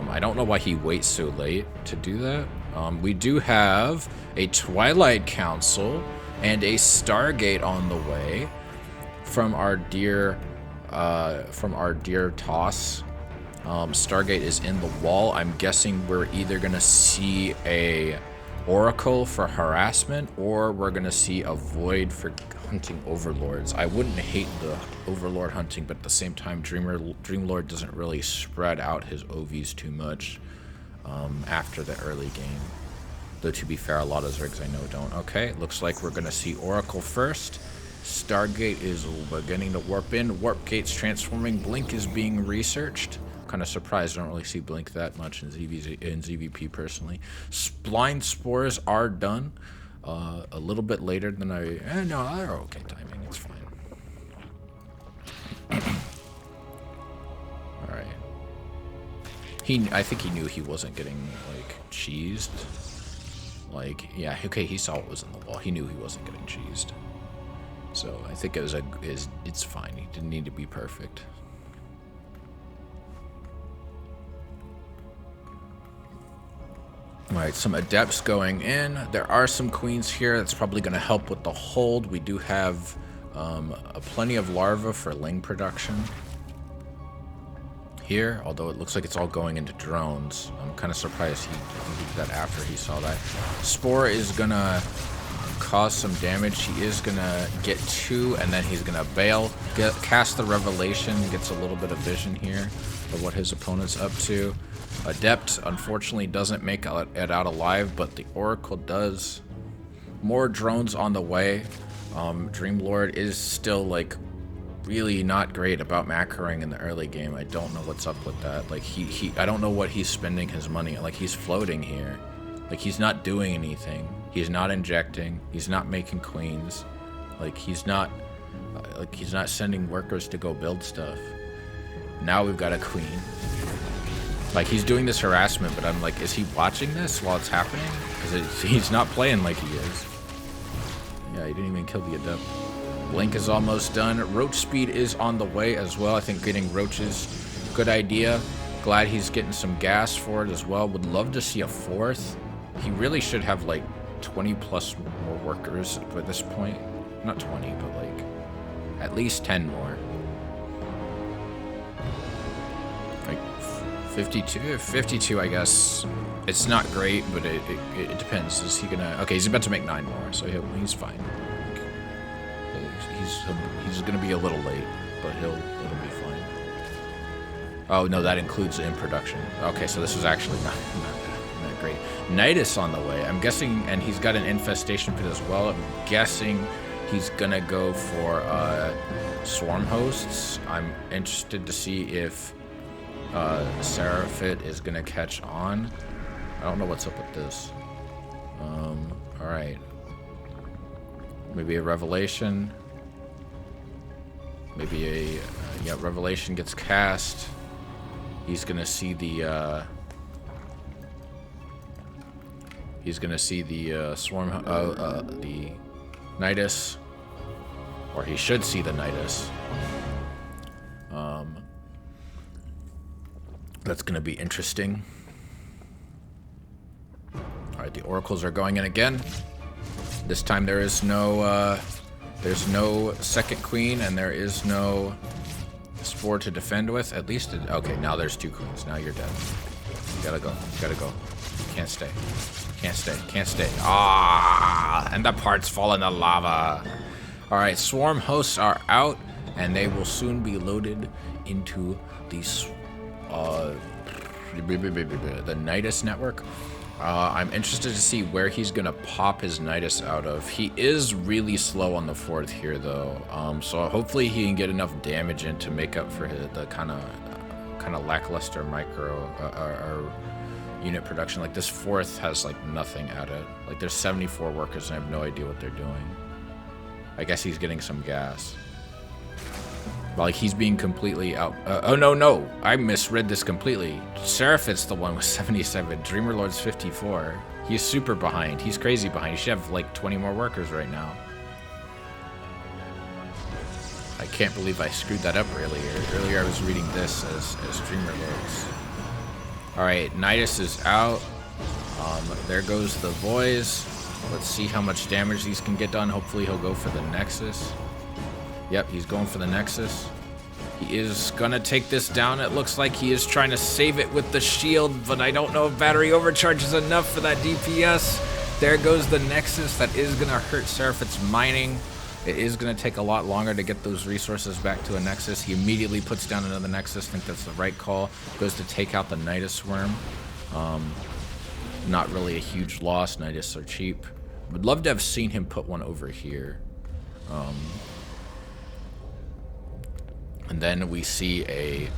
I don't know why he waits so late to do that. We do have a Twilight Council and a Stargate on the way from our dear Toss. Stargate is in the wall. I'm guessing we're either gonna see a Oracle for harassment, or we're gonna see a Void for hunting Overlords. I wouldn't hate the Overlord hunting, but at the same time, Dreamlord doesn't really spread out his OVs too much after the early game. Though to be fair, a lot of Zergs I know don't. Okay, looks like we're gonna see Oracle first. Stargate is beginning to warp in. Warp gate's transforming. Blink is being researched. Kind of surprised I don't really see Blink that much in ZVP personally. Blind spores are done a little bit later than no, they're okay timing. It's fine. All right. I think he knew he wasn't getting like cheesed. Like, yeah, okay, he saw what was in the wall. He knew he wasn't getting cheesed. So I think it's fine. He didn't need to be perfect. Alright, some adepts going in. There are some queens here. That's probably going to help with the hold. We do have plenty of larvae for Ling production here, although it looks like it's all going into drones. I'm kind of surprised he did that after he saw that. Spore is going to cause some damage. He is going to get 2, and then he's going to bail. Cast the Revelation, gets a little bit of vision here of what his opponent's up to. Adept, unfortunately, doesn't make it out alive, but the Oracle does. More drones on the way. Dreamlord is still, like, really not great about macroing in the early game. I don't know what's up with that. Like, I don't know what he's spending his money on. Like, he's floating here. Like, he's not doing anything. He's not injecting. He's not making queens. Like, he's not sending workers to go build stuff. Now we've got a queen. Like, he's doing this harassment, but I'm like, is he watching this while it's happening? Because he's not playing like he is. Yeah, he didn't even kill the adept. Blink is almost done. Roach speed is on the way as well. I think getting roaches, good idea. Glad he's getting some gas for it as well. Would love to see a fourth. He really should have like 20 plus more workers at this point. Not 20, but like at least 10 more. Like 52, I guess. It's not great, but it depends. Is he gonna? Okay, he's about to make 9 more, so he's fine. He's gonna be a little late, but it'll be fine. Oh no, that includes in production. Okay, so this is actually not great. Nidus on the way. I'm guessing, and he's got an infestation pit as well. I'm guessing he's gonna go for swarm hosts. I'm interested to see if Seraphit is gonna catch on. I don't know what's up with this. All right. Maybe a revelation. Maybe a yeah, revelation gets cast. He's gonna see the swarm, the Nidus, or he should see the Nidus. That's gonna be interesting. All right, the oracles are going in again. This time there is no, there's no second queen, and there is no spore to defend with. At least, okay, now there's 2 queens. Now you're dead. You gotta go. You gotta go. Can't stay. Can't stay. Can't stay. Ah! And the parts fall in the lava. All right, swarm hosts are out, and they will soon be loaded into these the Nidus network. I'm interested to see where he's gonna pop his Nidus out of. He is really slow on the 4th here, though. So hopefully he can get enough damage in to make up for the kind of lackluster micro or unit production. Like this 4th has like nothing added. Like there's 74 workers, and I have no idea what they're doing. I guess he's getting some gas. Like he's being completely out. Oh no, I misread this completely. Seraphit's the one with 77. Dreamerlord's 54. He's super behind. He's crazy behind. He should have like 20 more workers right now. I can't believe I screwed that up earlier. Earlier I was reading this as Dreamerlords. All right, Nidus is out. There goes the boys. Let's see how much damage these can get done. Hopefully he'll go for the Nexus. Yep, he's going for the Nexus. He is gonna take this down. It looks like he is trying to save it with the shield, but I don't know if battery overcharge is enough for that DPS. There goes the Nexus. That is gonna hurt Seraphit's mining. It is gonna take a lot longer to get those resources back to a Nexus. He immediately puts down another Nexus. I think that's the right call. Goes to take out the Nidus Worm. Not really a huge loss. Nidus are cheap. Would love to have seen him put one over here. And then we see a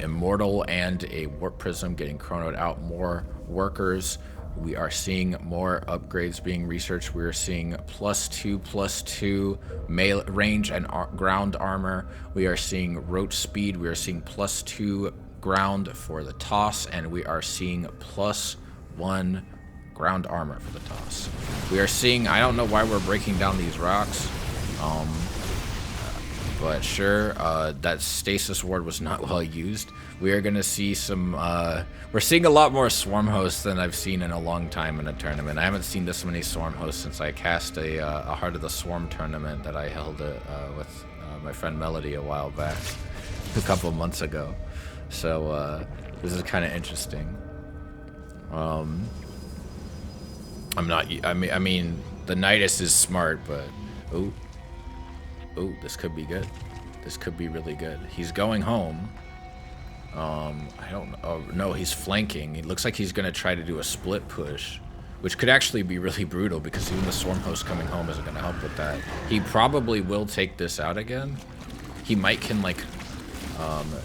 Immortal and a Warp Prism getting chronoed out. More workers. We are seeing more upgrades being researched. We are seeing +2/+2 melee range and ground armor. We are seeing roach speed. We are seeing +2 ground for the toss, and we are seeing +1 ground armor for the toss. We are seeing, I don't know why we're breaking down these rocks. But sure, that stasis ward was not well used. We are gonna see some, we're seeing a lot more swarm hosts than I've seen in a long time in a tournament. I haven't seen this many swarm hosts since I cast a Heart of the Swarm tournament that I held with my friend Melody a while back, a couple of months ago. So this is kind of interesting. I mean, the Nidus is smart, but oh, this could be good. This could be really good. He's going home. I don't know. Oh, no, he's flanking. It looks like he's going to try to do a split push, which could actually be really brutal because even the Swarm Host coming home isn't going to help with that. He probably will take this out again. He might can, like,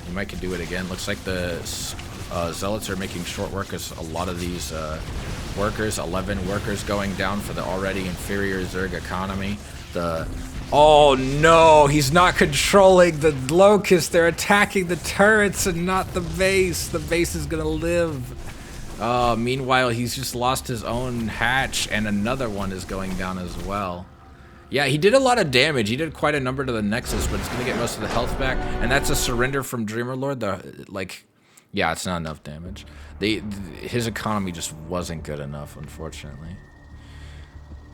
he might can do it again. Looks like the Zealots are making short work as a lot of these workers, 11 workers going down for the already inferior Zerg economy. Oh no, he's not controlling the Locust. They're attacking the turrets and not the base. The base is gonna live. Meanwhile, he's just lost his own hatch, and another one is going down as well. Yeah, he did a lot of damage. He did quite a number to the Nexus, but it's gonna get most of the health back, and that's a surrender from Dreamerlord. Yeah, it's not enough damage. His economy just wasn't good enough, unfortunately.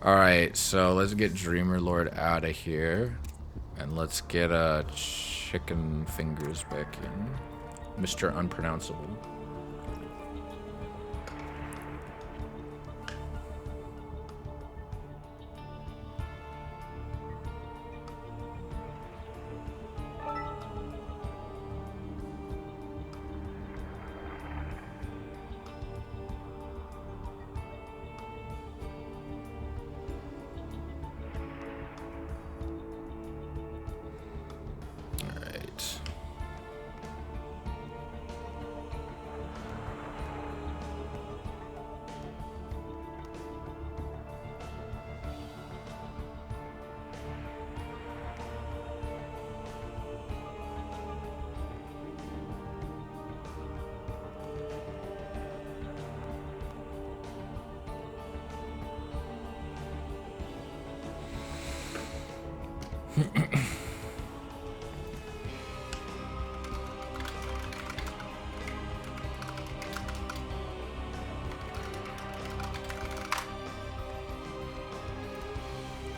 All right, so let's get Dreamerlord out of here, and let's get Chicken Fingers back in, Mr. Unpronounceable.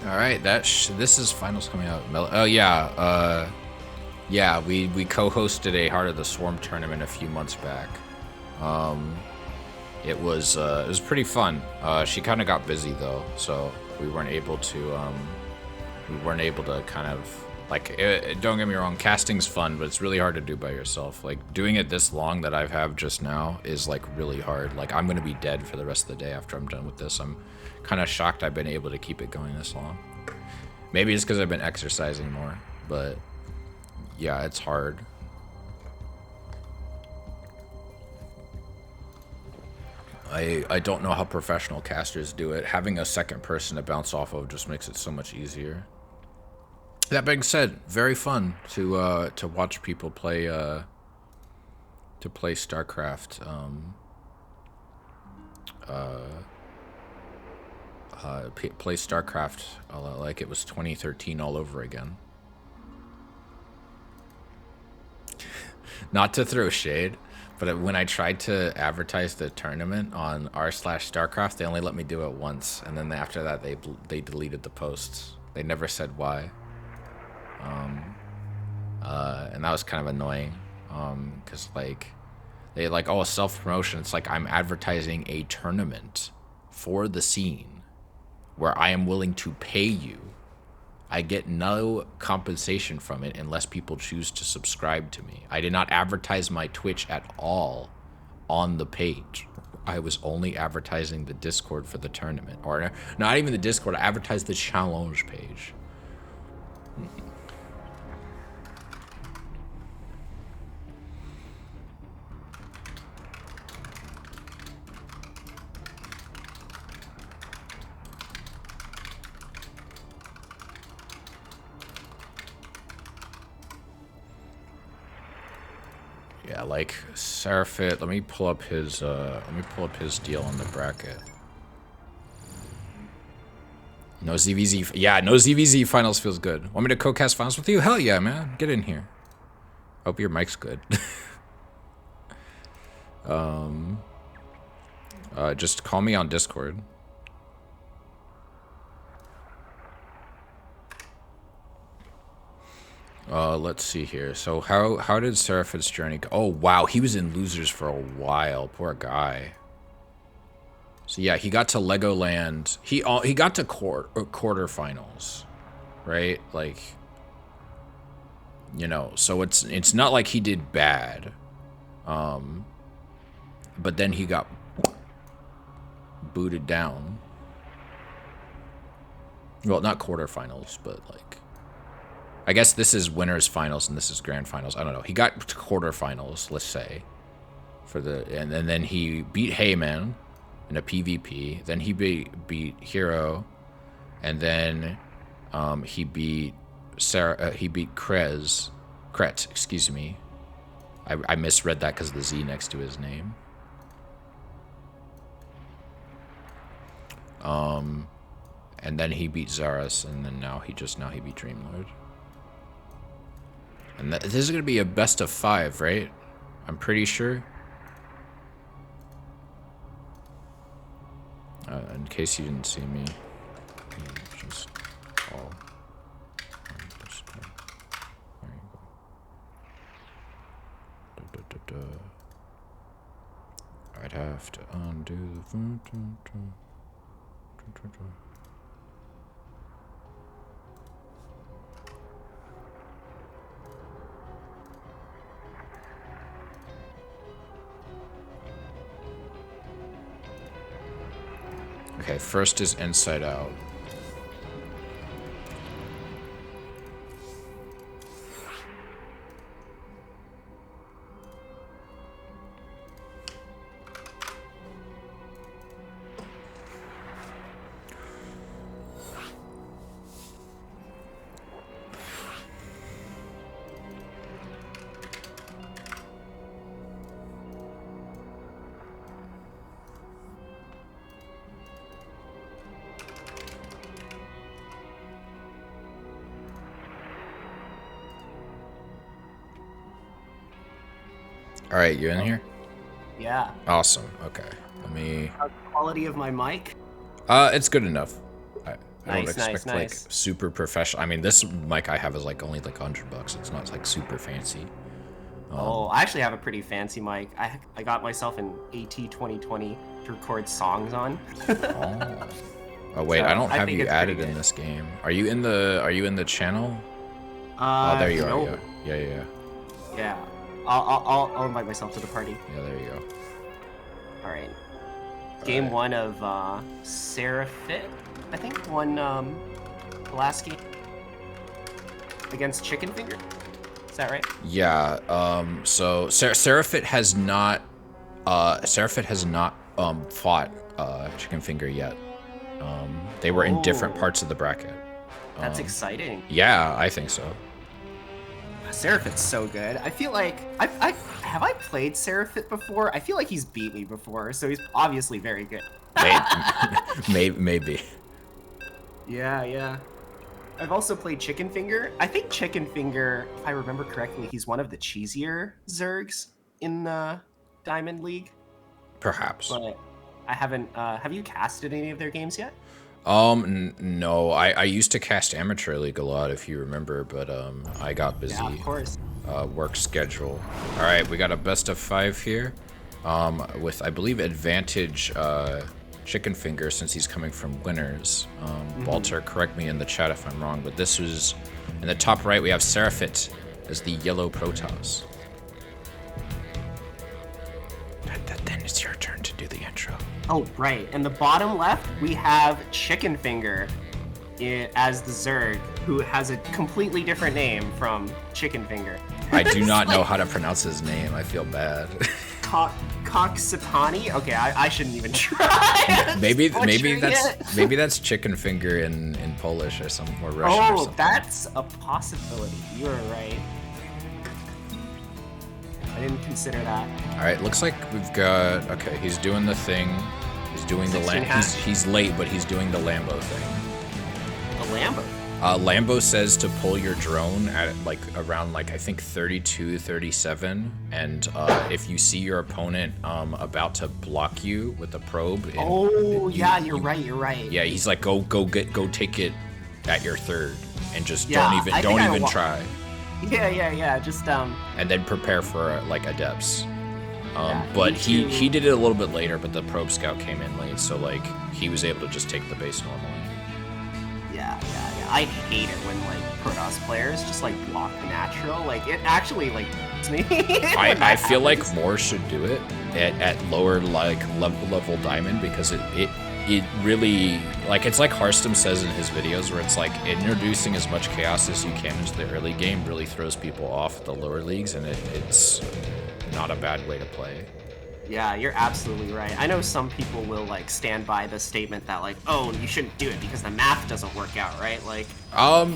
All right, this is finals coming out. Oh yeah, yeah, we co-hosted a Heart of the Swarm tournament a few months back. It was pretty fun. She kind of got busy though, so we weren't able to kind of like. Don't get me wrong, casting's fun, but it's really hard to do by yourself. Like doing it this long that I have just now is like really hard. Like I'm gonna be dead for the rest of the day after I'm done with this. I'm kind of shocked I've been able to keep it going this long. Maybe it's because I've been exercising more, but yeah, it's hard. I don't know how professional casters do it. Having a second person to bounce off of just makes it so much easier. That being said, very fun to watch people play StarCraft. Play StarCraft like it was 2013 all over again. Not to throw shade, but when I tried to advertise the tournament on r/StarCraft, they only let me do it once, and then after that they deleted the posts. They never said why. And that was kind of annoying, because they oh, self-promotion. It's like I'm advertising a tournament for the scene where I am willing to pay you. I get no compensation from it unless people choose to subscribe to me. I did not advertise my Twitch at all on the page. I was only advertising the Discord for the tournament. Or not even the Discord, I advertised the challenge page. Yeah, like Seraphit. Let me pull up his deal on the bracket. No ZVZ. Yeah, no ZVZ finals feels good. Want me to co-cast finals with you? Hell yeah, man. Get in here. Hope your mic's good. Just call me on Discord. Let's see here. So how did Seraphit's journey go? Oh wow, he was in losers for a while. Poor guy. So yeah, he got to Legoland. He got to quarterfinals, right? Like, you know, so it's not like he did bad. But then he got booted down. Well, not quarterfinals, but like, I guess this is winners finals and this is grand finals. I don't know. He got to quarterfinals, let's say, for the and then he beat Heyman, in a PvP. Then he beat Hero, and then he beat he beat Kret, excuse me. I misread that because of the Z next to his name. And then he beat Zaras, and then now he beat Dreamlord. And this is gonna be a best of 5, right? I'm pretty sure. In case you didn't see me, just all. I'd have to undo the. Okay, first is Inside Out. All right, you in here? Yeah. Awesome. Okay, let me. How's the quality of my mic? It's good enough. I don't Nice, expect like nice. super professional. I mean, this mic I have is like only like $100. It's not like super fancy. Oh, I actually have a pretty fancy mic. I got myself an AT2020 to record songs on. Oh wait, So, I don't I have think you it's added pretty in good. this game. Are you in the channel? Oh, there you no. are. Yeah. Yeah. I'll invite myself to the party. Yeah, there you go. All right. Game 1 of Seraphit, I think, won the last game against Chicken Finger. Is that right? Yeah. So Seraphit has not fought Chicken Finger yet. They were in different parts of the bracket. That's exciting. Yeah, I think so. Seraphit's so good. I feel like have I played Seraphit before? I feel like he's beat me before, so he's obviously very good. Maybe. Yeah. I've also played Chicken Finger. I think Chicken Finger, if I remember correctly, he's one of the cheesier Zergs in the Diamond League. Perhaps. But I haven't. Have you casted any of their games yet? No. I used to cast Amateur League a lot, if you remember, but I got busy. Yeah, of course. Work schedule. All right, we got a best of 5 here, with I believe advantage Chicken Finger since he's coming from winners. Walter, correct me in the chat if I'm wrong, but this was in the top right. We have Seraphit as the yellow Protoss. Then it's your turn to do the intro. Oh, right. And the bottom left, we have Chicken Finger as the Zerg, who has a completely different name from Chicken Finger. I do not know how to pronounce his name. I feel bad. Koksipani? Okay, I shouldn't even try. maybe that's Chicken Finger in Polish or or Russian or something. That's a possibility. You are right. I didn't consider that. All right, looks like we've got. Okay, he's doing the thing. He's doing the He's late, but he's doing the Lambo thing. The Lambo. Lambo says to pull your drone at like around I think 32, 37, and if you see your opponent about to block you with a probe. You're right. Yeah, he's like go take it at your third, and just don't even try. Yeah. Just And then prepare for like adepts. But he did it a little bit later, but the probe scout came in late, so like he was able to just take the base normally. Yeah. I hate it when like Protoss players just like block the natural. Like it actually like me. I feel like more should do it at lower like level diamond, because it really, like, it's like Harstem says in his videos, where it's like introducing as much chaos as you can into the early game really throws people off the lower leagues, and it's not a bad way to play. Yeah, you're absolutely right. I know some people will like stand by the statement that like, oh, you shouldn't do it because the math doesn't work out, right? Like,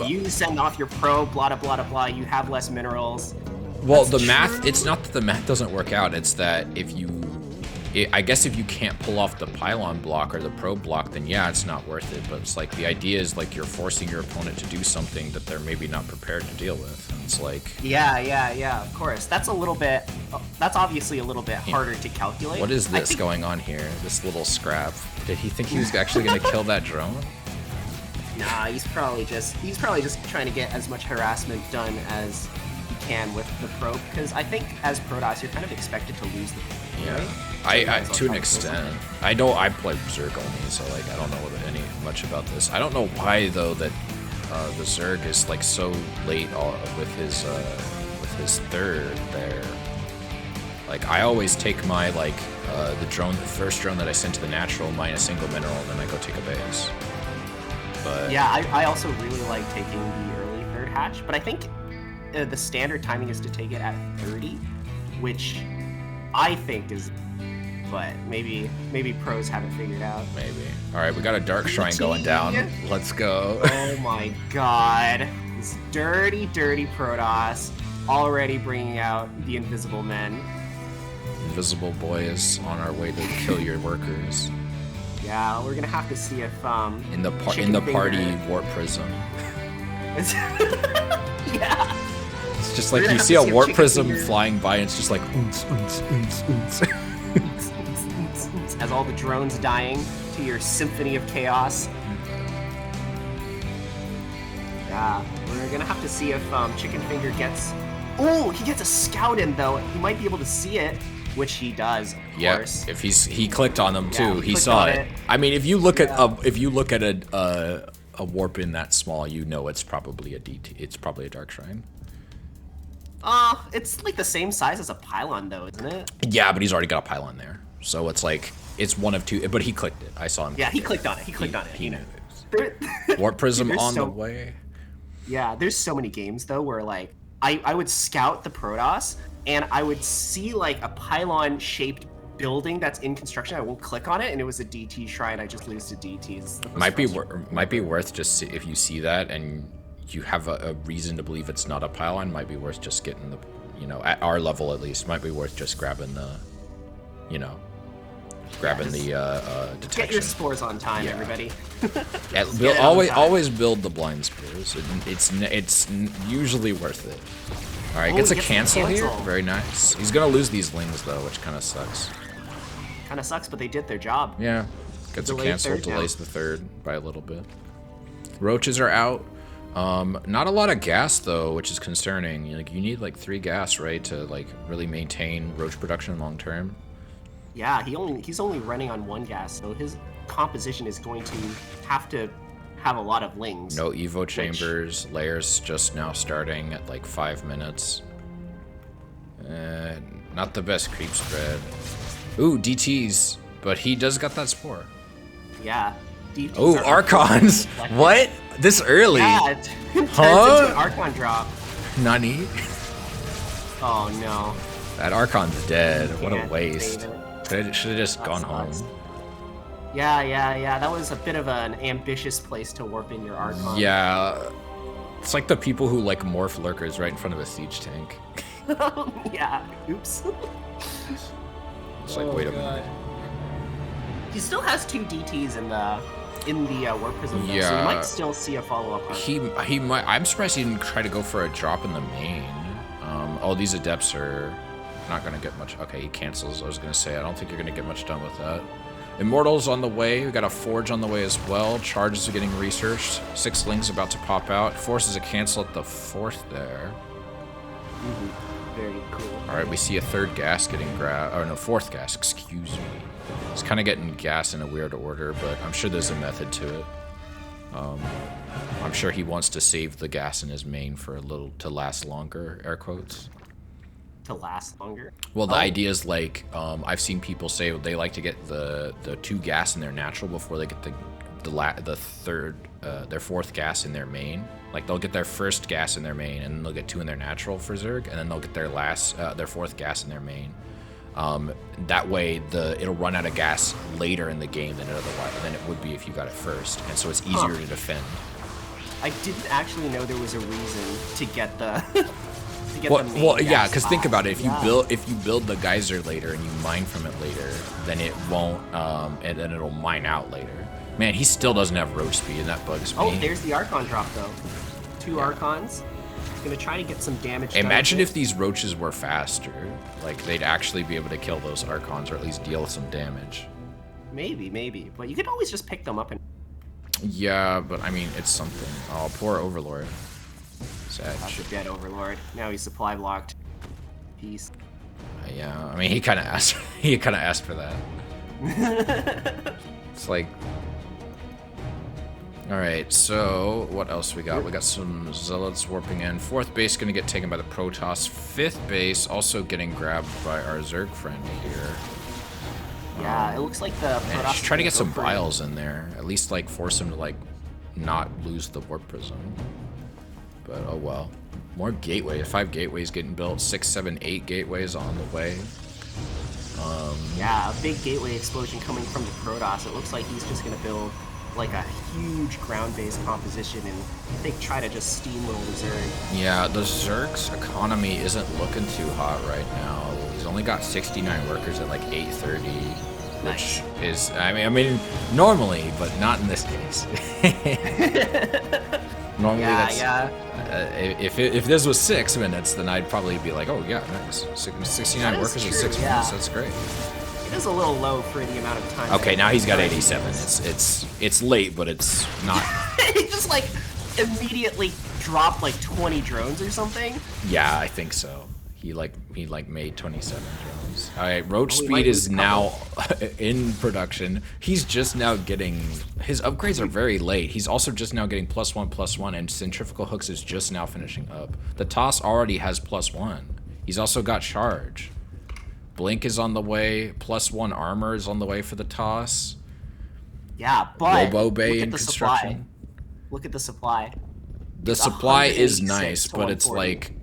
you send off your probe, blah blah blah blah, you have less minerals. Well, That's the true. math, it's not that the math doesn't work out, it's that I guess if you can't pull off the pylon block or the probe block, then yeah, it's not worth it. But it's like the idea is like you're forcing your opponent to do something that they're maybe not prepared to deal with. And it's like Yeah, of course. That's obviously a little bit harder to calculate. What is this going on here? This little scrap. Did he think he was actually going to kill that drone? Nah, he's probably just trying to get as much harassment done as he can with the probe, because I think as Protoss you're kind of expected to lose the probe, Yeah. right? I to an extent. I play Zerg only, so like I don't know much about this. I don't know why though that the Zerg is like so late with his third there. Like I always take my the first drone that I sent to the natural mine a single mineral, and then I go take a base. But yeah, I also really like taking the early third hatch, but I think the standard timing is to take it at 30, which I think is. But maybe pros haven't figured out. Maybe. All right, we got a dark shrine going down. Let's go. Oh my god. This dirty Protoss already bringing out the invisible men. Invisible boy is on our way to kill your workers. Yeah, we're gonna have to see if in the party warp prism. Yeah. It's just like you see a warp prism flying by, and it's just like as all the drones dying to your symphony of chaos. Yeah, we're gonna have to see if Chicken Finger gets. Oh, he gets a scout in though. He might be able to see it, which he does. Of course. If he clicked on them too, Yeah, he saw it. I mean, if you look at a warp in that small, you know it's probably a DT. It's probably a dark shrine. It's like the same size as a pylon though, isn't it? Yeah, but he's already got a pylon there, so it's like it's one of two. But he clicked it. I saw him. Yeah, he clicked on it. He clicked on it. He knew it. Warp prism on the way. Yeah, there's so many games though where like I would scout the Protoss and I would see like a pylon shaped building that's in construction. I won't click on it, and it was a DT shrine. I just lose to DTs. Might be worth just if you see that and you have a reason to believe it's not a pylon. Might be worth just getting the, at our level at least, might be worth just grabbing the, detection. Get your spores on time, everybody. Always build the blind spores. It's usually worth it. All right, gets a cancel here. Very nice. He's gonna lose these lings though, which kind of sucks. Kind of sucks, but they did their job. Yeah, gets a cancel, delays the third by a little bit. Roaches are out. Not a lot of gas though, which is concerning. Like you need like 3 gas, right, to like really maintain roach production long term. Yeah, he's only running on 1 gas, so his composition is going to have a lot of lings. No Evo chambers. Layers just now starting at like 5 minutes. Not the best creep spread. Ooh, DTs, but he does got that spore. Yeah. Oh, Archons! What? This early? Yeah, it turns into an Archon drop. Nani? Oh no. That Archon's dead. What a waste. Should have just gone home. Yeah. That was a bit of an ambitious place to warp in your Archon. Yeah. It's like the people who like morph lurkers right in front of a siege tank. Yeah. Oops. It's like, wait a minute. He still has 2 DTs in the warp prism, though, so you might still see a follow-up. He might. I'm surprised he didn't try to go for a drop in the main. These adepts are not gonna get much. Okay, he cancels. I was gonna say I don't think you're gonna get much done with that. Immortals on the way. We got a forge on the way as well. Charges are getting researched. 6 lings about to pop out. Forces a cancel at the 4th there. Very cool. All right, we see a 3rd gas getting grabbed. Oh no, 4th gas. Excuse me. It's kind of getting gas in a weird order, but I'm sure there's a method to it. I'm sure he wants to save the gas in his main for a little to last longer. Air quotes. To last longer. Well, the idea is like I've seen people say they like to get the 2 gas in their natural before they get the third their 4th gas in their main. Like they'll get their 1st gas in their main, and then they'll get 2 in their natural for Zerg, and then they'll get their 4th gas in their main. That way, it'll run out of gas later in the game than it would be if you got it first, and so it's easier to defend. I didn't actually know there was a reason to get the well, yeah, because think about it. If you build the geyser later and you mine from it later, then it won't, and then it'll mine out later. Man, he still doesn't have roach speed, and that bugs me. Oh, there's the Archon drop though. 2 Archons. Gonna try to get some damage. Imagine if these roaches were faster. Like, they'd actually be able to kill those Archons, or at least deal some damage. Maybe. But you could always just pick them up and... Yeah, but I mean, it's something. Oh, poor Overlord. Sad. That's a dead Overlord. Now he's supply blocked. Peace. Yeah, I mean, he kind of asked. He kind of asked for that. It's like. All right, so what else we got? We got some Zealots warping in. 4th base gonna get taken by the Protoss. 5th base also getting grabbed by our Zerg friend here. Yeah, it looks like the Protoss. Just try to get some Biles in there. At least like force him to like not lose the warp prism. But oh well. More gateway. 5 gateways getting built. 6, 7, 8 gateways on the way. Yeah, a big gateway explosion coming from the Protoss. It looks like he's just gonna build like a huge ground-based composition and I think try to just steamroll the Zerg. Yeah, the Zerg's economy isn't looking too hot right now. He's only got 69 workers at like 830, which is, I mean, normally, but not in this case. Normally, if this was 6 minutes, then I'd probably be like, oh yeah, nice. 69 workers in 6 minutes. That's great. It is a little low for the amount of time. Okay, now he's got 87. It's late, but it's not. He just like immediately dropped like 20 drones or something. Yeah, I think so. He made 27 drones. All right, roach speed is now in production. He's just now getting his upgrades are very late. He's also just now getting +1/+1, and centrifugal hooks is just now finishing up. The toss already has +1. He's also got charge. Blink is on the way. +1 armor is on the way for the toss. Yeah, but Robo Bay in construction. Look at the supply. The supply is nice, but it's like,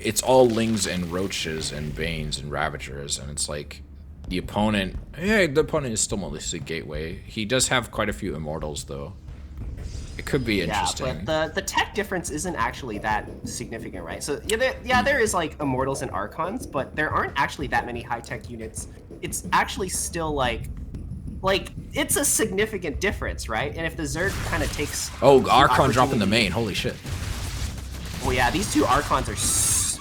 it's all Lings and Roaches and Banes and Ravagers, and it's like, the opponent is still mostly Gateway. He does have quite a few Immortals, though. It could be interesting. Yeah, but the tech difference isn't actually that significant, right? So there is like Immortals and Archons, but there aren't actually that many high-tech units. It's actually still like it's a significant difference, right? And if the Zerg kind of takes Archon dropping the main, holy shit. Well, yeah, these 2 Archons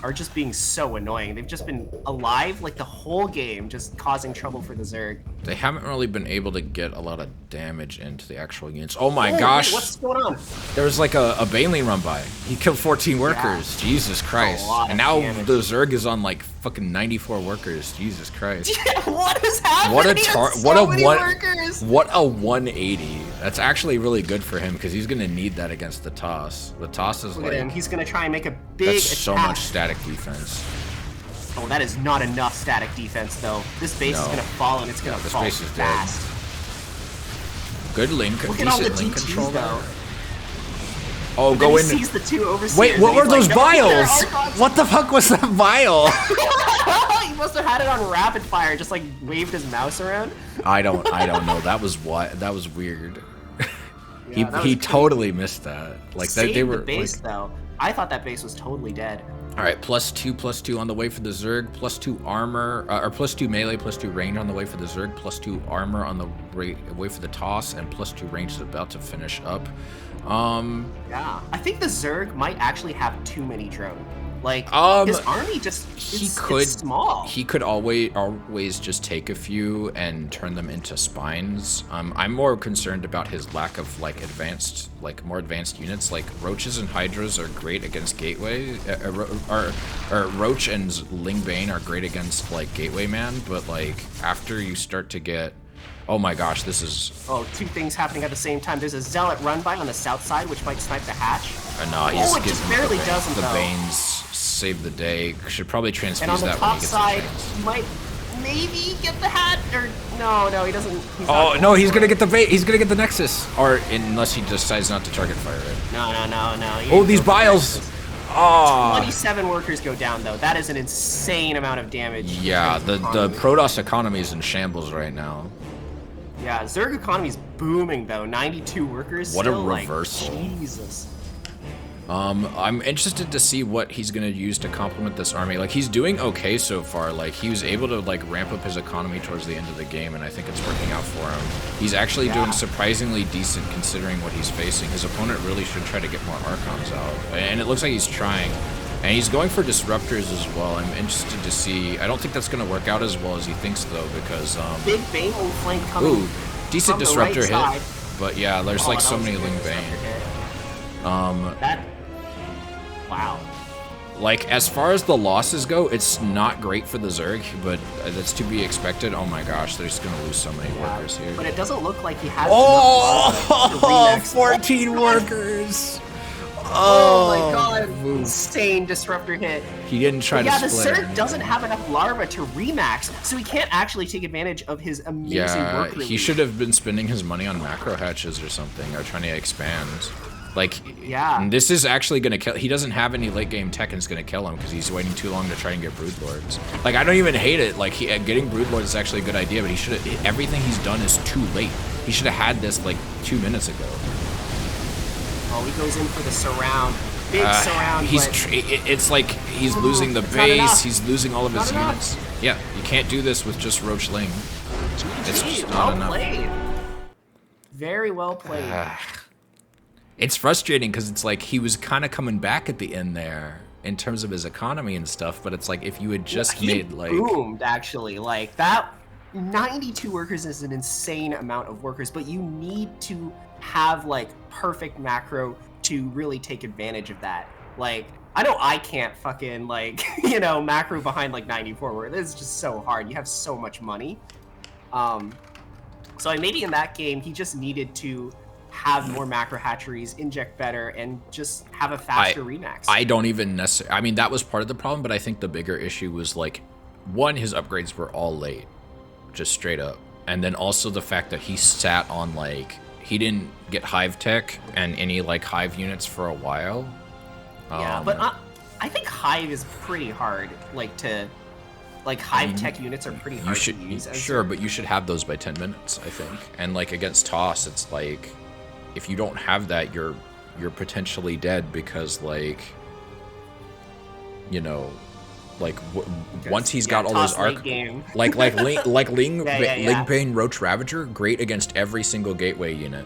are just being so annoying. They've just been alive like the whole game, just causing trouble for the Zerg. They haven't really been able to get a lot of damage into the actual units. Oh my gosh! Wait, what's going on? There was like a Baneling run by. He killed 14 workers. Yeah. Jesus Christ! And now the Zerg is on like fucking 94 workers. Jesus Christ! Yeah, what is happening? What a 180. That's actually really good for him because he's gonna need that against the toss. The toss is Look at him. He's gonna try and make a big attack. So much static defense. Oh, that is not enough static defense, though. This base is gonna fall, and it's gonna fall fast. Good link, decent link control though. Oh, go in. He sees the 2 overseers. Wait, what were those vials? What the fuck was that vial? He must have had it on rapid fire, just like waved his mouse around. I don't know. That was weird. Yeah, he totally missed that. Like they were the base though. I thought that base was totally dead. All right, +2/+2 on the way for the Zerg, +2 armor, or +2 melee, +2 range on the way for the Zerg, +2 armor on the way for the toss, and +2 range is about to finish up. Yeah, I think the Zerg might actually have too many drones. Like his army just it's small. He could always just take a few and turn them into spines. I'm more concerned about his lack of more advanced units. Like Roaches and Hydras are great against Gateway, or Roach and Lingbane are great against like Gateway Man, but like after you start to get, oh my gosh, this is... Oh, 2 things happening at the same time. There's a Zealot run by on the south side, which might snipe the hatch. No, he's it just barely doesn't, the though. Banes save the day. Should probably transfuse that when he gets the chance. And on the top side, he might maybe get the hat, or no, he doesn't. He's gonna get the he's gonna get the Nexus, or unless he decides not to target fire it. No. Oh, these Biles! Oh. 27 workers go down, though. That is an insane amount of damage. Yeah, the Protoss economy is in shambles right now. Yeah, Zerg economy is booming, though. 92 workers. What still, a reversal. Like, Jesus. I'm interested to see what he's gonna use to complement this army. Like, he's doing okay so far. Like, he was able to like ramp up his economy towards the end of the game, and I think it's working out for him. He's actually doing surprisingly decent considering what he's facing. His opponent really should try to get more Archons out, and it looks like he's trying. And he's going for disruptors as well. I'm interested to see. I don't think that's gonna work out as well as he thinks though, because Big Bane will flank coming. Ooh, decent disruptor hit. Side. But yeah, there's like so many Ling Bane. Wow. Like, as far as the losses go, it's not great for the Zerg, but that's to be expected. Oh my gosh, they're just gonna lose so many workers here. But it doesn't look like he has enough 14 workers! Oh my god, insane disruptor hit. He didn't try to split. Yeah, the Zerg doesn't have enough larva to remax, so he can't actually take advantage of his amazing work release. He should have been spending his money on macro hatches or something, or trying to expand. Like, this is actually gonna kill. He doesn't have any late game tech, and it's gonna kill him because he's waiting too long to try and get broodlords. Like, I don't even hate it. Like, getting broodlords is actually a good idea, but he should have. Everything he's done is too late. He should have had this like 2 minutes ago. Oh, he goes in for the surround. Big surround. It's like he's losing the base. He's losing all of his units. Yeah, you can't do this with just Roach Ling. It's just not enough. Played. Very well played. It's frustrating because it's like he was kind of coming back at the end there in terms of his economy and stuff, but it's like if you had just made like boomed actually like that. 92 workers is an insane amount of workers, but you need to have like perfect macro to really take advantage of that. Like, I know I can't fucking like, you know, macro behind like 94 where it's just so hard. You have so much money. So maybe in that game he just needed to have more macro hatcheries, inject better, and just have a faster remax. I don't even necessarily. I mean, that was part of the problem, but I think the bigger issue was like, one, his upgrades were all late, just straight up, and then also the fact that he sat on like he didn't get hive tech and any like hive units for a while. Yeah, but I think hive is pretty hard. Like hive tech units are pretty hard to use. Sure, but you should have those by 10 minutes, I think. And like against Toss, it's like, if you don't have that, you're potentially dead because like, you know, like once he's got all those like Ling Bane Roach Ravager, great against every single gateway unit,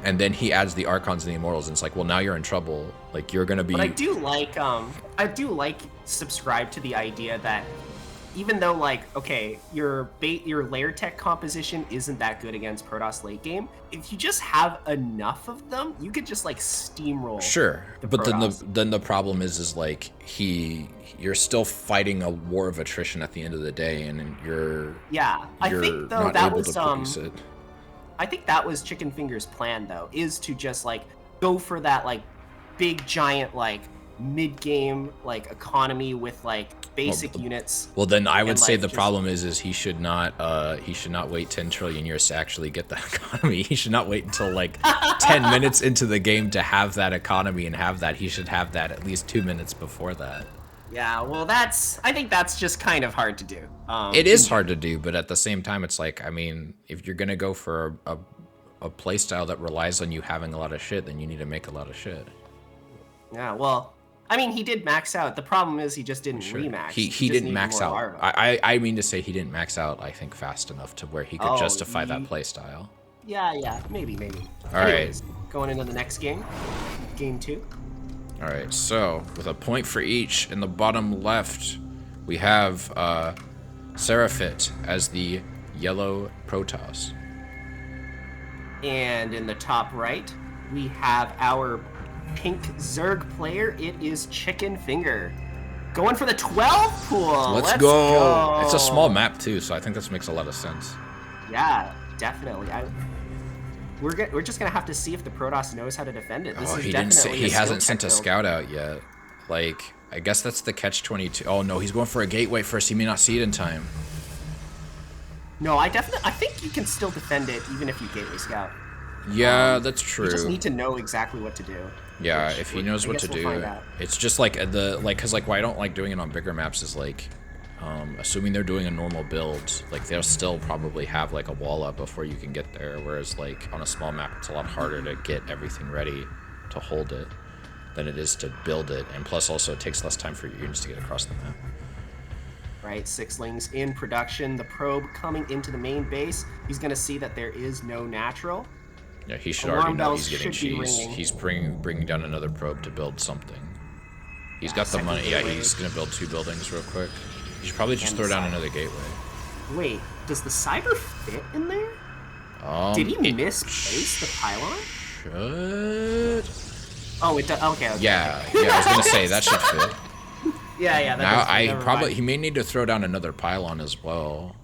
and then he adds the Archons and the Immortals, and it's like, well, now you're in trouble. Like, you're gonna be. But I do like subscribe to the idea that even though like, okay, your layer tech composition isn't that good against Protoss late game, if you just have enough of them, you could just like steamroll. Sure, but then the problem is like you're still fighting a war of attrition at the end of the day, and you're I think though not that able was to produce it. I think that was Chicken Finger's plan though, is to just like go for that like big giant like mid-game like economy with like basic units. Well, then I would say the problem is he should not wait 10 trillion years to actually get the economy. He should not wait until like 10 minutes into the game to have that economy and have that. He should have that at least 2 minutes before that. Yeah, well, I think that's just kind of hard to do. It is hard to do, but at the same time, it's like, I mean, if you're gonna go for a play style that relies on you having a lot of shit, then you need to make a lot of shit. Yeah, well, I mean, he did max out. The problem is he just didn't remax. He didn't max out. I mean to say he didn't max out, I think, fast enough to where he could justify that play style. Yeah, maybe. All right. Going into the next game, game 2. All right, so with a point for each, in the bottom left, we have Seraphit as the yellow Protoss. And in the top right, we have our pink Zerg player. It is Chicken Finger. Going for the 12 pool. Let's go. It's a small map too, so I think this makes a lot of sense. Yeah, definitely. We're just gonna have to see if the Protoss knows how to defend it. He hasn't sent a scout out yet. Like, I guess that's the catch-22. Oh no, he's going for a gateway first. He may not see it in time. No, I think you can still defend it even if you gateway scout. Yeah, that's true. You just need to know exactly what to do. Yeah, if he knows what to we'll do, find out. it's just like cause like why I don't like doing it on bigger maps is like, assuming they're doing a normal build, like they'll still probably have like a wall up before you can get there. Whereas like on a small map, it's a lot harder to get everything ready to hold it than it is to build it, and plus also it takes less time for your units to get across the map. Right, sixlings in production. The probe coming into the main base. He's gonna see that there is no natural. Yeah, he should Alarm already know bells he's getting should be cheese. ringing. He's bringing down another probe to build something. He's Yeah, got the money. Yeah, secondary he's raid. gonna build 2 buildings real quick. He should probably just And throw down cyber. another gateway. Wait, does the cyber fit in there? Did he misplace the pylon? Should. Oh, it does. Okay, okay. Yeah, I was gonna say that should fit. Yeah. That Now does fit, never mind. he may need to throw down another pylon as well.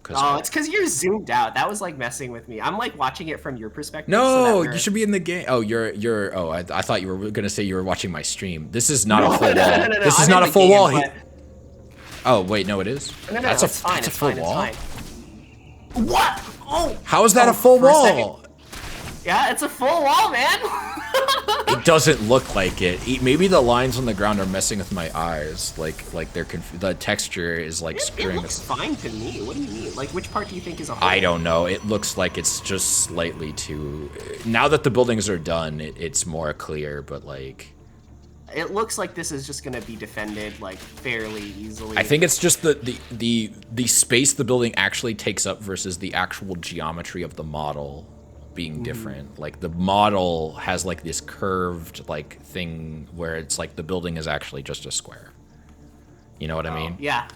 Cause Oh, it's because you're zoomed out. That was like messing with me. I'm like watching it from your perspective. so no, that we're- you should be in the game. Oh, you're. Oh, I thought you were gonna say you were watching my stream. This is not a full wall. No, This is I'm not in a the full game, wall. but- Oh wait, no, it is. No, That's it's fine. that's a It's full fine. wall. It's fine. What? Oh. How is that Oh, a full for a wall? Yeah, it's a full wall, man. It doesn't look like it. Maybe the lines on the ground are messing with my eyes. Like they're the texture is like It screwing. looks fine to me. What do you mean? Like, which part do you think is a hole? I don't know. It looks like it's just slightly too. Now that the buildings are done, it's more clear. But like, It looks like this is just gonna be defended like fairly easily. I think it's just the space the building actually takes up versus the actual geometry of the model being different. Like the model has like this curved like thing where it's like the building is actually just a square. You know what I mean? Yeah.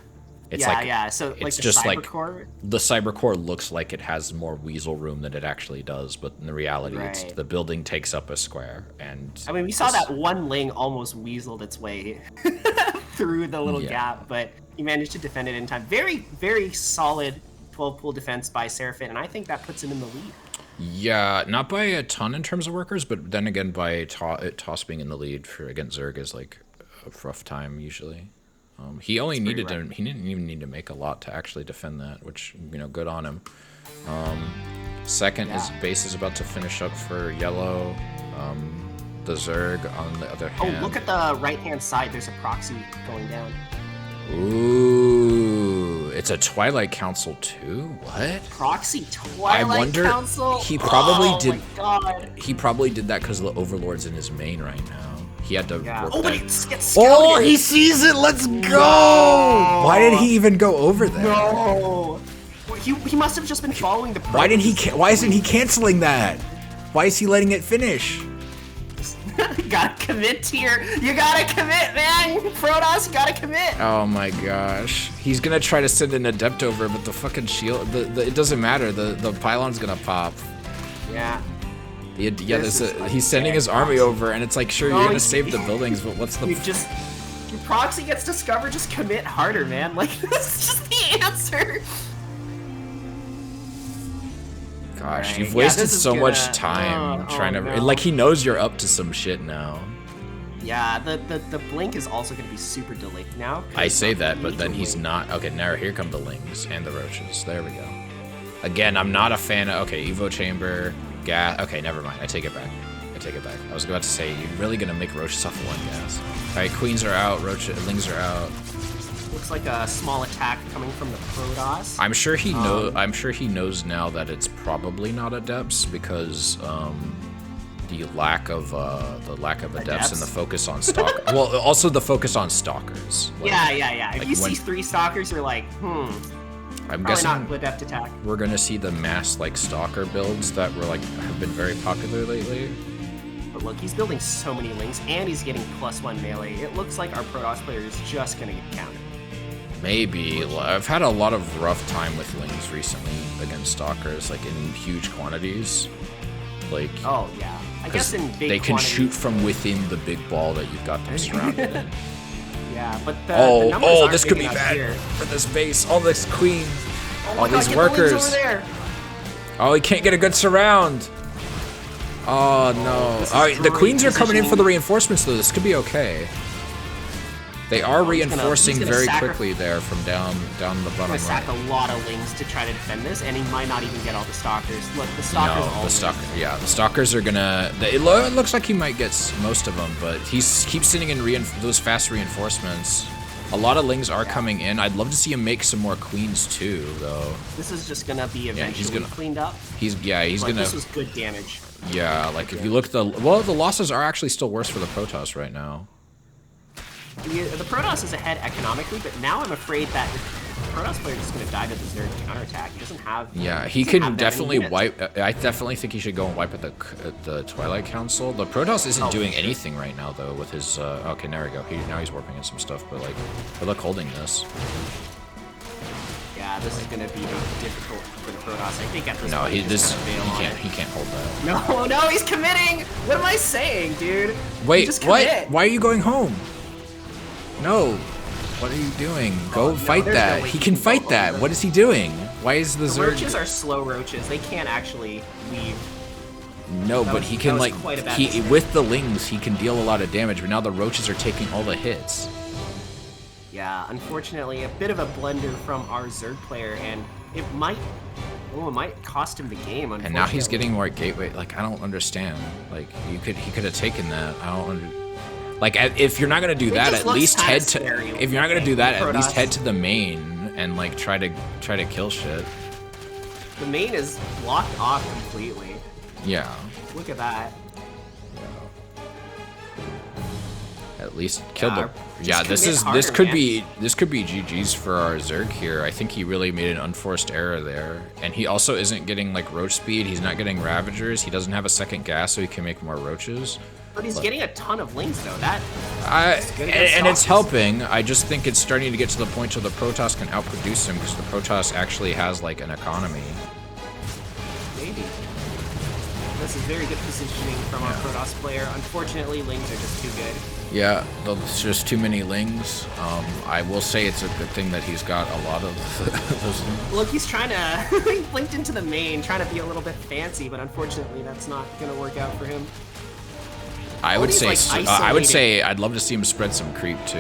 It's yeah, like yeah. So like it's the just cyber like core. the cyber core looks like it has more weasel room than it actually does, but in the reality, it's Right. the building takes up a square, and I mean, we saw that one ling almost weaseled its way through the little Yeah. gap, but he managed to defend it in time. Very, very solid 12 pool defense by Seraphin, and I think that puts him in the lead. Yeah, not by a ton in terms of workers, but then again, by Toss being in the lead for against Zerg is like a rough time usually. He only needed to. He didn't even need to make a lot to actually defend that, which good on him. Second, his base is about to finish up for yellow. The Zerg on the other hand. Oh, look at the right-hand side. There's a proxy going down. Ooh, it's a Twilight Council too. What? Proxy Twilight I wonder. Council? He probably oh did. My God. He probably did that because the Overlord's in his main right now. He had to. Yeah. Work Oh, that. but it's scouted. Oh, he sees it. Let's go. No. Why did he even go over there? No. Well, he must have just been following the. Why didn't he? Why isn't he canceling that? Why is he letting it finish? You gotta commit here. You gotta commit, man. Protoss, you gotta commit. Oh my gosh. He's gonna try to send an adept over, but the fucking shield. It doesn't matter. The pylon's gonna pop. Yeah. He's sending his army over, and it's like, sure, you're gonna save the buildings, but what's the? Your proxy gets discovered. Just commit harder, man. Like that's just the answer. Gosh, Right. you've Yeah, wasted this is so much gonna- time trying to. no. Like he knows you're up to some shit now. Yeah, the blink is also gonna be super delayed now. I say that, but then he's not. Okay, now here come the lings and the roaches. There we go. Again, I'm not a fan of. Okay, Evo Chamber, gas. Okay, never mind. I take it back. I was about to say, you're really gonna make roaches off of one gas. All right, queens are out. Lings are out. Looks like a small attack coming from the Protoss. I'm sure he knows now that it's probably not adepts because the lack of adepts and the focus on stalk. Well, also the focus on stalkers. Like, Yeah. If like you see when- 3 stalkers, you're like, I'm probably guessing not adept attack. we're gonna see the mass like stalker builds that were like have been very popular lately. But look, he's building so many links, and he's getting +1 melee. It looks like our Protoss player is just gonna get counted. Maybe. I've had a lot of rough time with lings recently against stalkers, like in huge quantities. Like, Oh yeah, I guess in big they can quantities. shoot from within the big ball that you've got them surrounded in. Yeah, but the numbers aren't This could big be enough bad here. for this base. All this queen, Oh all my God, these get the links workers. over there. Oh, he can't get a good surround. Oh no! this is All right, the great queens are coming in for the positioning. reinforcements though. This could be okay. They are he's reinforcing gonna very quickly there from down the bottom He's gonna right. sack a lot of lings to try to defend this, and he might not even get all the stalkers. Look, the stalkers No, all the stalkers are gonna. It looks like he might get most of them, but he keeps sitting in those fast reinforcements. A lot of lings are coming in. I'd love to see him make some more queens too, though. This is just gonna be eventually cleaned up. He's gonna. This was good damage. Yeah, like if you look at the losses are actually still worse for the Protoss right now. The Protoss is ahead economically, but now I'm afraid that the Protoss player is just going to die to the Zerg counterattack. He doesn't have... Yeah, he can definitely wipe... I definitely think he should go and wipe at the Twilight Council. The Protoss isn't doing anything right now, though, with his... okay, there we go. Now he's warping in some stuff, but, like, good luck holding this. Yeah, this is going to be difficult for the Protoss. I think at this no, point he can't hold that. No, he's committing! What am I saying, dude? Wait, what? Why are you going home? No. What are you doing? Go fight that. He can fight that. What is he doing? Why is the Zerg... Roaches are slow roaches. They can't actually leave. No, but he can, like... with the lings, he can deal a lot of damage, but now the roaches are taking all the hits. Yeah, unfortunately, a bit of a blunder from our Zerg player, and it might cost him the game, unfortunately. And now he's getting more gateway. Like, I don't understand. Like, he could have taken that. I don't understand. Like, if you're not gonna do that, at least head to. If you're not gonna do that, at least head to the main and like try to kill shit. The main is blocked off completely. Yeah. Look at that. Yeah. At least kill the. Yeah, this could be GG's for our Zerg here. I think he really made an unforced error there, and he also isn't getting like roach speed. He's not getting Ravagers. He doesn't have a second gas, so he can make more roaches. But he's getting a ton of lings though. And it's helping. I just think it's starting to get to the point where the Protoss can outproduce him because the Protoss actually has like an economy. Maybe. This is very good positioning from our Protoss player. Unfortunately, lings are just too good. Yeah, there's just too many lings. I will say it's a good thing that he's got a lot of those lings. Look, he's trying to he blinked into the main, trying to be a little bit fancy, but unfortunately, that's not gonna work out for him. I would say I'd love to see him spread some creep too.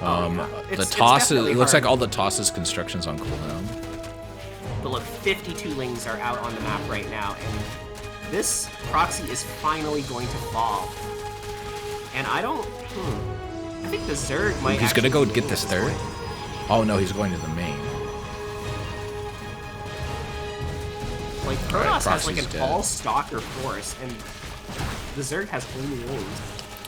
The tosses. It looks like all the tosses constructions on cooldown. But look, 52 lings are out on the map right now, and this proxy is finally going to fall. And I don't. I think the Zerg might. He's gonna go get this third. Oh no, he's going to the main. Like Protoss has like an all-stalker force, and the Zerg has only lings.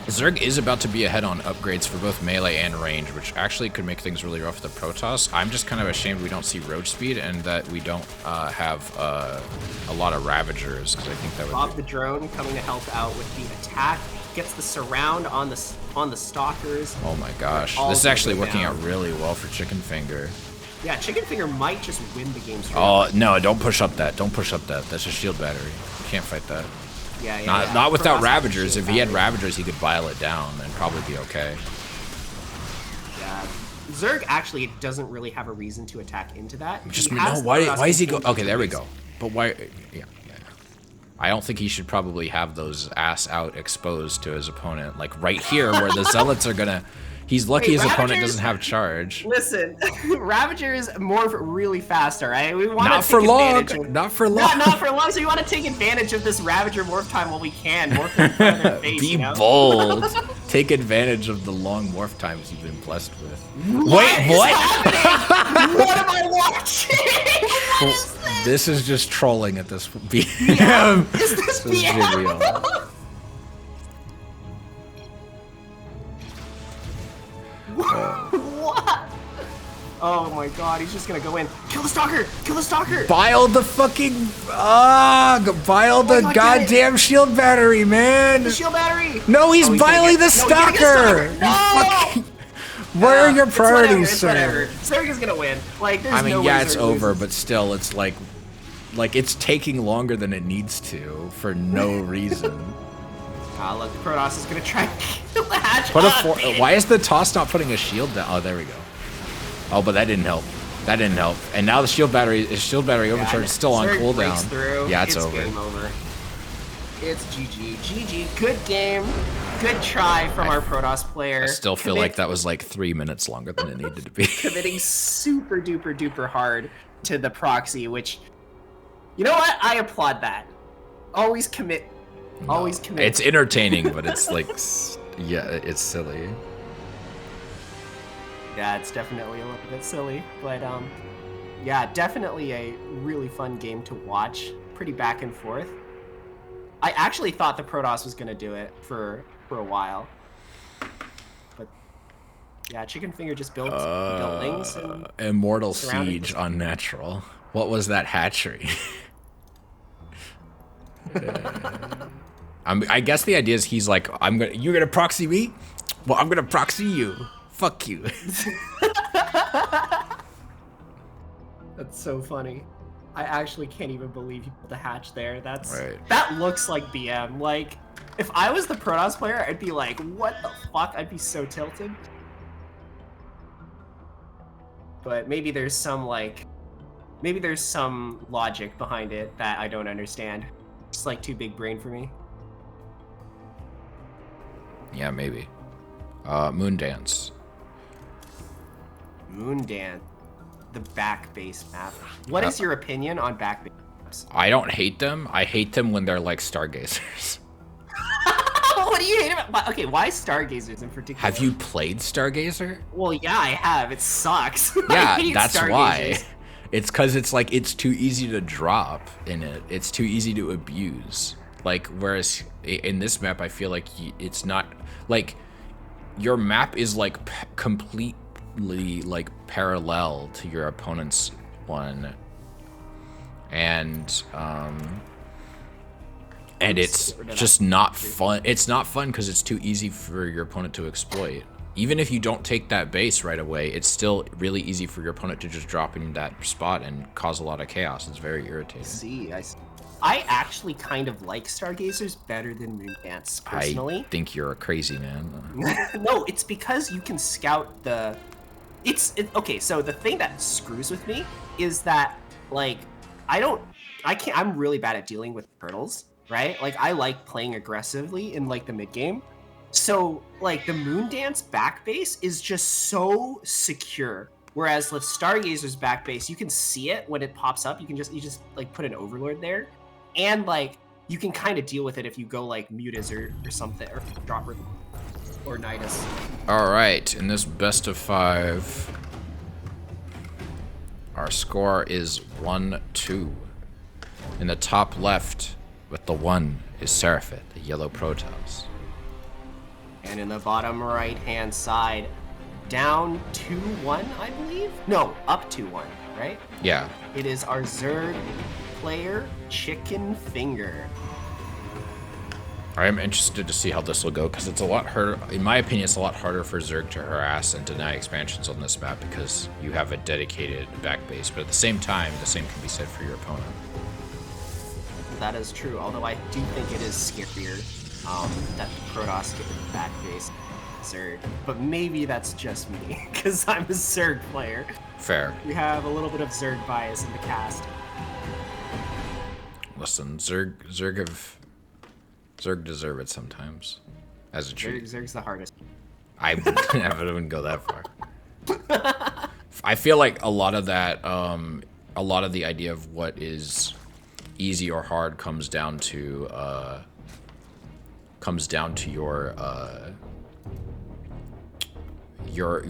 Zerg is about to be ahead on upgrades for both melee and range, which actually could make things really rough for the Protoss. I'm just kind of ashamed we don't see roach speed and that we don't have a lot of Ravagers, because I think that would Bob the drone coming to help out with the attack. Gets the surround on the stalkers. Oh my gosh, this is actually working out really well for Chicken Finger. Yeah, Chicken Finger might just win the game. Oh no, don't push up that. Don't push up that. That's a shield battery. You can't fight that. Yeah, Not without Ravagers. If he had Ravagers, he could bile it down and probably be okay. Yeah, Zerg actually doesn't really have a reason to attack into that. Just no. Why is he go? Okay, there we go. But why? Yeah. I don't think he should probably have those ass out exposed to his opponent, like right here where the Zealots are gonna. He's lucky his opponent doesn't have charge. Listen, Ravagers morph really fast, all right? We want not for long. Not for long. Not for long. So we want to take advantage of this Ravager morph time while we can. Morph in front of their face. Be bold. Take advantage of the long morph times you've been blessed with. Wait, what? What am I watching? What is this? This is just trolling at this point. Yeah. Is this video? What? Oh my god, he's just gonna go in. Kill the stalker! Kill the stalker! Bile the fucking... bile the goddamn shield battery, man! The shield battery! No, he's biling the stalker! No! Where are your priorities, sir? Zerg is gonna win. Like, there's no way yeah, it's over, loses. but still, it's like it's taking longer than it needs to for no reason. Look, the Protoss is gonna try and kill the hatch. Why is the toss not putting a shield down? Oh, there we go. Oh, but that didn't help. That didn't help. And now the shield battery overcharge is still on cooldown. Yeah, it's over. Game over. It's GG. GG. Good game. Good try from our Protoss player. I still feel like that was like 3 minutes longer than it needed to be. Committing super duper duper hard to the proxy, which, you know what? I applaud that. Always commit. Always commit. It's entertaining, but it's like, yeah, it's silly. Yeah, it's definitely a little bit silly, but yeah, definitely a really fun game to watch. Pretty back and forth. I actually thought the Protoss was gonna do it for a while, but yeah, Chicken Finger just built buildings. And Immortal Siege Unnatural. What was that hatchery? I guess the idea is he's like, you're gonna proxy me? Well, I'm gonna proxy you. Fuck you. That's so funny. I actually can't even believe he put the hatch there. Right. That looks like BM. Like, if I was the Protoss player, I'd be like, what the fuck? I'd be so tilted. But maybe there's some logic behind it that I don't understand. It's like too big brain for me. Yeah, maybe. Moondance. Moondance. The back base map. What is your opinion on back base maps? I don't hate them. I hate them when they're like stargazers. What do you hate about? Okay, why stargazers in particular? Have you played Stargazer? Well, yeah, I have. It sucks. Yeah, that's why. It's because it's like it's too easy to drop in it. It's too easy to abuse. Like whereas in this map, I feel like it's not like your map is like completely like parallel to your opponent's one, and it's just not fun. It's not fun because it's too easy for your opponent to exploit. Even if you don't take that base right away, it's still really easy for your opponent to just drop in that spot and cause a lot of chaos. It's very irritating. I actually kind of like Stargazers better than Moondance, personally. I think you're a crazy man. No, it's because you can scout the... Okay, so the thing that screws with me is that, like, I'm really bad at dealing with turtles, right? Like, I like playing aggressively in, like, the mid-game. So, like, the Moondance back base is just so secure. Whereas with Stargazer's back base, you can see it when it pops up. You just like, put an Overlord there. And, like, you can kind of deal with it if you go, like, Mutas or something, or Dropper, or Nidus. All right, in this best of 5, our score is 1-2. In the top left, with the 1, is Seraphit, the yellow Protoss. And in the bottom right-hand side, down 2-1, I believe? No, up 2-1, right? Yeah. It is our Zerg player, Chicken Finger. I am interested to see how this will go, because it's a lot harder, in my opinion, it's a lot harder for Zerg to harass and deny expansions on this map because you have a dedicated back base, but at the same time, the same can be said for your opponent. That is true, although I do think it is scarier that the Protoss get the back base Zerg. But maybe that's just me, because I'm a Zerg player. Fair. We have a little bit of Zerg bias in the cast. Listen, Zerg deserve it sometimes, as a treat. Zerg's the hardest. I wouldn't go that far. I feel like a lot of that, a lot of the idea of what is easy or hard comes down to your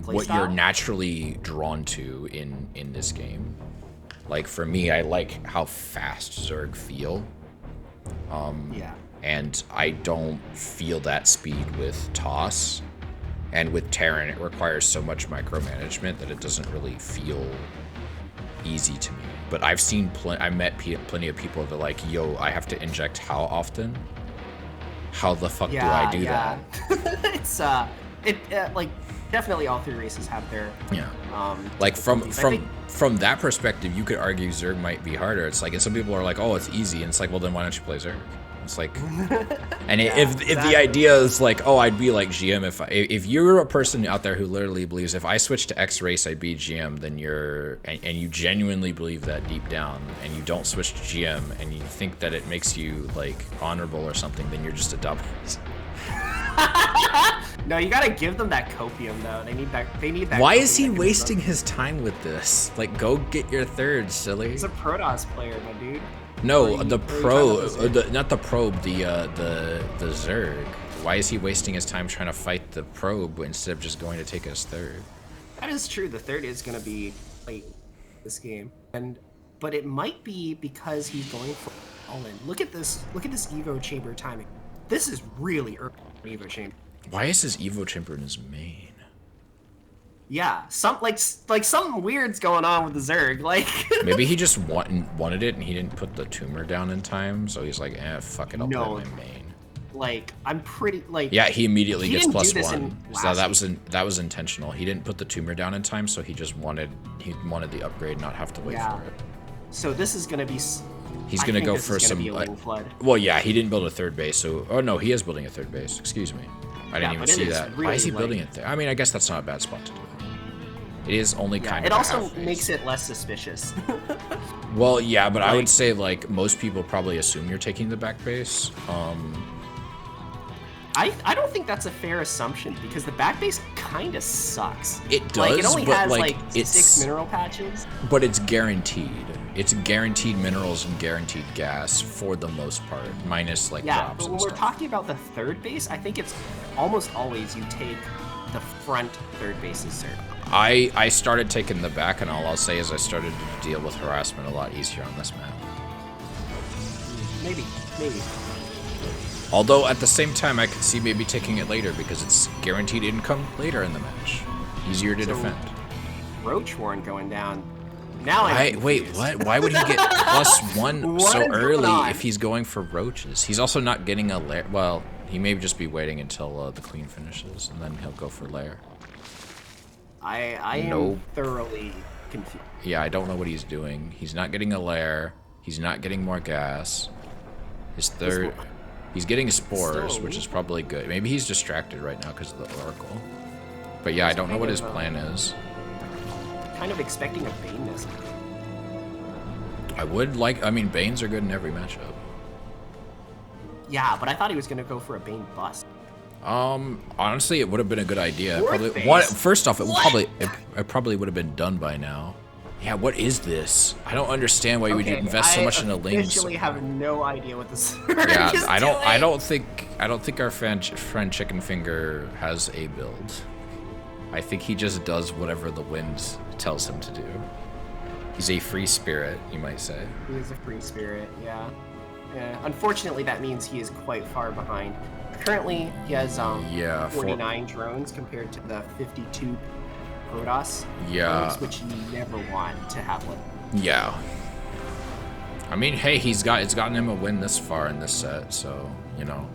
what you're naturally drawn to in this game. Like for me, I like how fast Zerg feel. Yeah. And I don't feel that speed with Toss. And with Terran, it requires so much micromanagement that it doesn't really feel easy to me. But I've seen I met plenty of people that are like, yo, I have to inject how often? How the fuck do I do that? It's like definitely all 3 races have their like from that perspective, you could argue Zerg might be harder. It's like, and some people are like, oh, it's easy, and it's like, well, then why don't you play Zerg? It's like, and if the idea is like, oh, I'd be like GM if you're a person out there who literally believes if I switch to X race I'd be GM, then you're and you genuinely believe that deep down, and you don't switch to GM, and you think that it makes you like honorable or something, then you're just a dumbass. No, you gotta give them that copium though. They need that. They need that. Why is he copium wasting his time with this? Like, go get your third, silly. He's a Protoss player, my dude. No, the probe, not the probe, the Zerg. Why is he wasting his time trying to fight the probe instead of just going to take his third? That is true. The third is gonna be late this game, but it might be because he's going for all in. Look at this. Look at this Evo chamber timing. This is really early Evo chamber. Why is his Evo chamber in his main? Yeah, something weird's going on with the Zerg. Like maybe he just wanted it and he didn't put the tumor down in time, so he's like, fuck it, I'll play my main. Like I'm pretty like. Yeah, he immediately gets +1. So that was intentional. He didn't put the tumor down in time, so he just wanted the upgrade, not have to wait for it. So this is gonna be. He's gonna go for some. Well, yeah, he didn't build a third base, so no, he is building a third base. Excuse me, I didn't even see that. Really, why is he building it there? I mean, I guess that's not a bad spot to do it. It is only kind of. It also makes it less suspicious. Well, yeah, but I would say like most people probably assume you're taking the back base. I don't think that's a fair assumption because the back base kind of sucks. It does, like, it only but has like it's 6 mineral patches. But it's guaranteed. It's guaranteed minerals and guaranteed gas for the most part, minus like drops but when and we're stuff. talking about the third base, I think it's almost always you take the front third bases, sir. I started taking the back, and all I'll say is I started to deal with harassment a lot easier on this map. Maybe. Although at the same time, I could see maybe taking it later because it's guaranteed income later in the match. Easier to defend. Roach Warren going down. Now wait, what? Why would he get +1 so early if he's going for roaches? He's also not getting a lair. Well, he may just be waiting until the queen finishes, and then he'll go for lair. I am thoroughly confused. Yeah, I don't know what he's doing. He's not getting a lair. He's not getting more gas. His third... He's getting spores, which is probably good. Maybe he's distracted right now because of the Oracle. But yeah, I don't know what his plan is. Kind of expecting a Bane this. I mean, Banes are good in every matchup. Yeah, but I thought he was going to go for a Bane bust. Honestly, it would have been a good idea. First off, it probably would have been done by now. Yeah, what is this? I don't understand why you would invest so much in a lane. I actually have no idea what this. Yeah, I don't think our friend Chicken Finger has a build. I think he just does whatever the wind tells him to do. He's a free spirit, you might say. He is a free spirit, yeah. Unfortunately, that means he is quite far behind. Currently, he has 49 drones compared to the 52 Protoss, which you never want to have one. Yeah. I mean, hey, it's gotten him a win this far in this set, so, you know.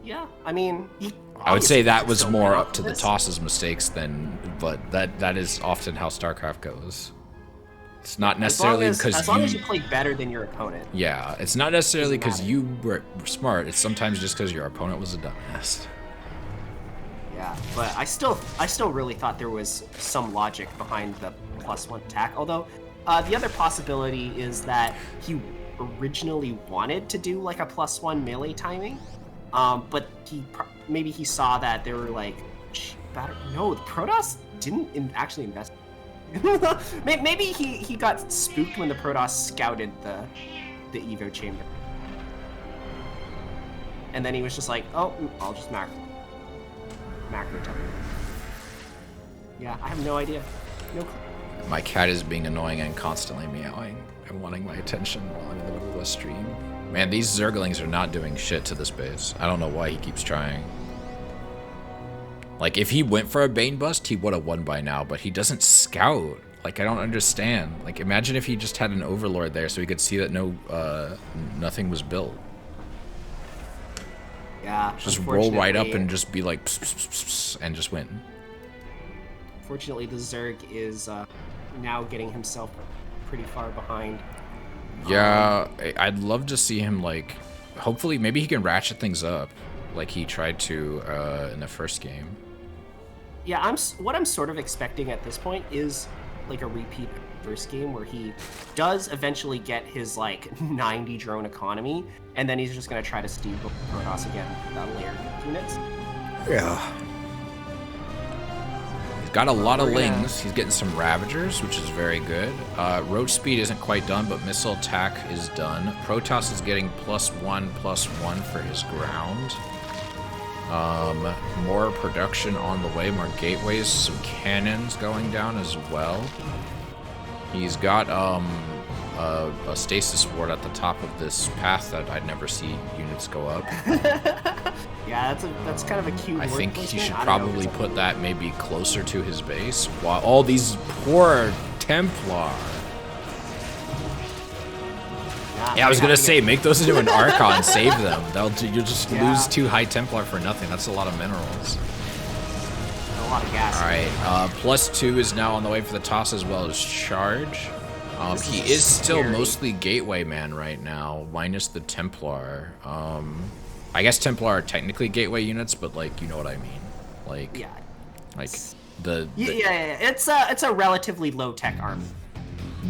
Yeah, I mean, I would say that was more up to the tosses mistakes but that is often how StarCraft goes. It's not necessarily because as long as you play better than your opponent. Yeah, it's not necessarily because you were smart. It's sometimes just because your opponent was a dumbass. Yeah, but I still really thought there was some logic behind the +1 attack. Although, the other possibility is that he originally wanted to do like a +1 melee timing, but maybe he saw that there were like, no, the Protoss didn't actually invest. Maybe he got spooked when the Protoss scouted the Evo chamber, and then he was just like, oh, I'll just macro time. Yeah, I have no idea. No clue. My cat is being annoying and constantly meowing and wanting my attention while I'm in the middle of a stream. Man, these Zerglings are not doing shit to this base. I don't know why he keeps trying. Like, if he went for a Bane bust, he would have won by now, but he doesn't scout. Like, I don't understand. Like, imagine if he just had an Overlord there so he could see that nothing was built. Yeah, just roll right up and just be like, pss, pss, pss, pss, and just win. Fortunately, the Zerg is now getting himself pretty far behind. Yeah, I'd love to see him, like, hopefully, maybe he can ratchet things up like he tried to in the first game. Yeah, what I'm sort of expecting at this point is like a repeat first game, where he does eventually get his like 90 drone economy, and then he's just gonna try to steamroll Protoss again with layered units. Yeah. He's got a lot of lings. He's getting some Ravagers, which is very good. Road speed isn't quite done, but missile attack is done. Protoss is getting +1/+1 for his ground. More production on the way, more gateways, some cannons going down as well. He's got a stasis ward at the top of this path that I'd never see units go up. Yeah, that's kind of a cute. I think he should probably put that maybe closer to his base. While all these poor Templar. Yeah, I was gonna say, make those into an Archon, save them. You'll just lose 2 high Templar for nothing. That's a lot of minerals. A lot of gas. All right, +2 is now on the way for the toss as well as charge. He is still mostly gateway man right now, minus the Templar. I guess Templar are technically gateway units, but like, you know what I mean. Like, yeah, like yeah. It's a relatively low tech army.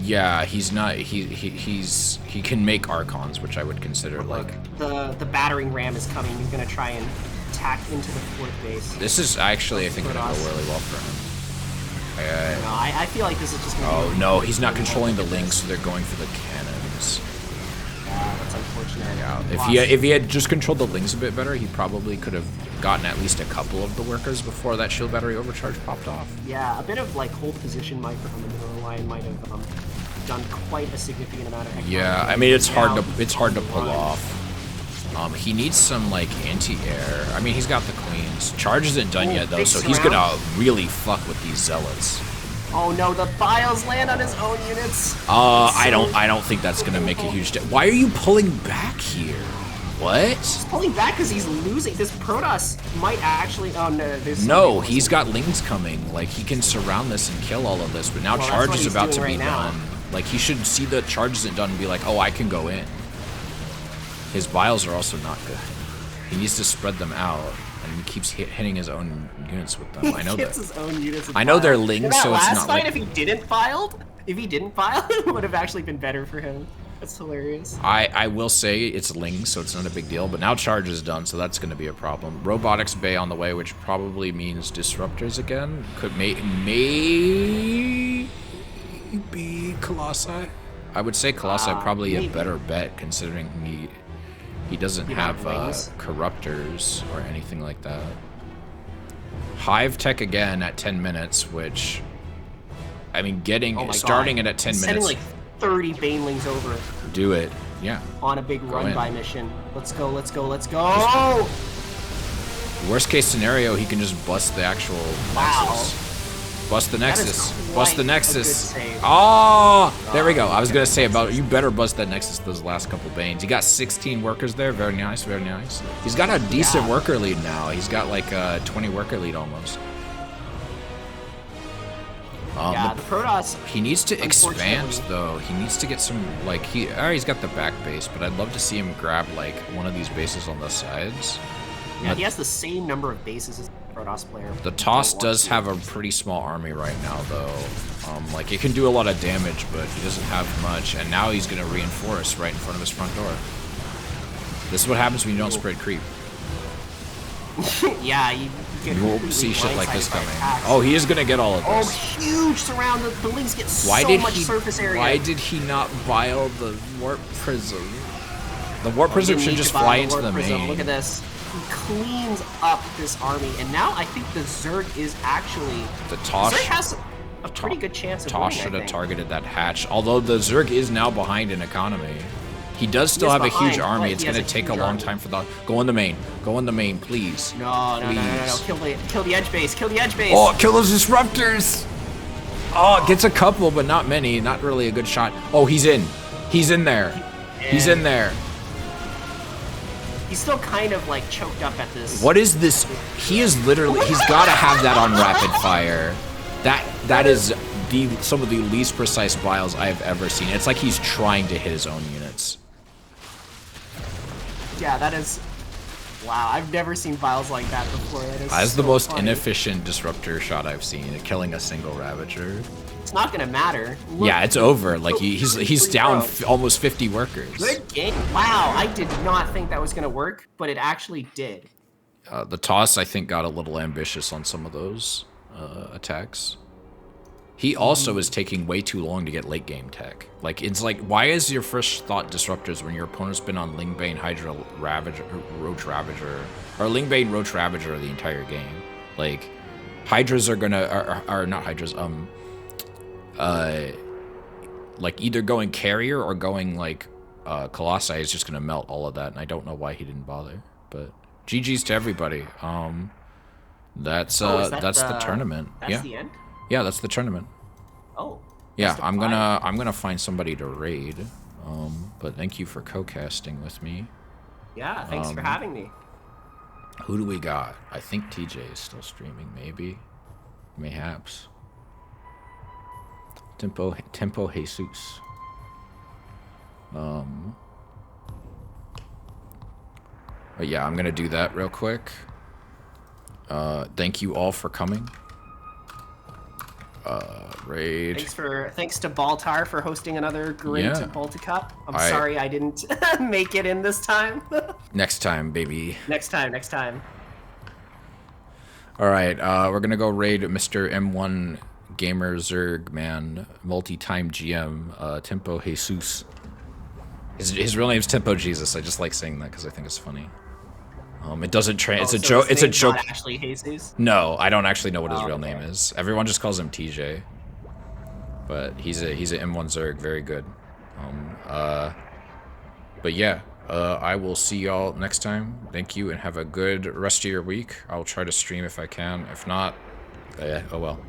Yeah, he's not. He can make Archons, which I would consider like. The battering ram is coming. He's gonna try and tack into the 4th base. This is actually, I think, gonna go really well for him. No, I feel like this is just gonna Oh no, he's not controlling the links, so they're going for the cannons. Yeah, that's unfortunate. Yeah, if he had just controlled the links a bit better, he probably could have gotten at least a couple of the workers before that shield battery overcharge popped off. Yeah, a bit of like hold position micro on the middle line might have done quite a significant amount of economy. Yeah, I mean it's hard to pull off. He needs some like anti-air. I mean, he's got the queens. Charge isn't done yet though, so he's gonna really fuck with these zealots. Oh no, the bios land on his own units. I don't think that's gonna make a huge Why are you pulling back here? What? He's pulling back because he's losing. This Protoss might actually. Oh no, no, he's got lings coming. Like he can surround this and kill all of this. But now charge is about to be done. Like he should see the charge isn't done and be like, oh, I can go in. His bios are also not good. He needs to spread them out, and he keeps hitting his own units with them. I know that. His own units. I know they're lings, so it's not like. If he didn't file, it would have actually been better for him. That's hilarious. I will say it's lings, so it's not a big deal. But now charge is done, so that's going to be a problem. Robotics Bay on the way, which probably means disruptors again. Could maybe Colossi. I would say Colossi probably a better bet, considering he doesn't have corruptors or anything like that. Hive tech again at 10 minutes, which I mean, starting it at 10 minutes. Sending like 30 banelings over. Do it, yeah. On a big run-by mission. Let's go, let's go, let's go! Worst case scenario, he can just bust the actual Nexus. Bust the Nexus. Bust the Nexus. Oh, there we go. I was gonna say you better bust that Nexus those last couple banes. He got 16 workers there. Very nice, very nice. He's got a decent worker lead now. He's got like a 20 worker lead almost. The Protoss. He needs to expand though. He needs to get some like he's got the back base, but I'd love to see him grab like one of these bases on the sides. Yeah, he has the same number of bases as the Protoss player. The Toss does have a pretty small army right now though. Like it can do a lot of damage, but he doesn't have much. And now he's gonna reinforce right in front of his front door. This is what happens when you don't spread creep. Yeah, you won't see shit like this coming. Oh, he is gonna get all of this. Oh, huge surround. The lings get so much surface area. Why did he not bile the warp prism? The warp prism should just fly into the main. Look at this. He cleans up this army, and now I think the Zerg is actually. The Tosh Zerg has a pretty good chance of winning. Tosh should have targeted that hatch. Although the Zerg is now behind in economy. He does still have a huge army. It's going to take a long time for the... Go in the main. Go in the main, please. No. Kill the edge base. Kill the edge base. Oh, kill those disruptors. Oh, gets a couple, but not many. Not really a good shot. Oh, he's in. He's in there. He's in there. He's still kind of like choked up at this. What is this? He is literally... He's got to have that on rapid fire. That is some of the least precise biles I have ever seen. It's like he's trying to hit his own units. Yeah, that is... Wow, I've never seen vials like that before. That is That's so the most funny. inefficient disruptor shot I've seen, killing a single Ravager. It's not gonna matter. Look, Yeah, it's over. Like he's down bro. almost 50 workers. Good game. Wow, I did not think that was gonna work, but it actually did. The toss, I think, got a little ambitious on some of those attacks. He also is taking way too long to get late game tech. Like, it's like, why is your first thought disruptors when your opponent's been on Lingbane, Hydra, Ravager, Roach Ravager, or Lingbane, Roach Ravager the entire game? Like, Hydras are gonna, are not Hydras, like either going carrier or going like Colossi is just gonna melt all of that, and I don't know why he didn't bother. But GG's to everybody. That's the tournament. That's the end? Yeah, that's the tournament. Oh. Yeah, I'm gonna find somebody to raid. But thank you for co-casting with me. Yeah, thanks for having me. Who do we got? I think TJ is still streaming, maybe. Mayhaps. Tempo Jesus. But yeah, I'm gonna do that real quick. Thank you all for coming. Raid. Thanks to Baltar for hosting another great Balticup. I'm sorry I didn't make it in this time. Next time, baby. Next time. All right, we're gonna go raid Mr. M1 Gamer Zerg man, multi-time GM, Tempo Jesus. His real name's Tempo Jesus. I just like saying that because I think it's funny. It doesn't it's a joke. It's a joke. Not actually Jesus. No, I don't actually know what his real name is. Everyone just calls him TJ. But he's a M1 Zerg, very good. But yeah, I will see y'all next time. Thank you and have a good rest of your week. I'll try to stream if I can. If not, oh well.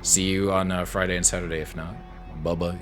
See you on Friday and Saturday if not. Bye bye.